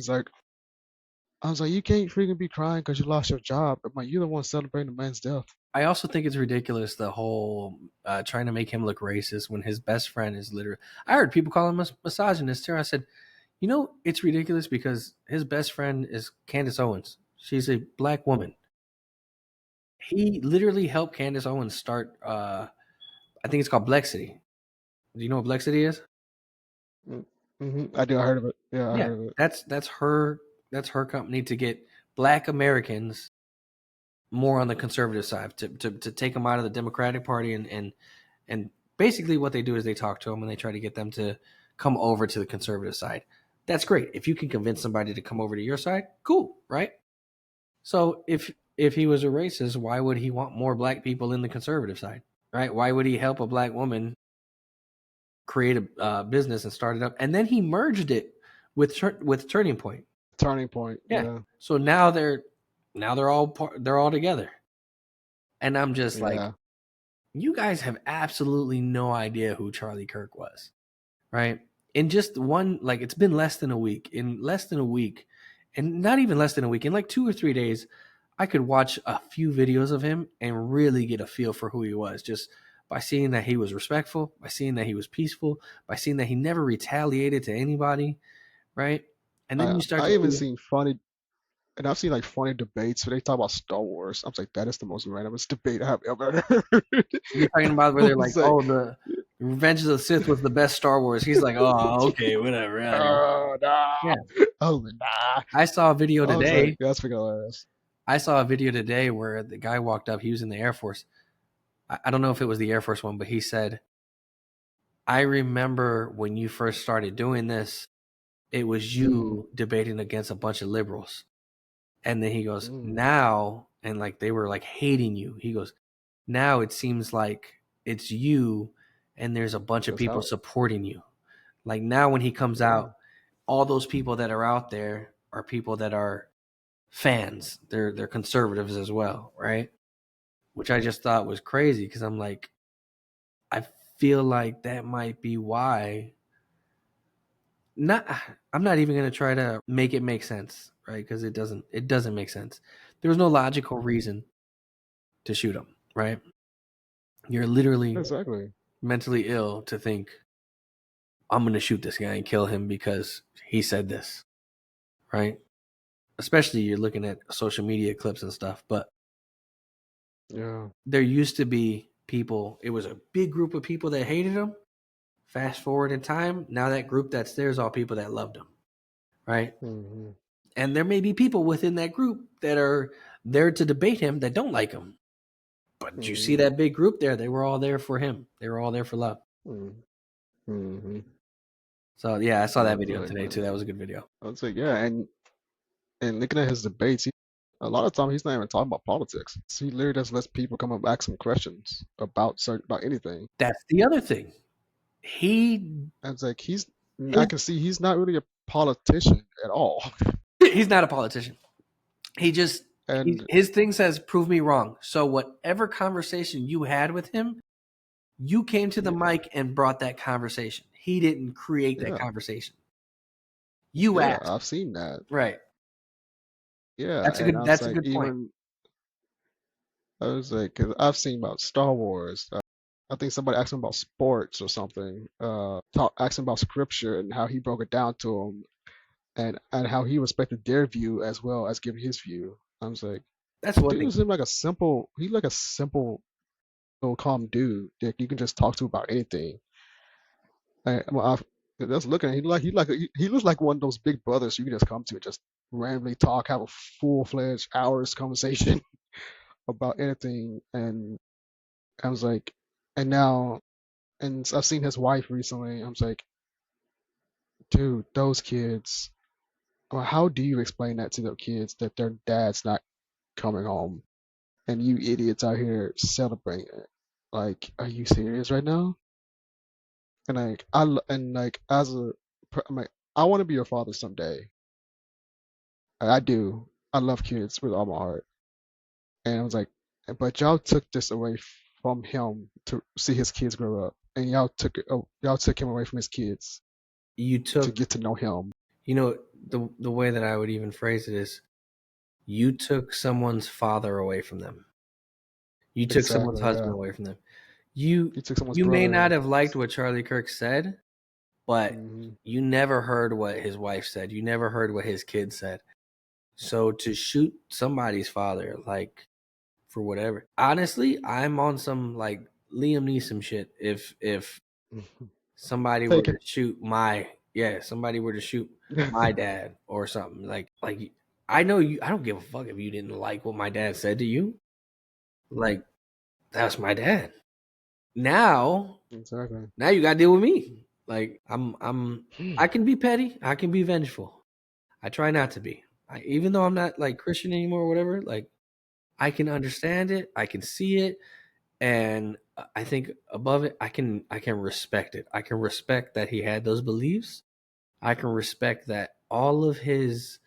was like, you can't freaking be crying because you lost your job. I'm like, you're the one celebrating the man's death. I also think it's ridiculous the whole trying to make him look racist when his best friend is literally. I heard people call him misogynist too. I said, you know, it's ridiculous because his best friend is Candace Owens. She's a black woman. He literally helped Candace Owens start. I think it's called Blexity. Do you know what Blexity is? Mm-hmm. I do. I heard of it. Yeah, I Yeah, heard of it. that's her company to get black Americans more on the conservative side to take them out of the Democratic Party and basically what they do is they talk to them and they try to get them to come over to the conservative side. That's great. If you can convince somebody to come over to your side, cool, right? So if he was a racist, why would he want more black people in the conservative side, right? Why would he help a black woman create a business and start it up, and then he merged it with Turning Point? Turning point. Yeah. Yeah, So now they're all together, and I'm just like, yeah. you guys have absolutely no idea who Charlie Kirk was, right? In just one, like, it's been less than a week. In less than a week, and not even less than a week, in like 2 or 3 days, I could watch a few videos of him and really get a feel for who he was just by seeing that he was respectful, by seeing that he was peaceful, by seeing that he never retaliated to anybody, right? And then I you start I to even see, seen funny, and I've seen like funny debates where they talk about Star Wars. I was like, that is the most randomest debate I have ever heard. you're talking about where I they're like, was like, oh, the Revenge of the Sith was the best Star Wars. He's like, oh, okay, whatever. I don't know. oh Yeah. nah. I was like, nah. I saw a video I was like, today. that's freaking hilarious. I saw a video today where the guy walked up. He was in the Air Force. I don't know if it was the Air Force one, but he said, I remember when you first started doing this, it was Mm, you debating against a bunch of liberals. And then he goes, mm, now, and like they were like hating you. He goes, now it seems like it's you and there's a bunch of that's people how. supporting you. Like now when he comes Yeah, out, all those people that are out there are people that are fans. They're conservatives as well, right? Which I just thought was crazy because I'm like, I feel like that might be why. Not, I'm not even gonna try to make it make sense, right? Because it doesn't make sense. There was no logical reason to shoot him, right? You're literally exactly. mentally ill to think I'm gonna shoot this guy and kill him because he said this, right? Especially you're looking at social media clips and stuff, but Yeah. there used to be people. It was a big group of people that hated him. Fast forward in time, now that group that's there is all people that loved him, right? Hmm. And there may be people within that group that are there to debate him that don't like him. But you see Hmm. that big group there, they were all there for him. They were all there for love. Hmm. So yeah, I saw I that was video like, today too. man. That was a good video. I was like, yeah, and looking at his debates, a lot of time he's not even talking about politics. So he literally just lets people come up and ask him questions about anything. That's the other thing. He And it's like I his can see he's not really a politician at all. he's not a politician. He just And his thing says prove me wrong. So whatever conversation you had with him, you came to the yeah, mic and brought that conversation. He didn't create that yeah, conversation. You yeah, asked. I've seen that. Right. Yeah, and I was That's a like, good point. even I was like, 'cause I've seen about Star Wars. I think somebody asked him about sports or something. Asked him about scripture and how he broke it down to him. and how he respected their view as well as giving his view. I was like, That's one dude thing. seemed like a simple. He like a simple, little calm dude that you can just talk to about anything. I just looking at him, he looks like one of those big brothers you can just come to and just randomly talk, have a full-fledged hours conversation about anything. And I was like, and now, and I've seen his wife recently. I was like, dude, those kids. Well, how do you explain that to their kids that their dad's not coming home and you idiots out here celebrating it? Like, are you serious right now? And like, and like as a, I'm like, I want to be your father someday. I do. I love kids with all my heart. And I was like, but y'all took this away from him to see his kids grow up, and y'all took him away from his kids You to took, get to know him. you know, the way that I would even phrase it is, you took someone's father away from them. You took someone's Exactly. husband Yeah. away from them. You You took someone's you may not brother. have liked what Charlie Kirk said, but Hmm. you never heard what his wife said. You never heard what his kids said. So to shoot somebody's father, like, for whatever. Honestly, I'm on some like Liam Neeson shit. If somebody were Take to it. shoot my, yeah, somebody were to shoot my dad or something, like I know you. I don't give a fuck if you didn't like what my dad said to you. Like, that's my dad. Now, Exactly. now you gotta deal with me. Like, I can be petty. I can be vengeful. I try not to be. Even though I'm not like Christian anymore or whatever, like, I can understand it. I can see it. And I think above it, I can respect it. I can respect that he had those beliefs. I can respect that all of his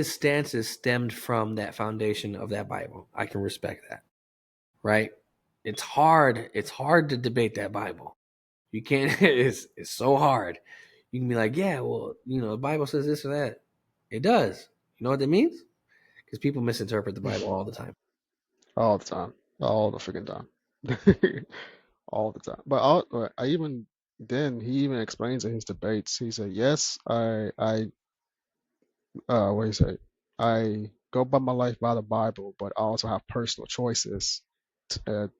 stances stemmed from that foundation of that Bible. I can respect that, right? It's hard to debate that Bible. You can't. It's so hard. You can be like, yeah, well, the Bible says this or that. It does. You know what that means? Because people misinterpret the Bible all the time. All the time. All the freaking time. All the time. But I even then he even explains in his debates. He said, "Yes, what do you say? I go by my life by the Bible, but I also have personal choices."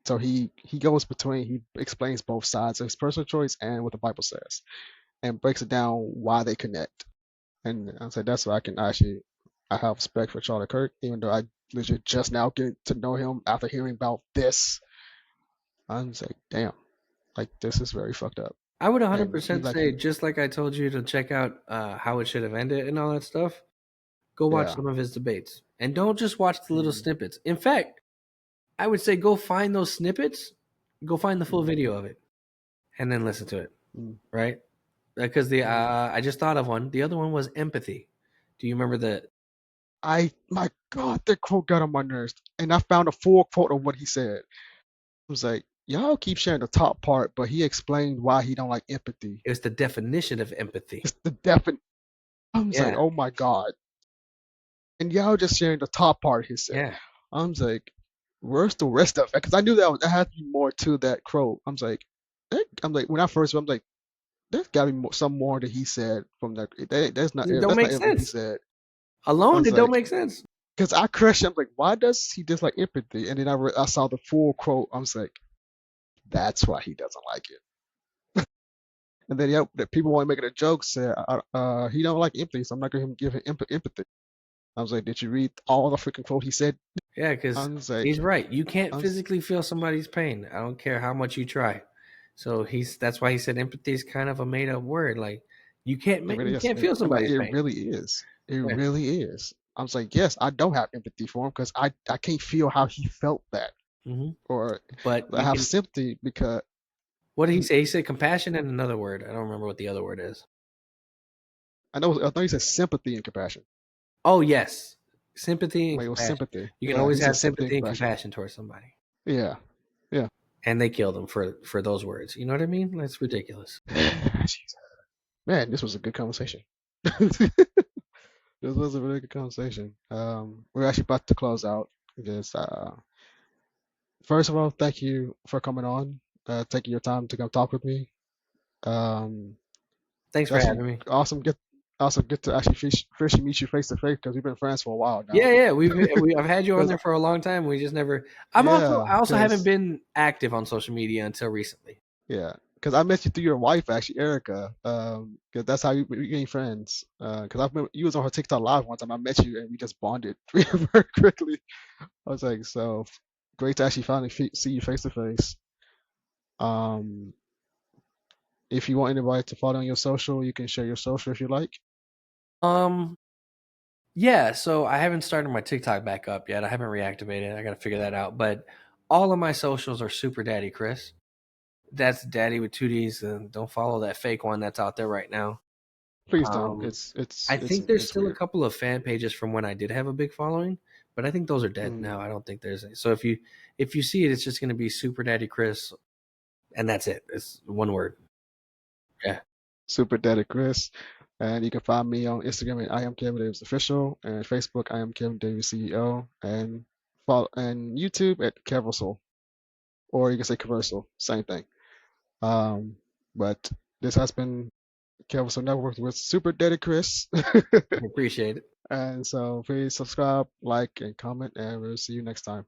So he goes between. He explains both sides of his personal choice and what the Bible says, and breaks it down why they connect. And I said that's why I have respect for Charlie Kirk, even though I legit just now get to know him after hearing about this. I'm just like, damn, like this is very fucked up. I would And he 100% like say, he, just like I told you to check out how it should have ended and all that stuff, go watch yeah. some of his debates. And don't just watch the little Mm, snippets. In fact, I would say go find those snippets, go find the full mm, video of it, and then listen to it, mm, right? Because the mm. I just thought of one. The other one was empathy. Do you remember the? My God, that quote got on my nerves, and I found a full quote of what he said. It was like, y'all keep sharing the top part, but he explained why he don't like empathy. It was the definition of empathy. It's the definite. I was like, Yeah, oh my God, and y'all just sharing the top part. He said. yeah. I was like, where's the rest of it? Because I knew that had to be more to that quote. I'm like, when I first, I'm like, there's got to be more, some more that he said from that. It don't That's not make everything he sense. said. I Alone, was it don't like, make sense. because I crushed. I'm like, why does he dislike empathy? And then I saw the full quote. I was like, that's why he doesn't like it. And then yeah, the people want to make it a joke. Said, he don't like empathy, so I'm not gonna give him empathy. I was like, did you read all the freaking quote he said? Yeah, I because was like, he's right. You can't I was, physically feel somebody's pain. I don't care how much you try. So that's why he said empathy is kind of a made up word. Like, you can't it really you is. can't feel somebody's It pain. really is. It Yeah. really is. I was like, yes, I don't have empathy for him because I can't feel how he felt that, Hmm. or But I you have can. sympathy because What did he mm, say? He said compassion and another word. I don't remember what the other word is. I know he said sympathy and compassion. Oh yes, sympathy and Like it was compassion. sympathy. You can Yeah, he always said have sympathy and sympathy and compassion. compassion towards somebody, Yeah, yeah. and they killed him for those words. You know what I mean? That's ridiculous. Jeez. Man, this was a good conversation. This was a really good conversation. We're actually about to close out. Just first of all, thank you for coming on, taking your time to come talk with me. Um, Thanks It's for actually having me. awesome. Get to actually officially meet you face to face because we've been friends for a while Yeah, now. yeah, I've had you on 'Cause, there for a long time. We just never. yeah, I also haven't because been active on social media until recently. yeah, because I met you through your wife actually, Erica. 'Cause that's how we became friends. Because I remember you was on her TikTok live one time. I met you and we just bonded very quickly. I was like, so great to actually finally see you face to face. Um, if you want anybody to follow on your social, you can share your social if you like. Um, yeah. So I haven't started my TikTok back up yet. I haven't reactivated. I got to figure that out. But all of my socials are Super Daddy Chris. That's Daddy with two D's, and don't follow that fake one that's out there right now. Please don't. Um, It's it's I it's think there's it's still a weird. couple of fan pages from when I did have a big following, but I think those are dead Mm. now. I don't think there's any. So if you see it, it's just going to be Super Daddy Chris, and that's it. It's one word. Yeah, Super Daddy Chris. And you can find me on Instagram at I am Kevin Davis Official and Facebook I am Kevin Davis CEO and follow and YouTube at Kevirsyle or you can say Kevirsyle, same thing. Um, but this has been Kevirsyle Network with Super Daddy Chris. I appreciate it. And so please subscribe, like, and comment, and we'll see you next time.